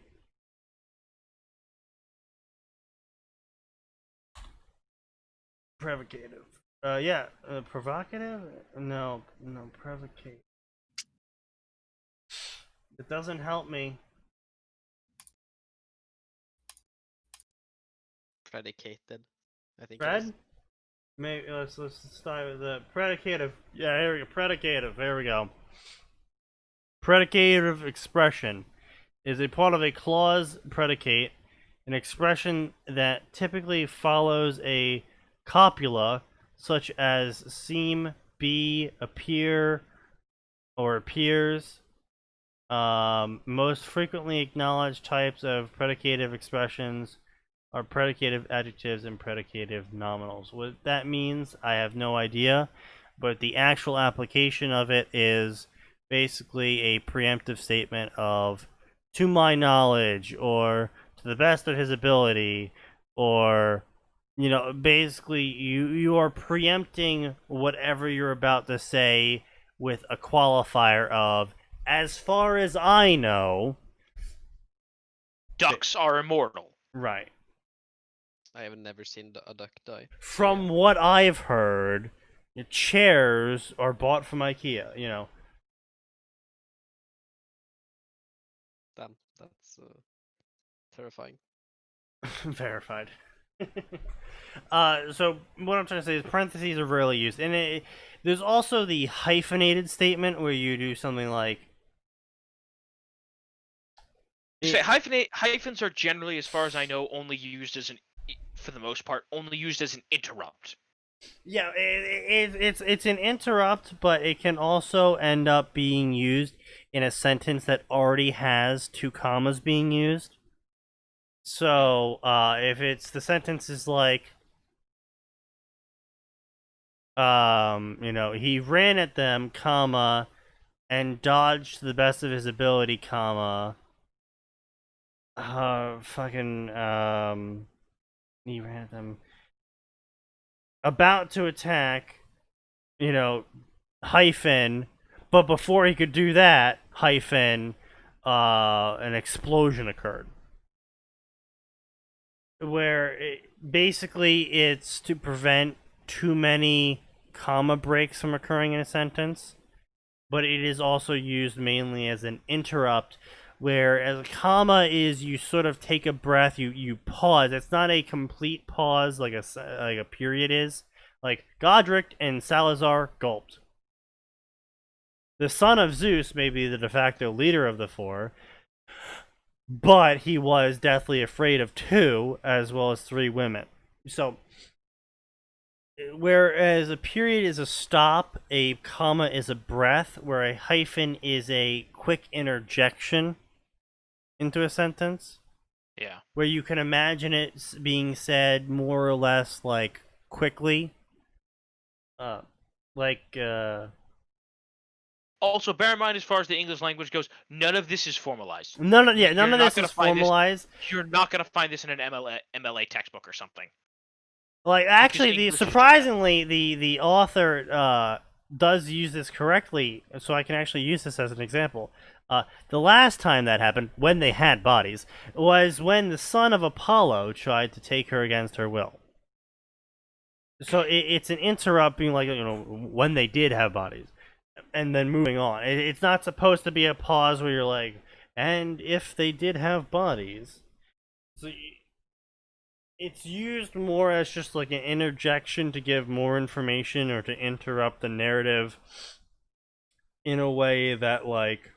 Provocative. Provocative? No, provocative. It doesn't help me. Predicated, I think. It Fred? is. Maybe let's start with the predicative. Yeah, here we go. Predicative. There we go. Predicative expression is a part of a clause predicate, an expression that typically follows a copula, such as seem, be, appear, or appears. Most frequently acknowledged types of predicative expressions are predicative adjectives and predicative nominals. What that means, I have no idea, but the actual application of it is basically a preemptive statement of to my knowledge or to the best of his ability, or basically you are preempting whatever you're about to say with a qualifier of as far as I know. Ducks are immortal. Right. I have never seen a duck die. From what I've heard, chairs are bought from IKEA, Damn, that's terrifying. Verified. So what I'm trying to say is parentheses are rarely used. And there's also the hyphenated statement where you do something like... Say hyphens are generally, as far as I know, only used as for the most part, only used as an interrupt. Yeah, it's an interrupt, but it can also end up being used in a sentence that already has 2 commas being used. So, if it's the sentence is like, he ran at them, comma, and dodged to the best of his ability, comma, he ran at them, about to attack, hyphen, but before he could do that, hyphen, an explosion occurred. Where basically it's to prevent too many comma breaks from occurring in a sentence, but it is also used mainly as an interrupt, where as a comma is you sort of take a breath, you pause. It's not a complete pause like a period is. Like Godric and Salazar gulped. The son of Zeus may be the de facto leader of the 4, but he was deathly afraid of 2 as well as 3 women. So, whereas a period is a stop, a comma is a breath, where a hyphen is a quick interjection into a sentence. Yeah. Where you can imagine it being said more or less like quickly. Also, bear in mind, as far as the English language goes, none of this is formalized. None of this is formalized. You're not going to find this in an MLA textbook or something. Like, actually, surprisingly, the author does use this correctly, so I can actually use this as an example. The last time that happened, when they had bodies, was when the son of Apollo tried to take her against her will. So it's an interrupt, being like, when they did have bodies, and then moving on. It's not supposed to be a pause where you're like, and if they did have bodies. So it's used more as just like an interjection to give more information or to interrupt the narrative in a way that, like,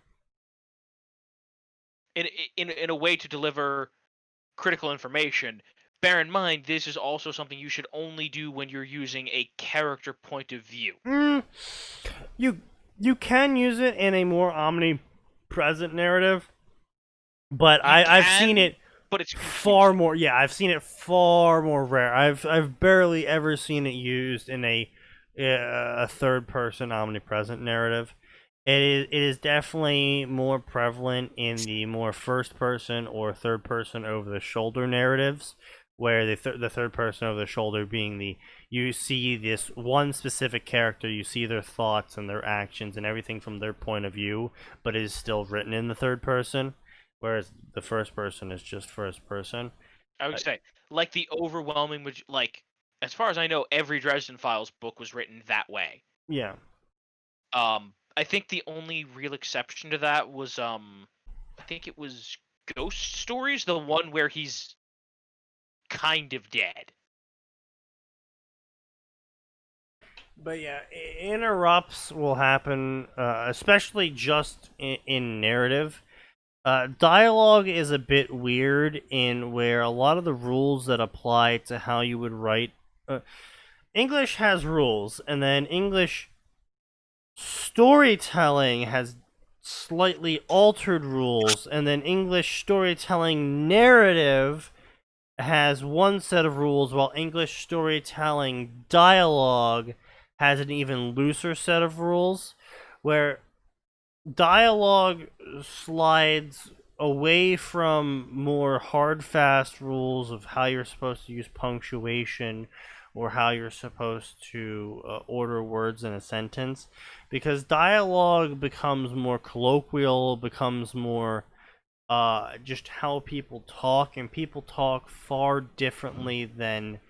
in a way to deliver critical information, bear in mind, this is also something you should only do when you're using a character point of view. You can use it in a more omnipresent narrative, but You I've seen can, it but it's far confusing. more. Yeah, I've seen it far more rare. I've barely ever seen it used in a third person omnipresent narrative. It is definitely more prevalent in the more first person or third person over the shoulder narratives, where the third person over the shoulder being you see this one specific character, you see their thoughts and their actions and everything from their point of view, but it is still written in the third person, whereas the first person is just first person. I would say, like the overwhelming, like as far as I know, every Dresden Files book was written that way. Yeah. I think the only real exception to that was I think it was Ghost Stories, the one where he's kind of dead. But yeah, interrupts will happen, especially just in narrative. Dialogue is a bit weird in where a lot of the rules that apply to how you would write. English has rules, and then English storytelling has slightly altered rules, and then English storytelling narrative has one set of rules, while English storytelling dialogue has an even looser set of rules, where dialogue slides away from more hard, fast rules of how you're supposed to use punctuation or how you're supposed to order words in a sentence, because dialogue becomes more colloquial, becomes more just how people talk, and people talk far differently than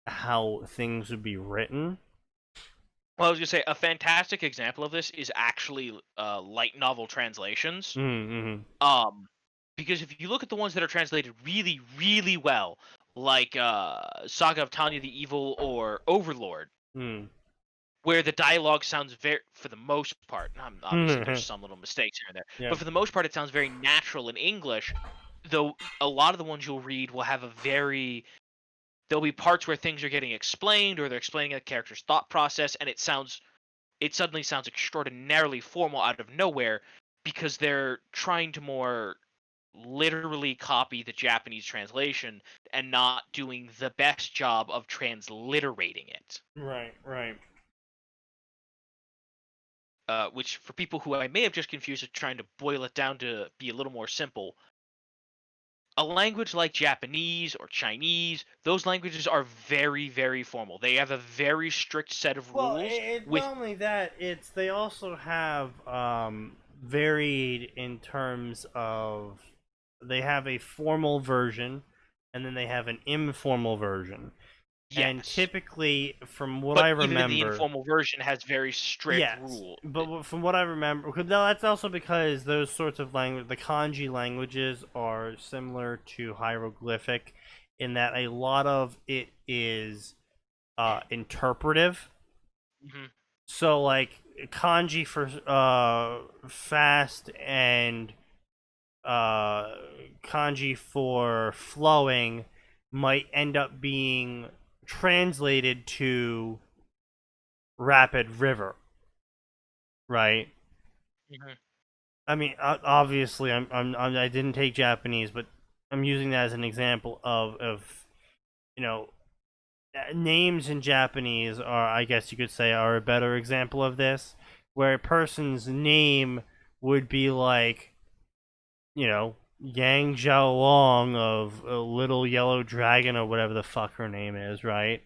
how things would be written. Well, I was gonna say a fantastic example of this is actually light novel translations. Mm-hmm. Because if you look at the ones that are translated really, really well, like Saga of Tanya the Evil or Overlord, where the dialogue sounds very, for the most part, obviously there's some little mistakes here and there, Yeah. but for the most part it sounds very natural in English, though a lot of the ones you'll read will have there'll be parts where things are getting explained or they're explaining a character's thought process, and it suddenly sounds extraordinarily formal out of nowhere because they're trying to more literally copy the Japanese translation and not doing the best job of transliterating it. Right. Which, for people who I may have just confused with trying to boil it down to be a little more simple, a language like Japanese or Chinese, those languages are very, very formal. They have a very strict set of Well, rules. it's not only that, they also have varied in terms of, they have a formal version and then they have an informal version. Yes. And typically, from what but I remember, even the informal version has very strict rules. But from what I remember, that's also because those sorts of language, the kanji languages, are similar to hieroglyphic in that a lot of it is interpretive. Mm-hmm. So, like kanji for fast and kanji for flowing might end up being translated to rapid river, right? Mm-hmm. I mean, obviously, I didn't take Japanese, but I'm using that as an example of names in Japanese are, I guess you could say, are a better example of this, where a person's name would be like, Yang Xiaolong of a Little Yellow Dragon or whatever the fuck her name is, right?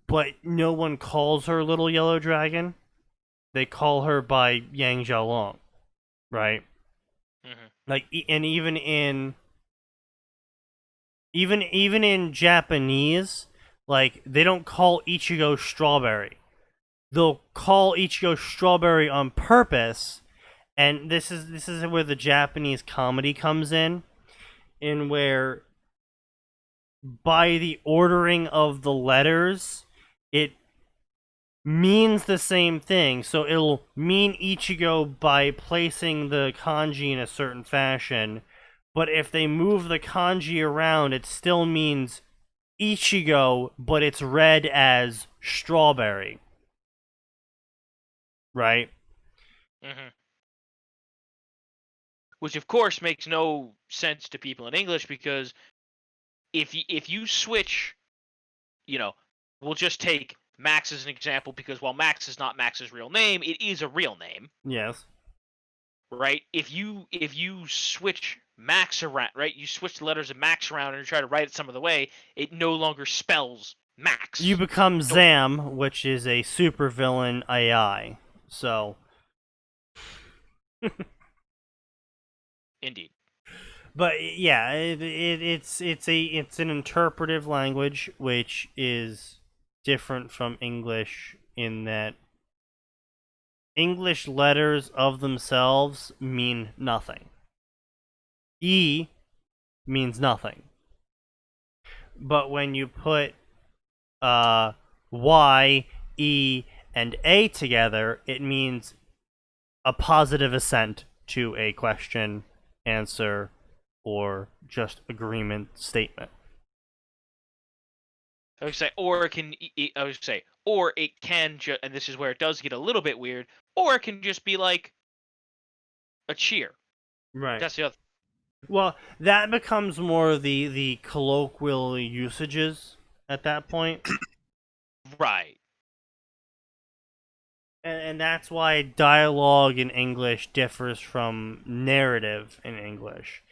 But no one calls her Little Yellow Dragon. They call her by Yang Xiaolong, right? Mm-hmm. Like, and even in Japanese, like, they don't call Ichigo Strawberry. They'll call Ichigo Strawberry on purpose. And this is where the Japanese comedy comes in where by the ordering of the letters, it means the same thing. So it'll mean Ichigo by placing the kanji in a certain fashion, but if they move the kanji around, it still means Ichigo, but it's read as strawberry. Right? Mm-hmm. Which, of course, makes no sense to people in English, because if you switch, we'll just take Max as an example, because while Max is not Max's real name, it is a real name. Yes. Right? If you switch Max around, right? You switch the letters of Max around and try to write it some other way, it no longer spells Max. You become Zam, which is a supervillain AI. So. Indeed. But yeah, it's an interpretive language, which is different from English in that English letters of themselves mean nothing. E means nothing. But when you put Y, E, and A together, it means a positive assent to a question, answer, or just agreement statement. I would say, or it can. I would say, or it can just, and this is where it does get a little bit weird. Or it can just be like a cheer. Right. That's the other. Well, that becomes more the colloquial usages at that point. Right. And that's why dialogue in English differs from narrative in English,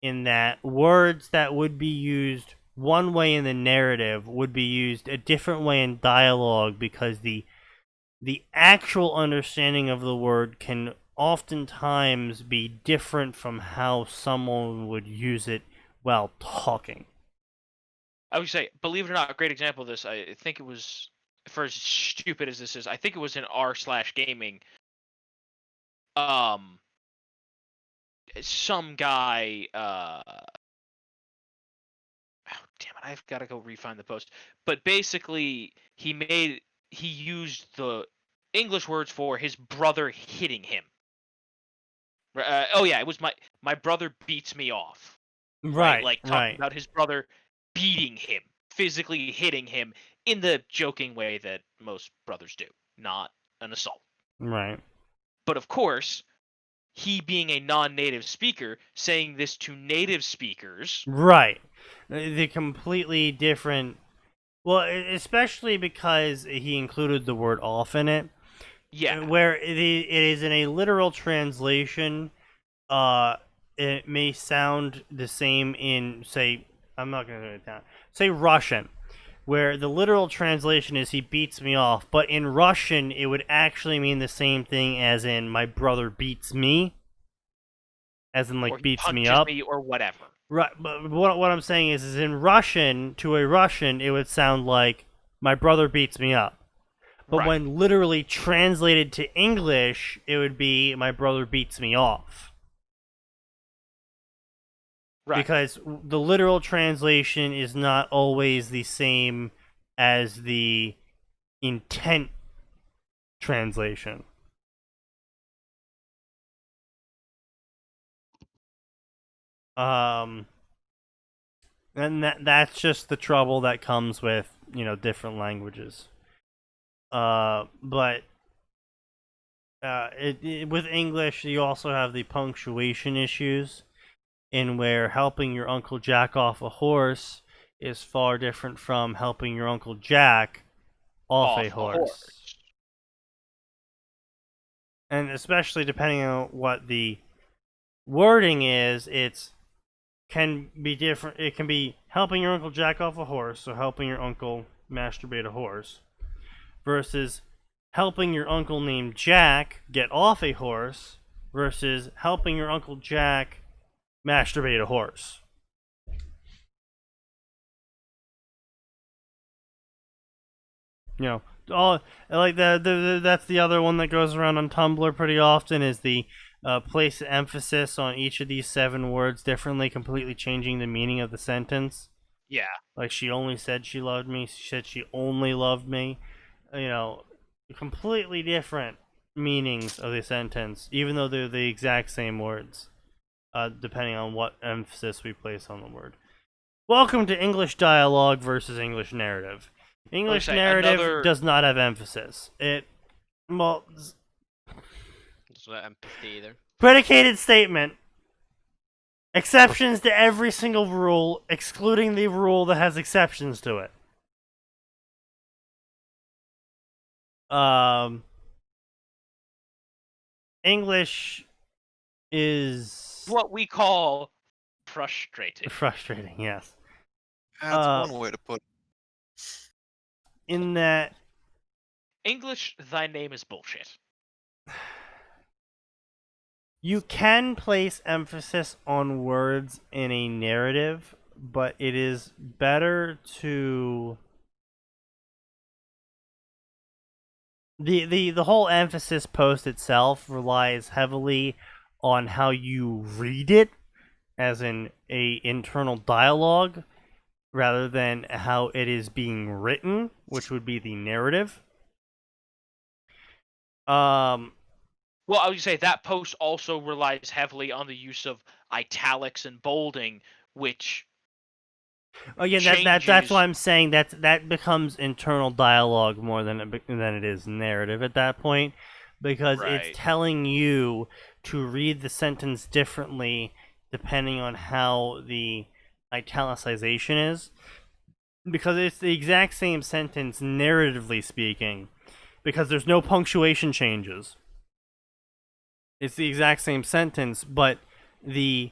in that words that would be used one way in the narrative would be used a different way in dialogue, because the actual understanding of the word can oftentimes be different from how someone would use it while talking. I would say, believe it or not, a great example of this, I think it was, for as stupid as this is, I think it was in r/gaming. Some guy, oh, damn it, I've got to go re-find the post. But basically, he used the English words for his brother hitting him. Oh yeah, it was my brother beats me off. Right, Like talking about his brother beating him, physically hitting him in the joking way that most brothers do, not an assault. Right. But of course, he being a non-native speaker, saying this to native speakers. Right. The completely different. Well, especially because he included the word off in it. Yeah. Where it is in a literal translation, it may sound the same in, say, I'm not going to do it down. Say Russian, where the literal translation is he beats me off, but in Russian it would actually mean the same thing as in my brother beats me, as in like or beats me punches up, me or whatever. Right, but what I'm saying is in Russian, to a Russian, it would sound like my brother beats me up. But Right. when literally translated to English, it would be my brother beats me off. Right. Because the literal translation is not always the same as the intent translation. And that's just the trouble that comes with, different languages. But with English, you also have the punctuation issues, in where helping your Uncle Jack off a horse is far different from helping your Uncle Jack off a horse. And especially depending on what the wording is, it can be different. It can be helping your Uncle Jack off a horse, so helping your uncle masturbate a horse, versus helping your uncle named Jack get off a horse, versus helping your Uncle Jack masturbate a horse. All like that's the other one that goes around on Tumblr pretty often, is the place emphasis on each of these 7 words differently, completely changing the meaning of the sentence. Yeah. Like, she only said she loved me. She said she only loved me. Completely different meanings of the sentence, even though they're the exact same words, depending on what emphasis we place on the word. Welcome to English dialogue versus English narrative. English say, narrative another- does not have emphasis. Well, Doesn't have empathy either. predicated statement. Exceptions to every single rule, excluding the rule that has exceptions to it. English is What we call frustrating. frustrating, yes. That's one way to put it. In that English, thy name is bullshit. you can place emphasis on words in a narrative, but it is better to the whole emphasis post itself relies heavily on how you read it, as in a internal dialogue, rather than how it is being written, which would be the narrative. Well, I would say that post also relies heavily on the use of italics and bolding, which Again, that's changes- why I'm saying that becomes internal dialogue more than it is narrative at that point, because Right. it's telling you to read the sentence differently depending on how the italicization is, because it's the exact same sentence narratively speaking, because there's no punctuation changes. It's the exact same sentence, but the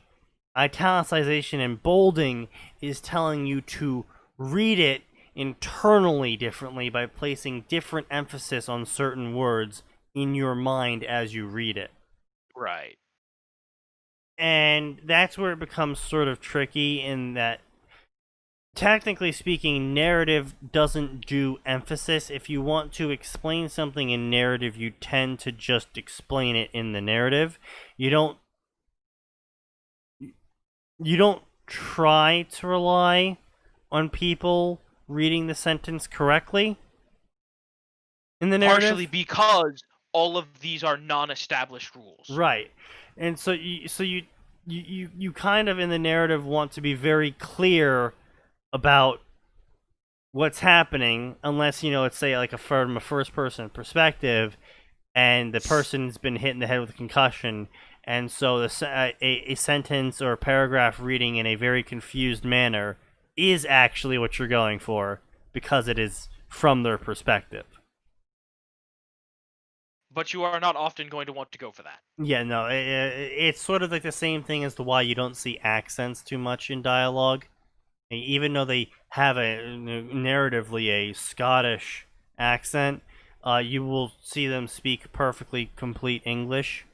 italicization and bolding is telling you to read it internally differently by placing different emphasis on certain words in your mind as you read it. Right. And that's where it becomes sort of tricky, in that, technically speaking, narrative doesn't do emphasis. If you want to explain something in narrative, you tend to just explain it in the narrative. You don't try to rely on people reading the sentence correctly in the narrative. Partially because all of these are non-established rules. Right. And so you kind of in the narrative want to be very clear about what's happening, unless, let's say, like, from a first person perspective, and the person's been hit in the head with a concussion, and so a sentence or a paragraph reading in a very confused manner is actually what you're going for, because it is from their perspective. But you are not often going to want to go for that. Yeah, no, it's sort of like the same thing as to why you don't see accents too much in dialogue. Even though they have narratively a Scottish accent, you will see them speak perfectly complete English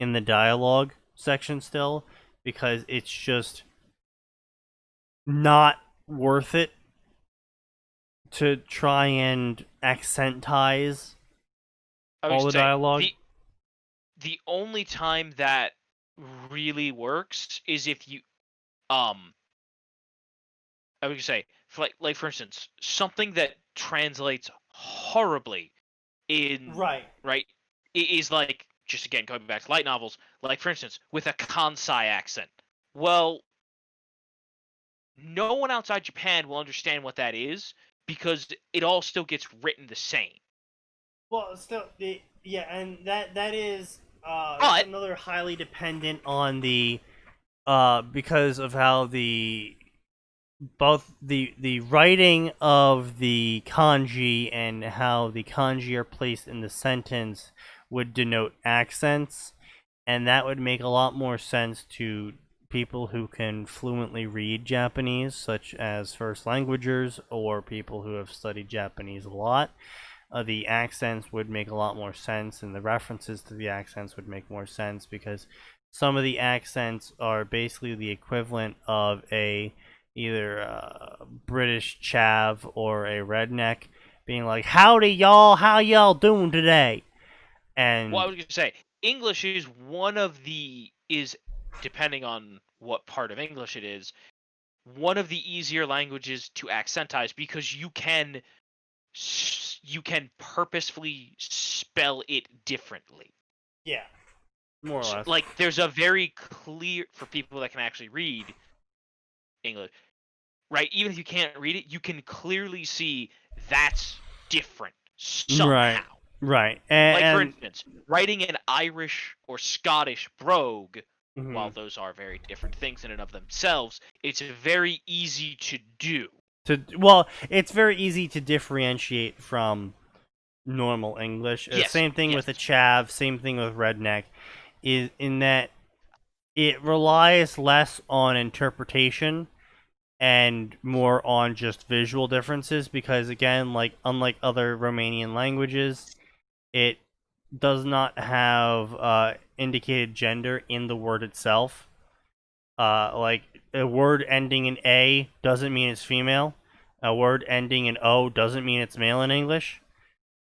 in the dialogue section still, because it's just not worth it to try and accentize I would all the say dialogue. The only time that really works is if you I would say, like for instance, something that translates horribly in Right. it is like, just again going back to light novels, like for instance with a Kansai accent. Well, no one outside Japan will understand what that is, because it all still gets written the same. Well, still, and that is But- another highly dependent on the because of how both the writing of the kanji and how the kanji are placed in the sentence would denote accents, and that would make a lot more sense to people who can fluently read Japanese, such as first languagers or people who have studied Japanese a lot. The accents would make a lot more sense, and the references to the accents would make more sense, because some of the accents are basically the equivalent of either a British chav or a redneck being like, "Howdy, y'all, how y'all doing today?" And Well, I was going to say, English is depending on what part of English it is, one of the easier languages to accentize, because you can purposefully spell it differently. yeah, more or less. Like, there's a very clear, for people that can actually read English, right? Even if you can't read it, you can clearly see that's different somehow. Right. Like, for And instance, writing an Irish or Scottish brogue, mhm. while those are very different things in and of themselves, it's very easy to do. Well, it's very easy to differentiate from normal English. Yes, Same thing with a yes. chav, same thing with redneck, is in that it relies less on interpretation and more on just visual differences because, again, like unlike other Romanian languages, it does not have indicated gender in the word itself. Like a word ending in A doesn't mean it's female. A word ending in O doesn't mean it's male in English.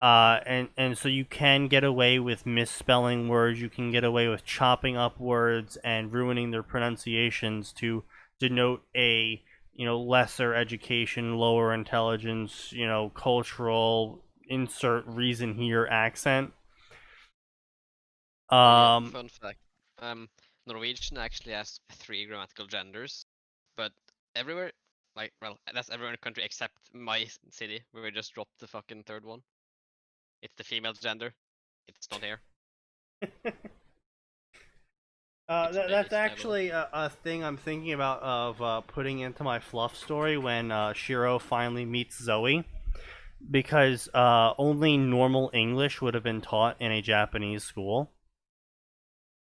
And so you can get away with misspelling words. You can get away with chopping up words and ruining their pronunciations to denote a lesser education, lower intelligence, cultural insert reason here accent. Fun fact. Norwegian actually has 3 grammatical genders, but everywhere, that's everywhere in the country except my city, where we just dropped the fucking 3rd one. It's the female gender. It's not here. That's actually a thing I'm thinking about of putting into my fluff story when Shiro finally meets Zoe, because only normal English would have been taught in a Japanese school,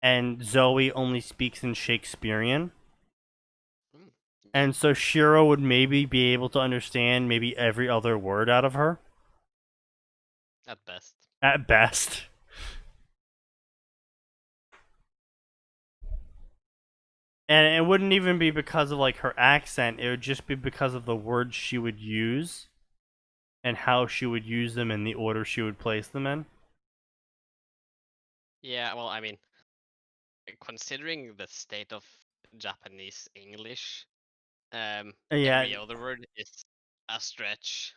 and Zoe only speaks in Shakespearean. And so Shiro would maybe be able to understand maybe every other word out of her. At best. At best. And it wouldn't even be because of like her accent, it would just be because of the words she would use and how she would use them in the order she would place them in. Yeah, well, I mean, considering the state of Japanese English, every other word is a stretch.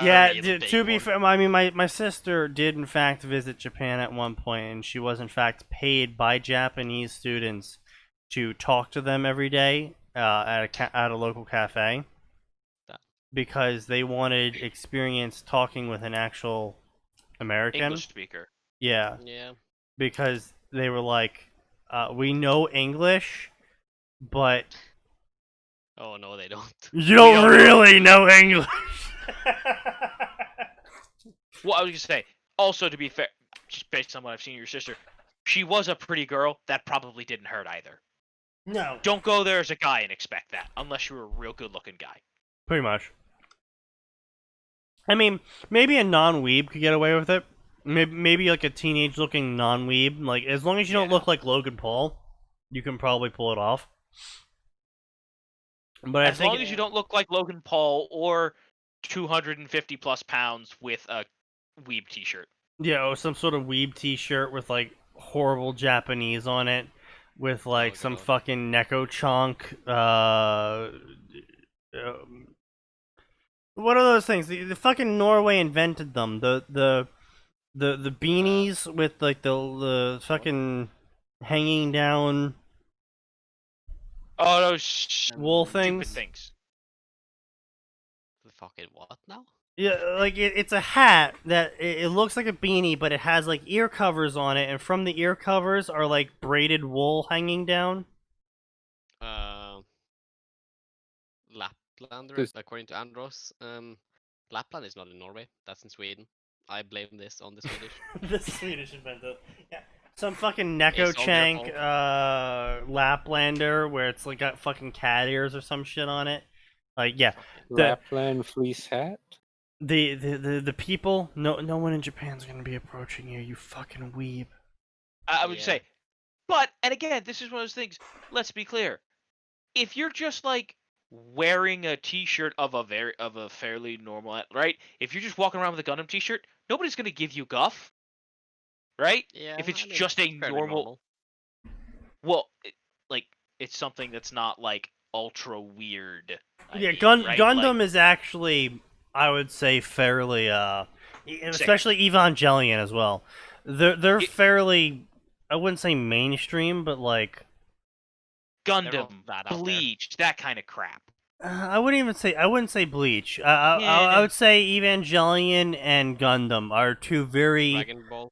Yeah, really to be one. fair, I mean, my sister did in fact visit Japan at one point, and she was in fact paid by Japanese students to talk to them every day at a local cafe because they wanted experience talking with an actual American English speaker. Yeah. Yeah. Because they were like, we know English, but Oh no, they don't. you don't really know English. Well, I was gonna say, also to be fair, just based on what I've seen of your sister, she was a pretty girl. That probably didn't hurt either. No. Don't go there as a guy and expect that, unless you're a real good-looking guy. Pretty much. I mean, maybe a non-weeb could get away with it. Maybe like a teenage-looking non-weeb. Like, as long as you don't look like Logan Paul, you can probably pull it off. But as long as you don't look like Logan Paul or 250 plus pounds with a weeb t-shirt. Yeah, or some sort of weeb t-shirt with like horrible Japanese on it, with like some fucking Neko chunk. What are those things? The fucking Norway invented them. The beanies with like the fucking hanging down. Oh, no, wool stupid things. The fucking what now? Yeah, like it's a hat that it looks like a beanie, but it has like ear covers on it, and from the ear covers are like braided wool hanging down. Laplander, according to Andros. Lapland is not in Norway. That's in Sweden. I blame this on the Swedish. The Swedish inventor. Yeah. Some fucking Neko Chank Laplander where it's like got fucking cat ears or some shit on it. Like, yeah. Lapland fleece hat? The people, no one in Japan's gonna be approaching you, you fucking weeb. I would say, but, and again, this is one of those things, let's be clear. If you're just like wearing a t-shirt of a fairly normal, right? If you're just walking around with a Gundam t-shirt, nobody's gonna give you guff, right? Yeah, if it's just a normal. Well, it's something that's not like ultra weird. Gundam is actually, I would say, fairly especially Evangelion as well. They're fairly, I wouldn't say mainstream, but like Gundam, Bleach, that kind of crap. I wouldn't say Bleach. I would say Evangelion and Gundam are two very Dragon Ball.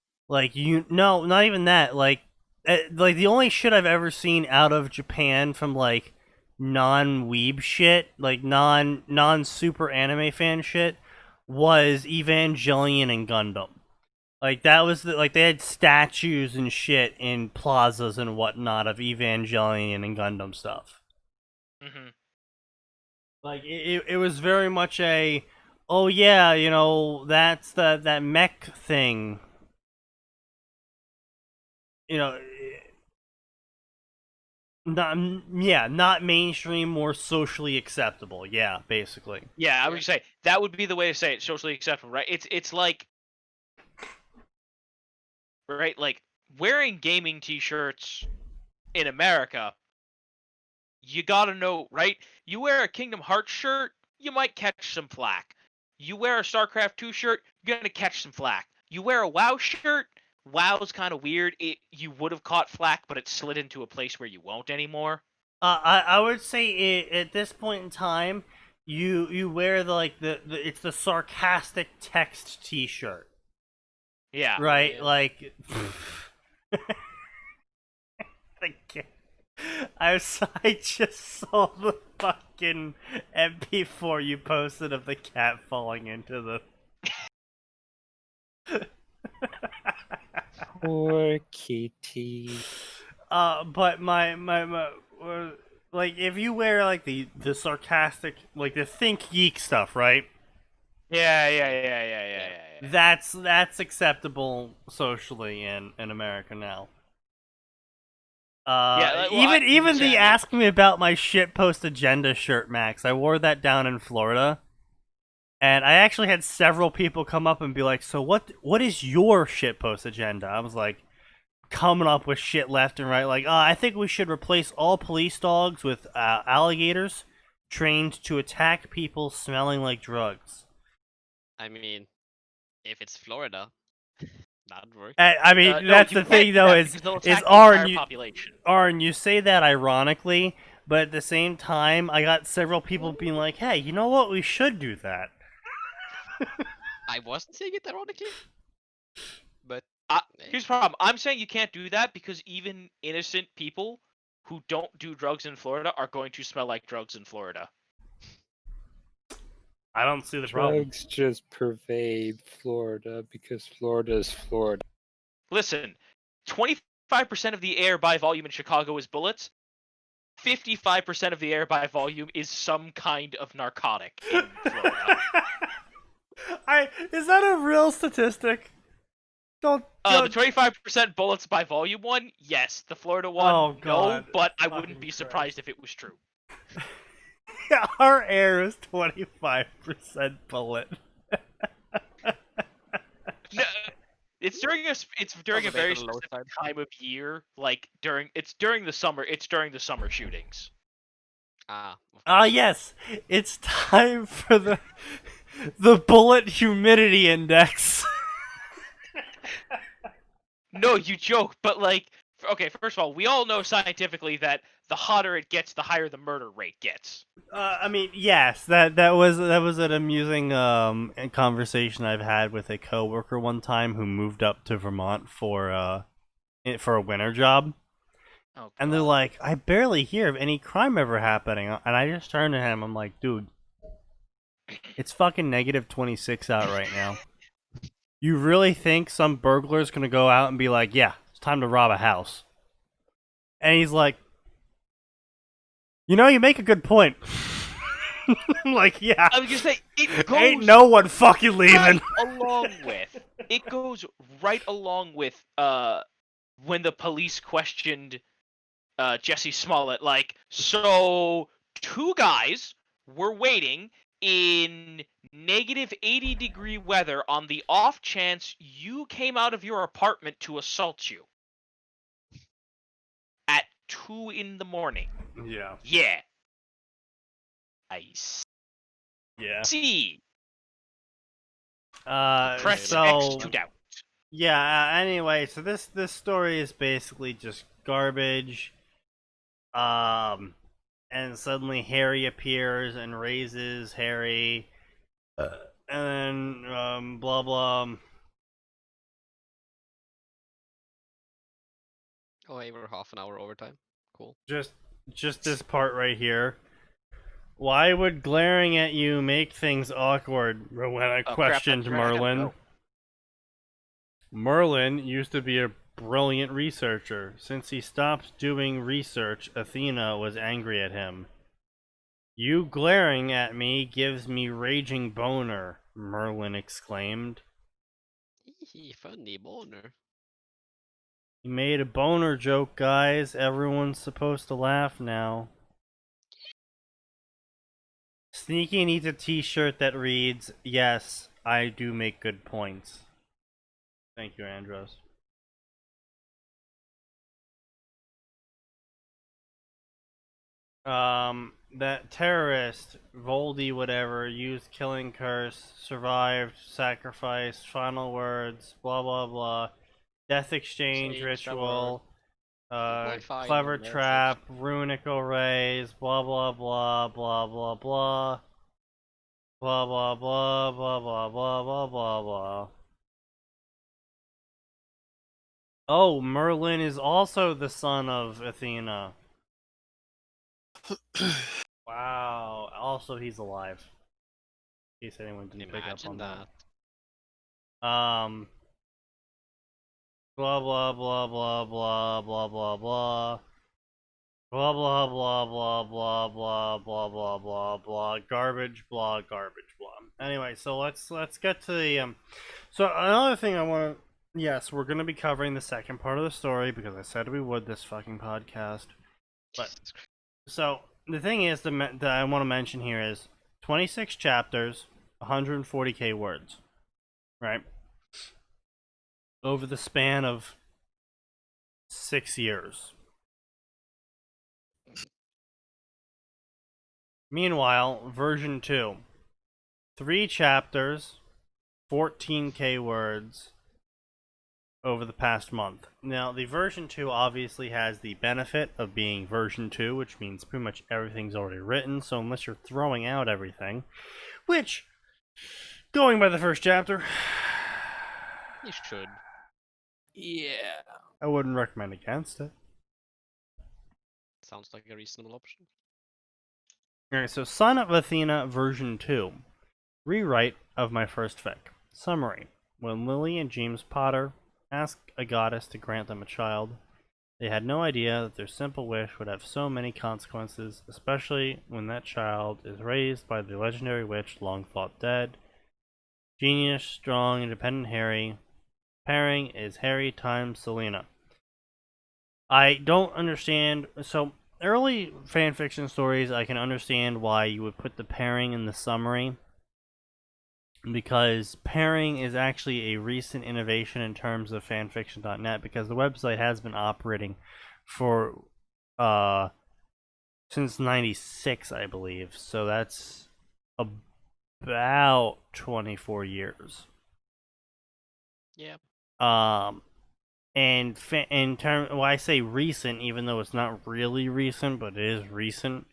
no, not even that. Like the only shit I've ever seen out of Japan from like non-weeb shit, like non super anime fan shit, was Evangelion and Gundam. Like that was like they had statues and shit in plazas and whatnot of Evangelion and Gundam stuff. Mm-hmm. Like it was very much a, oh yeah, you know, that's that mech thing. You know, not mainstream, more socially acceptable. Yeah, basically. Yeah, I would say that would be the way to say it. Socially acceptable, right? It's like, right, like wearing gaming T-shirts in America. You gotta know, right? You wear a Kingdom Hearts shirt, you might catch some flack. You wear a StarCraft 2 shirt, you're gonna catch some flack. You wear a WoW shirt, WoW's kind of weird. You would have caught flack, but it slid into a place where you won't anymore. I would say at this point in time, you wear the it's the sarcastic text T-shirt, Yeah. right? Yeah. Like, I just saw the fucking MP4 you posted of the cat falling into the. Poor kitty. But my like if you wear like the sarcastic, like the think geek stuff, right? Yeah. That's acceptable socially in America now. Even the ask me about my shitpost agenda shirt, Max. I wore that down in Florida, and I actually had several people come up and be like, "So what is your shitpost agenda?" I was like, coming up with shit left and right, like, I think we should replace all police dogs with alligators trained to attack people smelling like drugs. I mean, if it's Florida, that'd work. I mean, No, that's you the thing, can't do though, that is because they'll attack the Aaron, entire population. Aaron, you say that ironically, but at the same time, I got several people being like, hey, you know what, we should do that. I wasn't saying it ironically, but Here's the problem. I'm saying you can't do that because even innocent people who don't do drugs in Florida are going to smell like drugs in Florida. I don't see the problem. Drugs just pervade Florida because Florida is Florida. Listen, 25% of the air by volume in Chicago is bullets. 55% of the air by volume is some kind of narcotic in Florida. Is that a real statistic? The 25% bullets by volume one, yes. The Florida one, no, but I wouldn't be surprised if it was true. Yeah, our air is 25% bullet. No, it's during a very specific time of year, like during the summer. It's during the summer shootings. Yes, it's time for the bullet humidity index. No, you joke, but like, okay, first of all, we all know scientifically that the hotter it gets, the higher the murder rate gets. I mean, yes, that was an amusing conversation I've had with a coworker one time who moved up to Vermont for a winter job. Oh, and they're like, I barely hear of any crime ever happening, and I just turned to him, I'm like, dude, it's fucking -26 out right now. You really think some burglar's gonna go out and be like, yeah, it's time to rob a house? And he's like, you know, you make a good point. I'm like, yeah. I was gonna say, it goes ain't no one fucking leaving. It goes right along with when the police questioned Jesse Smollett, like, so 2 guys were waiting in -80-degree weather on the off chance you came out of your apartment to assault you at 2 in the morning. Yeah. Yeah. I Yeah. see. Press so X to doubt. Yeah. Anyway, so this story is basically just garbage. And and suddenly Harry appears and raises Harry, and then blah blah. Oh, hey, we're half an hour overtime. Cool. Just this part right here. Why would glaring at you make things awkward? Rowena questioned Merlin. Merlin used to be a brilliant researcher. Since he stopped doing research, Athena was angry at him. You glaring at me gives me raging boner, Merlin exclaimed. Funny boner. He made a boner joke, guys. Everyone's supposed to laugh now. Sneaky needs a t-shirt that reads, "Yes, I do make good points." Thank you, Andros. That terrorist, Voldy whatever, used killing curse, survived, sacrificed, final words, blah blah blah, death exchange ritual, clever trap, runic arrays, blah blah blah blah blah blah, blah blah blah blah blah blah blah blah blah. Oh, Merlin is also the son of Athena. Wow. Also, he's alive. In case anyone didn't pick up on that. Blah blah blah blah blah blah blah blah. Blah blah blah blah blah blah blah blah blah blah. Garbage blah garbage blah. Anyway, so let's get to the So another thing I want to. Yes, we're gonna be covering the second part of the story because I said we would this fucking podcast. But so the thing is that I want to mention here is 26 chapters, 140k words, right? Over the span of 6 years. Meanwhile, version 2, 3 chapters, 14k words over the past month. Now, the version 2 obviously has the benefit of being version 2, which means pretty much everything's already written, so unless you're throwing out everything, which, going by the first chapter, you should. Yeah. I wouldn't recommend against it. Sounds like a reasonable option. Alright, so Son of Athena version 2. Rewrite of my first fic. Summary. When Lily and James Potter asked a goddess to grant them a child, they had no idea that their simple wish would have so many consequences, especially when that child is raised by the legendary witch long thought dead. Genius, strong, independent Harry. Pairing is Harry times Selena. I don't understand. So, early fanfiction stories, I can understand why you would put the pairing in the summary, because pairing is actually a recent innovation in terms of fanfiction.net, because the website has been operating for since 96, I believe. So that's about 24 years. Yeah. And I say recent, even though it's not really recent, but it is recent.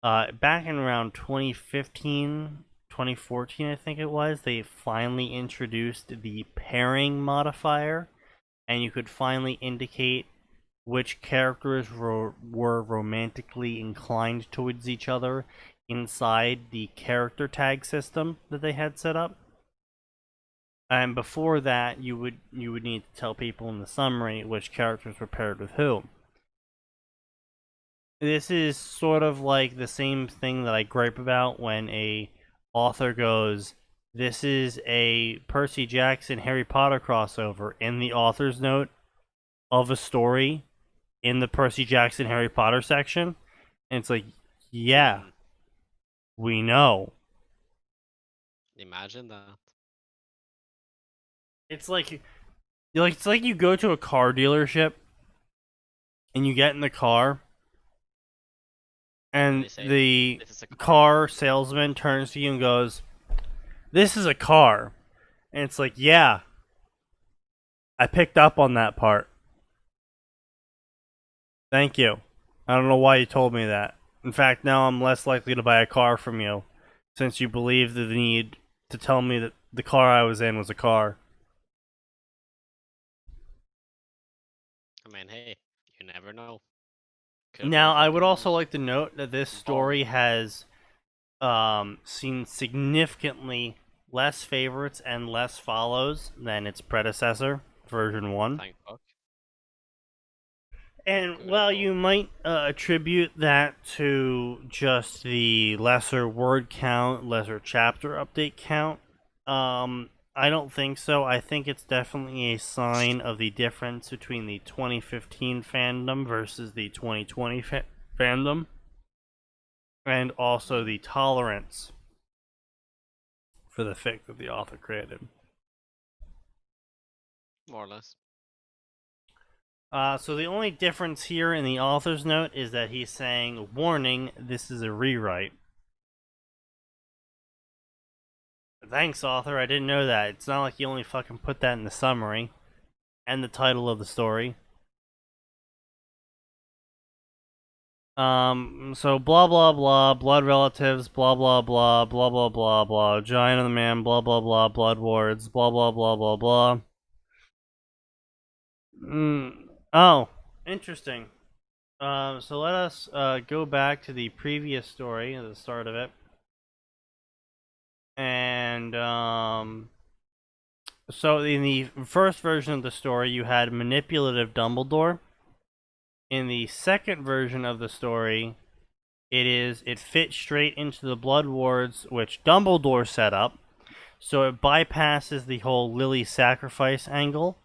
Back in around 2015, 2014, I think it was, they finally introduced the pairing modifier, and you could finally indicate which characters were romantically inclined towards each other inside the character tag system that they had set up. And before that, you would need to tell people in the summary which characters were paired with who. This is sort of like the same thing that I gripe about when a author goes, "This is a Percy Jackson Harry Potter crossover," in the author's note of a story in the Percy Jackson Harry Potter section. And it's like, yeah, we know. Imagine that. It's like you go to a car dealership and you get in the car and the car salesman turns to you and goes, "This is a car." And it's like, yeah, I picked up on that part. Thank you. I don't know why you told me that. In fact, now I'm less likely to buy a car from you, since you believe the need to tell me that the car I was in was a car. I mean, hey, you never know. Now, I would also like to note that this story bomb. has seen significantly less favorites and less follows than its predecessor, version 1. Thank fuck. And Good while call. you might attribute that to just the lesser word count, lesser chapter update count, I don't think so. I think it's definitely a sign of the difference between the 2015 fandom versus the 2020 fandom, and also the tolerance for the fic that the author created. More or less. So the only difference here in the author's note is that he's saying, warning, this is a rewrite. Thanks, author, I didn't know that. It's not like you only fucking put that in the summary and the title of the story. So blah blah blah, blood relatives, blah blah blah, blah blah blah blah, giant of the man, blah blah blah, blood wards, blah blah blah blah blah. Oh, interesting. So let us go back to the previous story at the start of it. And so in the first version of the story, you had manipulative Dumbledore. In the second version of the story, it fits straight into the blood wards which Dumbledore set up. So it bypasses the whole Lily sacrifice angle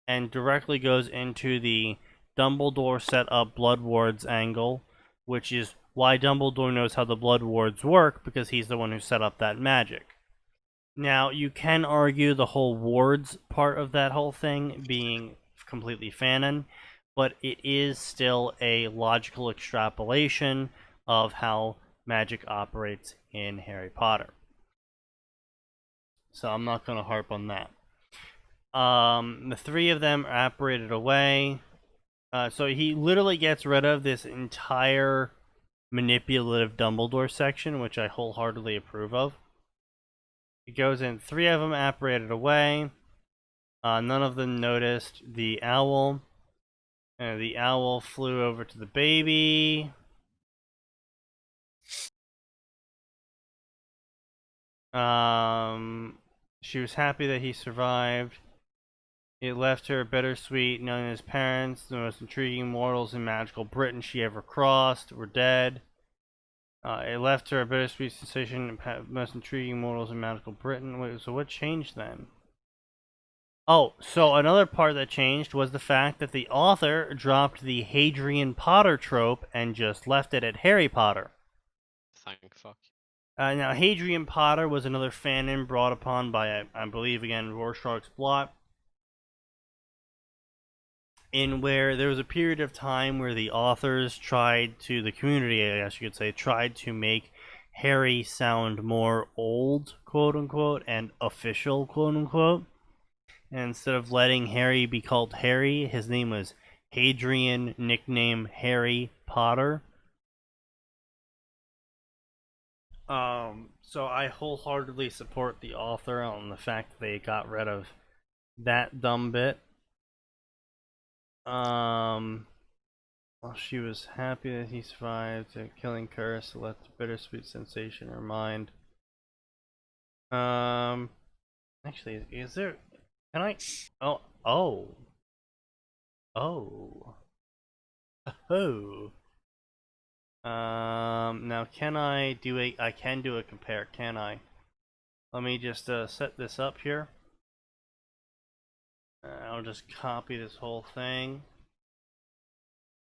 and directly goes into the Dumbledore set up blood wards angle, which is why Dumbledore knows how the blood wards work, because he's the one who set up that magic. Now, you can argue the whole wards part of that whole thing being completely fanon, but it is still a logical extrapolation of how magic operates in Harry Potter. So I'm not going to harp on that. The three of them are apparated away. So he literally gets rid of this entire manipulative Dumbledore section, which I wholeheartedly approve of. He goes in, three of them apparated away. None of them noticed the owl. The owl flew over to the baby. She was happy that he survived. It left her bittersweet knowing his parents, the most intriguing mortals in magical Britain she ever crossed, were dead. It left her a bittersweet sensation, most intriguing mortals in magical Britain. Wait, so what changed then? Oh, so another part that changed was the fact that the author dropped the Hadrian Potter trope and just left it at Harry Potter. Thank fuck. Now, Hadrian Potter was another fanon brought upon by, I believe, again, Rorschach's Blot, in where there was a period of time where the authors the community, I guess you could say, tried to make Harry sound more old, quote-unquote, and official, quote-unquote. And instead of letting Harry be called Harry, his name was Hadrian, nickname Harry Potter. So I wholeheartedly support the author on the fact that they got rid of that dumb bit. Well, she was happy that he survived the killing curse, so left a bittersweet sensation in her mind. Actually, is there? Can I? Oh. Now can I do I can do a compare, can I? Let me just set this up here. I'll just copy this whole thing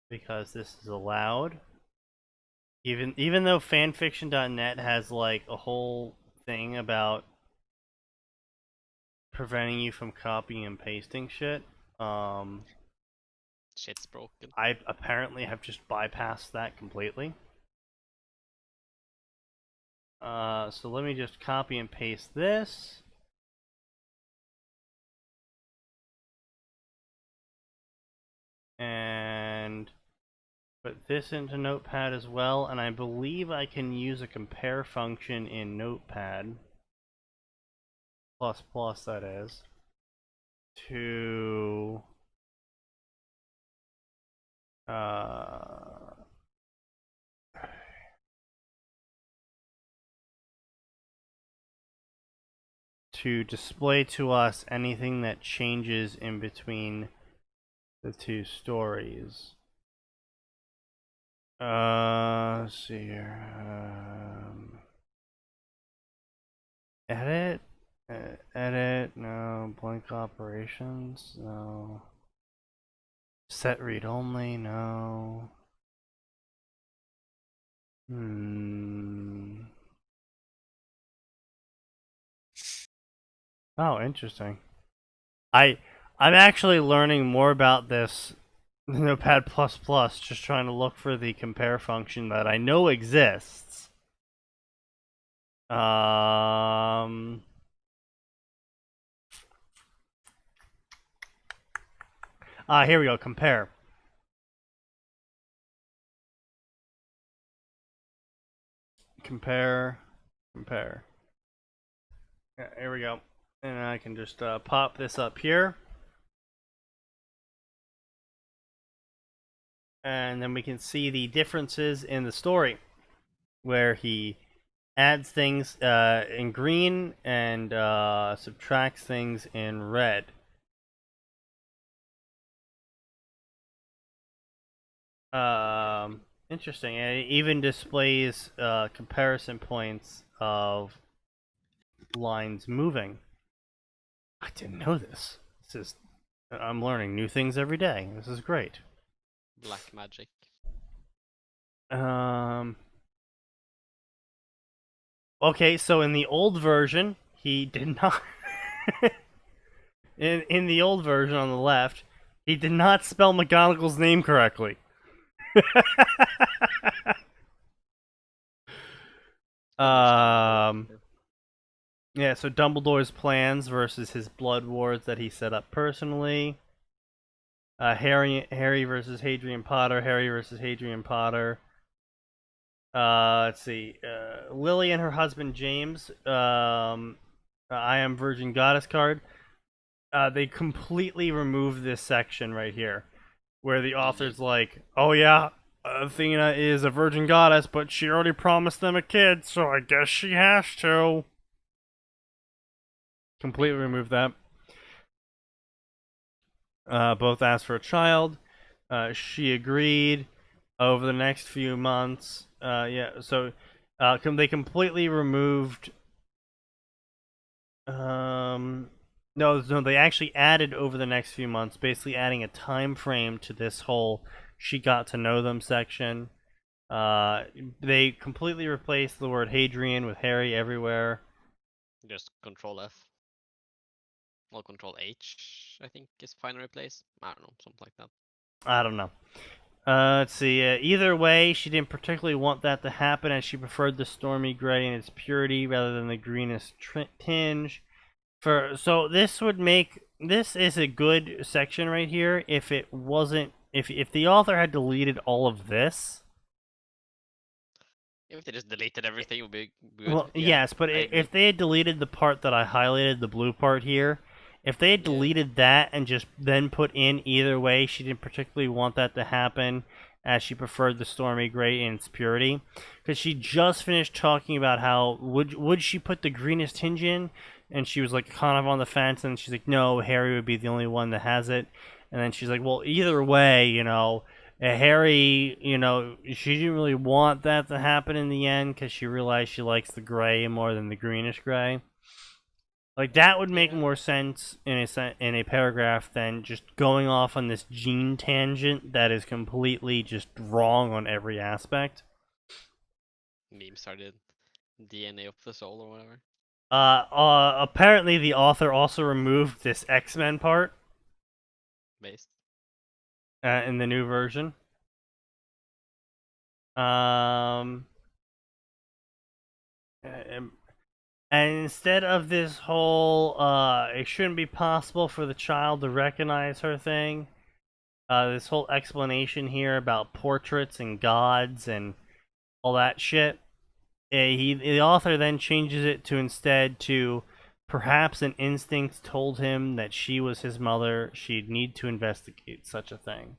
because this is allowed. Even though fanfiction.net has like a whole thing about preventing you from copying and pasting shit, Shit's broken. I apparently have just bypassed that completely. So let me just copy and paste this. And put this into Notepad as well, and I believe I can use a compare function in Notepad, ++ that is, to display to us anything that changes in between the two stories. Let's see here. Edit? Edit? No. Blank operations? No. Set read only? No. Oh, interesting. I'm actually learning more about this Notepad++, just trying to look for the compare function that I know exists. Here we go, compare. Compare. Yeah, here we go. And I can just pop this up here. And then we can see the differences in the story, where he adds things in green and subtracts things in red. Interesting. And it even displays comparison points of lines moving. I didn't know this. I'm learning new things every day. This is great. Black magic. Okay, so in the old version, he did not. in the old version on the left, he did not spell McGonagall's name correctly. Yeah, so Dumbledore's plans versus his blood wards that he set up personally. Harry versus Hadrian Potter. Harry versus Hadrian Potter. Let's see. Lily and her husband James. I Am Virgin Goddess card. They completely removed this section right here, where the author's like, "Oh yeah, Athena is a virgin goddess, but she already promised them a kid, so I guess she has to." Completely remove that. Both asked for a child. She agreed. Over the next few months, so they completely removed. No, they actually added over the next few months, basically adding a time frame to this whole "she got to know them" section. They completely replaced the word Hadrian with Harry everywhere. Just Control F. Well, Control H, I think, is fine to replace. I don't know, something like that. I don't know. Let's see. Either way, she didn't particularly want that to happen, as she preferred the stormy gray in its purity rather than the greenish tinge. So this would make this is a good section right here if it wasn't if the author had deleted all of this. If they just deleted everything, it would be good. Well, Yeah, yes, but if they had deleted the part that I highlighted, the blue part here, if they had deleted that and just then put in "either way, she didn't particularly want that to happen, as she preferred the stormy gray in its purity," because she just finished talking about how would she put the greenest tinge in, and she was like kind of on the fence, and she's like, no, Harry would be the only one that has it, and then she's like, well, either way, Harry, she didn't really want that to happen in the end because she realized she likes the gray more than the greenish gray. Like, that would make more sense in a paragraph than just going off on this gene tangent that is completely just wrong on every aspect. Meme started DNA of the soul or whatever. Apparently the author also removed this X-Men part. Based. In the new version. And instead of this whole, it shouldn't be possible for the child to recognize her thing, this whole explanation here about portraits and gods and all that shit. The author then changes it to instead to perhaps an instinct told him that she was his mother. She'd need to investigate such a thing.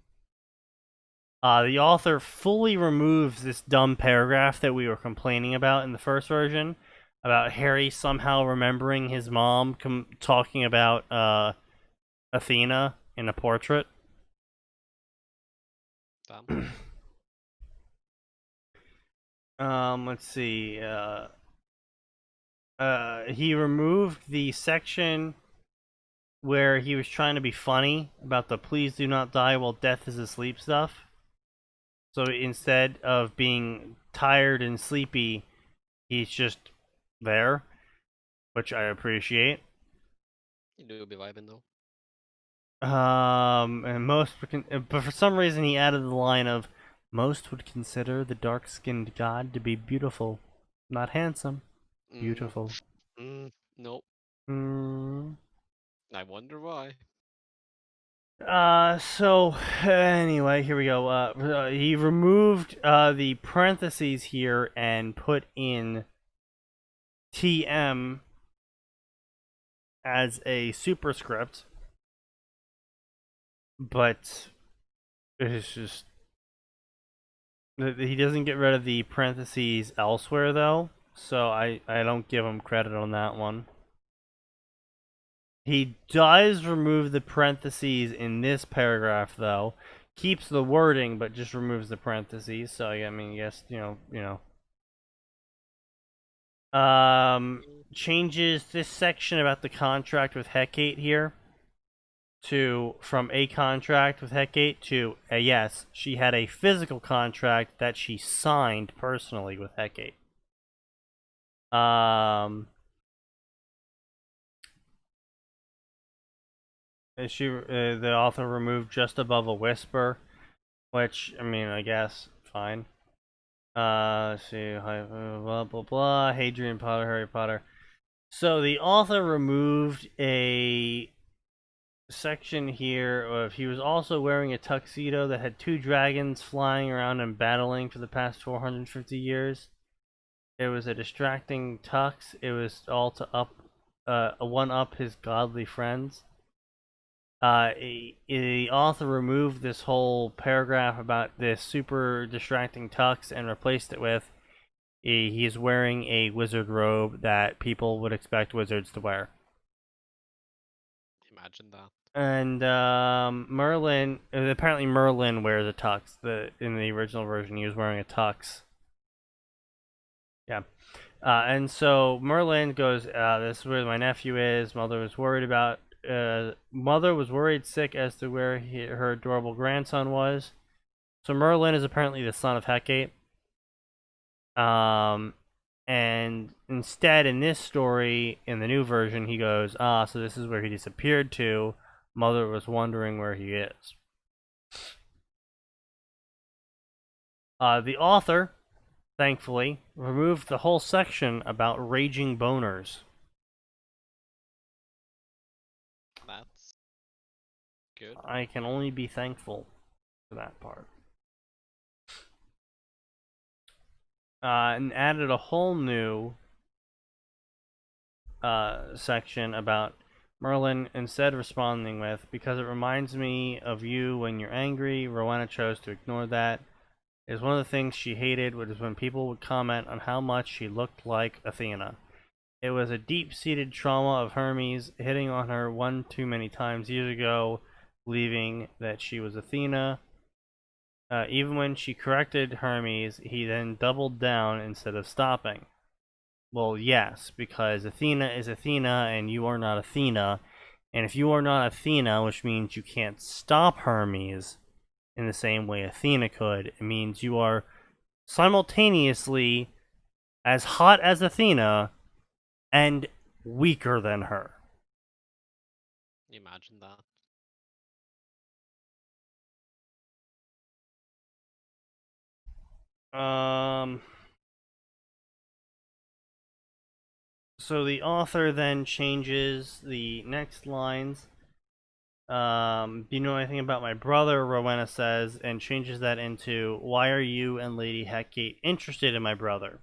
The author fully removes this dumb paragraph that we were complaining about in the first version about Harry somehow remembering his mom talking about Athena in a portrait. Let's see. He removed the section where he was trying to be funny about the "please do not die while death is asleep" stuff. So instead of being tired and sleepy, he's just there, which I appreciate. You do be vibing though. And but for some reason he added the line of, "Most would consider the dark-skinned god to be beautiful, not handsome, beautiful." Nope. Mm. I wonder why. So anyway, here we go. He removed the parentheses here and put in TM as a superscript, but it's just he doesn't get rid of the parentheses elsewhere though, so I don't give him credit on that one. He does remove the parentheses in this paragraph though, keeps the wording but just removes the parentheses. So I mean, yes, you know. Changes this section about the contract with Hecate here from a contract with Hecate to a yes, she had a physical contract that she signed personally with Hecate. The author removed just above a whisper, which I mean, I guess fine. Let's see, blah blah blah. Hadrian Potter, Harry Potter. So the author removed a section here of he was also wearing a tuxedo that had two dragons flying around and battling for the past 450 years. It was a distracting tux. It was all to one up his godly friends. The author removed this whole paragraph about this super distracting tux and replaced it with he is wearing a wizard robe that people would expect wizards to wear. Imagine that. And Merlin, apparently Merlin wears a tux. In the original version, he was wearing a tux. Yeah. And so Merlin goes, this is where my nephew is. Mother was worried sick as to where her adorable grandson was. So Merlin is apparently the son of Hecate. And instead in this story, in the new version, he goes, so this is where he disappeared to. Mother was wondering where he is. The author, thankfully, removed the whole section about raging boners. That's good. I can only be thankful for that part. And added a whole new section about Merlin instead responding with, because it reminds me of you when you're angry. Rowena chose to ignore that. It was one of the things she hated, which is when people would comment on how much she looked like Athena. It was a deep-seated trauma of Hermes hitting on her one too many times years ago, believing that she was Athena. Even when she corrected Hermes, he then doubled down instead of stopping. Well, yes, because Athena is Athena and you are not Athena. And if you are not Athena, which means you can't stop Hermes in the same way Athena could, it means you are simultaneously as hot as Athena and weaker than her. Imagine that. So the author then changes the next lines Do you know anything about my brother? Rowena says, and changes that into, why are you and Lady Heckgate interested in my brother?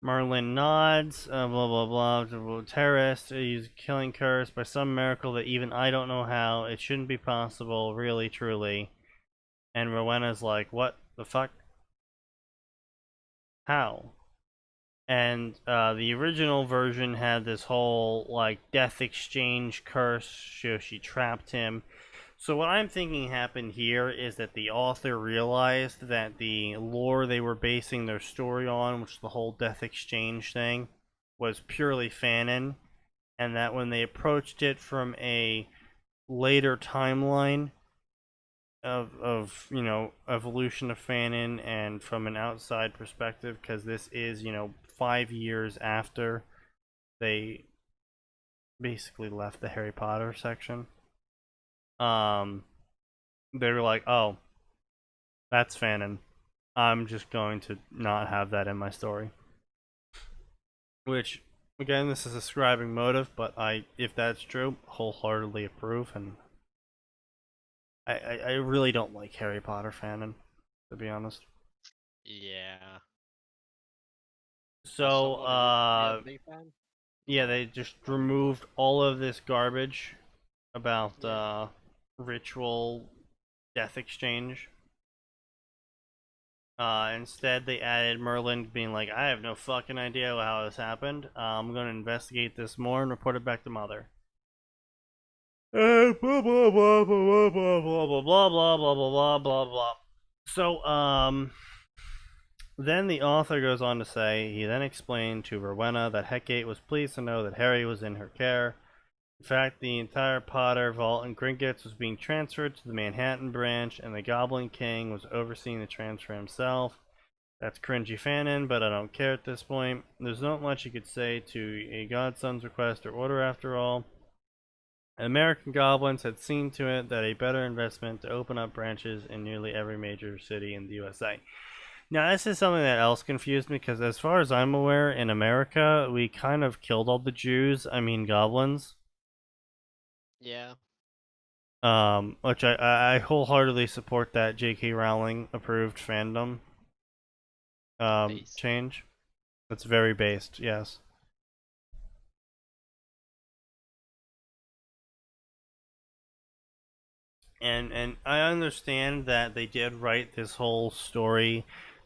Merlin nods, blah blah blah, terrorist, he's killing curse by some miracle that even I don't know how, it shouldn't be possible, really, truly. And Rowena's like, what the fuck? How? And the original version had this whole, like, death exchange curse, so she trapped him. So what I'm thinking happened here is that the author realized that the lore they were basing their story on, which is the whole death exchange thing, was purely fanon, and that when they approached it from a later timeline of you know, evolution of fanon and from an outside perspective, because this is, you know, 5 years after they basically left the Harry Potter section. They were like, oh, that's fanon. I'm just going to not have that in my story. Which, again, this is ascribing motive, but if that's true, wholeheartedly approve. And I really don't like Harry Potter fanon, to be honest. Yeah. So, Someone who used to be a big fan. yeah, they just removed all of this garbage about Yeah. ritual death exchange. Instead, they added Merlin being like, I have no fucking idea how this happened. I'm going to investigate this more and report it back to Mother. Blah, blah, blah, blah, blah, blah, blah, blah, blah, blah, blah, blah, blah. So, then the author goes on to say, he then explained to Rowena that Heckgate was pleased to know that Harry was in her care. In fact, the entire Potter vault in Gringotts was being transferred to the Manhattan branch, and the Goblin King was overseeing the transfer himself. That's cringy fanon, but I don't care at this point. There's not much you could say to a godson's request or order after all. American Goblins had seen to it that a better investment to open up branches in nearly every major city in the USA. Now, this is something that else confused me, because as far as I'm aware, in America, we kind of killed all the Jews, goblins. Yeah. Which I wholeheartedly support that J.K. Rowling approved fandom Based. change. That's very based, yes. And I understand that they did write this whole story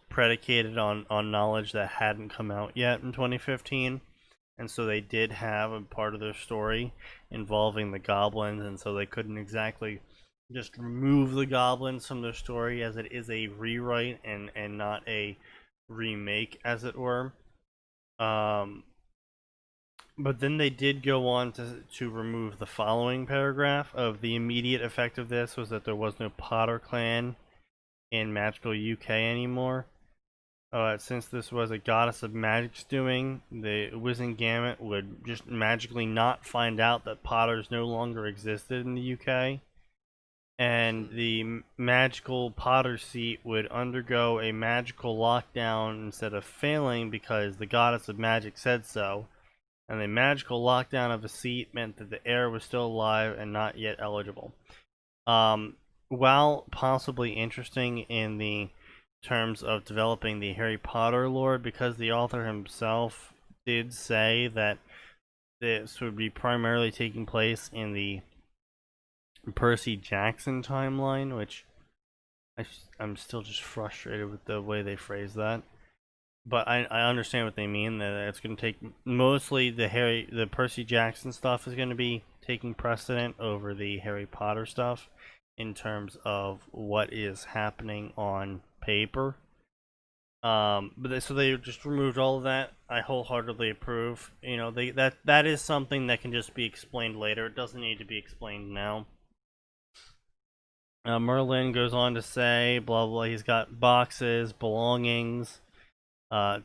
predicated on knowledge that hadn't come out yet in 2015. And so they did have a part of their story involving the goblins, and so they couldn't exactly just remove the goblins from their story, as it is a rewrite and not a remake, as it were. But then they did go on to remove the following paragraph of the immediate effect of this was that there was no Potter clan in magical UK anymore. Since this was a goddess of magic's doing, the Wizengamot would just magically not find out that Potters no longer existed in the UK. And the magical Potter seat would undergo a magical lockdown instead of failing because the goddess of magic said so. And the magical lockdown of a seat meant that the heir was still alive and not yet eligible. While possibly interesting in the terms of developing the Harry Potter lore, because the author himself did say that this would be primarily taking place in the Percy Jackson timeline, which I'm still just frustrated with the way they phrase that. But I understand what they mean, that it's going to take mostly the Percy Jackson stuff is going to be taking precedent over the Harry Potter stuff in terms of what is happening on paper. So they just removed all of that. I wholeheartedly approve. You know, that is something that can just be explained later. It doesn't need to be explained now. Merlin goes on to say, blah blah. He's got boxes, belongings.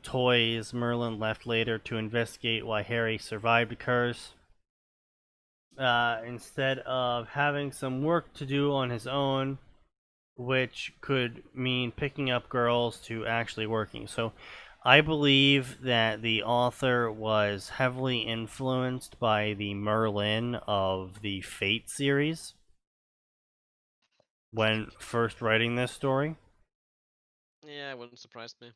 Toys. Merlin left later to investigate why Harry survived the curse. Instead of having some work to do on his own, which could mean picking up girls, to actually working. So I believe that the author was heavily influenced by the Merlin of the Fate series when first writing this story. Yeah, it wouldn't surprise me.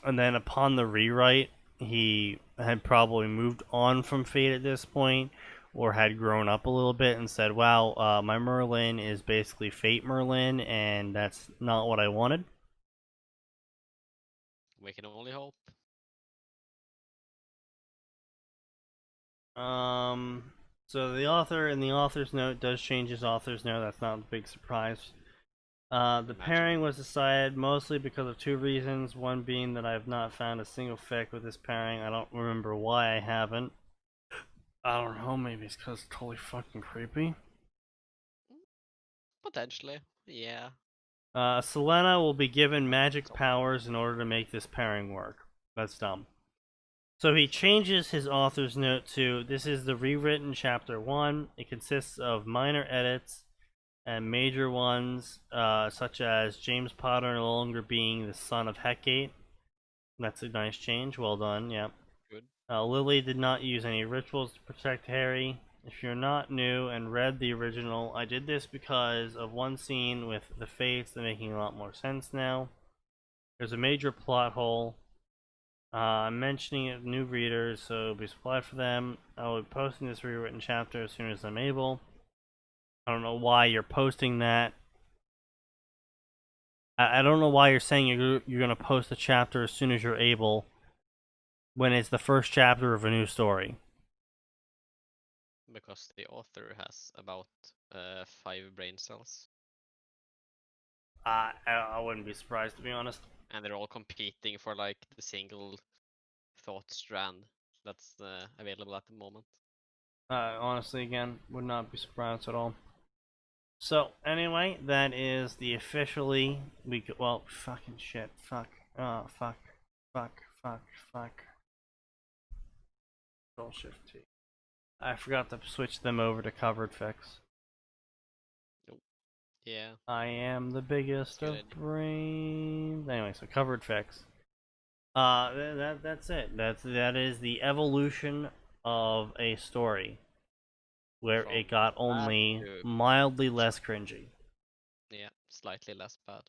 And then upon the rewrite, he had probably moved on from Fate at this point, or had grown up a little bit and said, wow, my Merlin is basically Fate Merlin, and that's not what I wanted. We can only hope. So the author in the author's note does change his author's note. That's not a big surprise. The Imagine. pairing was decided mostly because of two reasons. One being that I have not found a single fic with this pairing. I don't remember why I haven't. I don't know, maybe it's because it's totally fucking creepy. Potentially, yeah. Selena will be given magic powers in order to make this pairing work. That's dumb. So he changes his author's note to, this is the rewritten chapter 1. It consists of minor edits and major ones, such as James Potter no longer being the son of Hecate. That's a nice change. Well done, yep. Good. Lily did not use any rituals to protect Harry. If you're not new and read the original, I did this because of one scene with the Fates that's making a lot more sense now. There's a major plot hole. I'm mentioning it to new readers, so it'll be supplied for them. I will be posting this rewritten chapter as soon as I'm able. I don't know why you're posting that. I don't know why you're saying you're going to post a chapter as soon as you're able when it's the first chapter of a new story. Because the author has about 5 brain cells. I wouldn't be surprised, to be honest. And they're all competing for like the single thought strand that's available at the moment. Honestly, again, would not be surprised at all. So, anyway, that is the officially well, fucking shit, fuck, fuck. Control Shift T. I forgot to switch them over to covered fics. Nope. Yeah. I am the biggest of Good. brains. Anyway, so covered fics. That's it. That is the evolution of a story where From it got only to- mildly less cringy. Yeah, slightly less bad.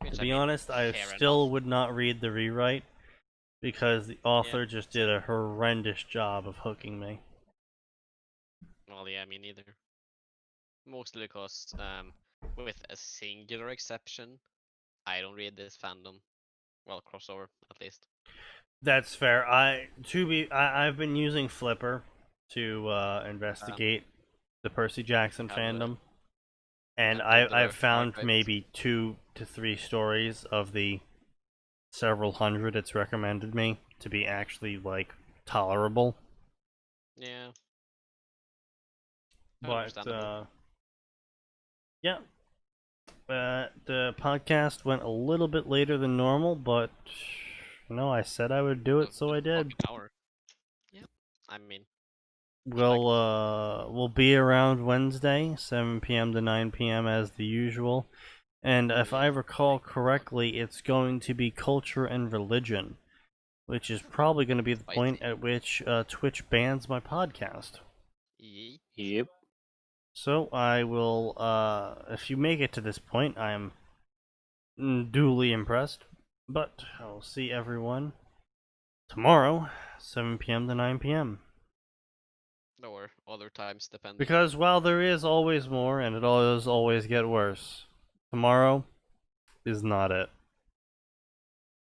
To Which, I be mean, honest, I fair still enough. would not read the rewrite because the author just did a horrendous job of hooking me. Well, yeah, me neither. Mostly because, with a singular exception, I don't read this fandom. Well, crossover, at least. That's fair. I've been using Flipper to investigate the Percy Jackson Have fandom, and have the I've found archives. maybe 2 to 3 stories of the several hundred it's recommended me to be actually like tolerable. Yeah. But Understandable. yeah, the podcast went a little bit later than normal, but I said I would do it, so I did. Fucking hour. Yeah. I mean, We'll be around Wednesday, 7 p.m. to 9 p.m. as the usual. And if I recall correctly, it's going to be culture and religion, which is probably going to be the point at which Twitch bans my podcast. Yep. So I will, if you make it to this point, I am duly impressed. But I'll see everyone tomorrow, 7 p.m. to 9 p.m. or other times, depending. Because while there is always more, and it does always get worse, tomorrow is not it.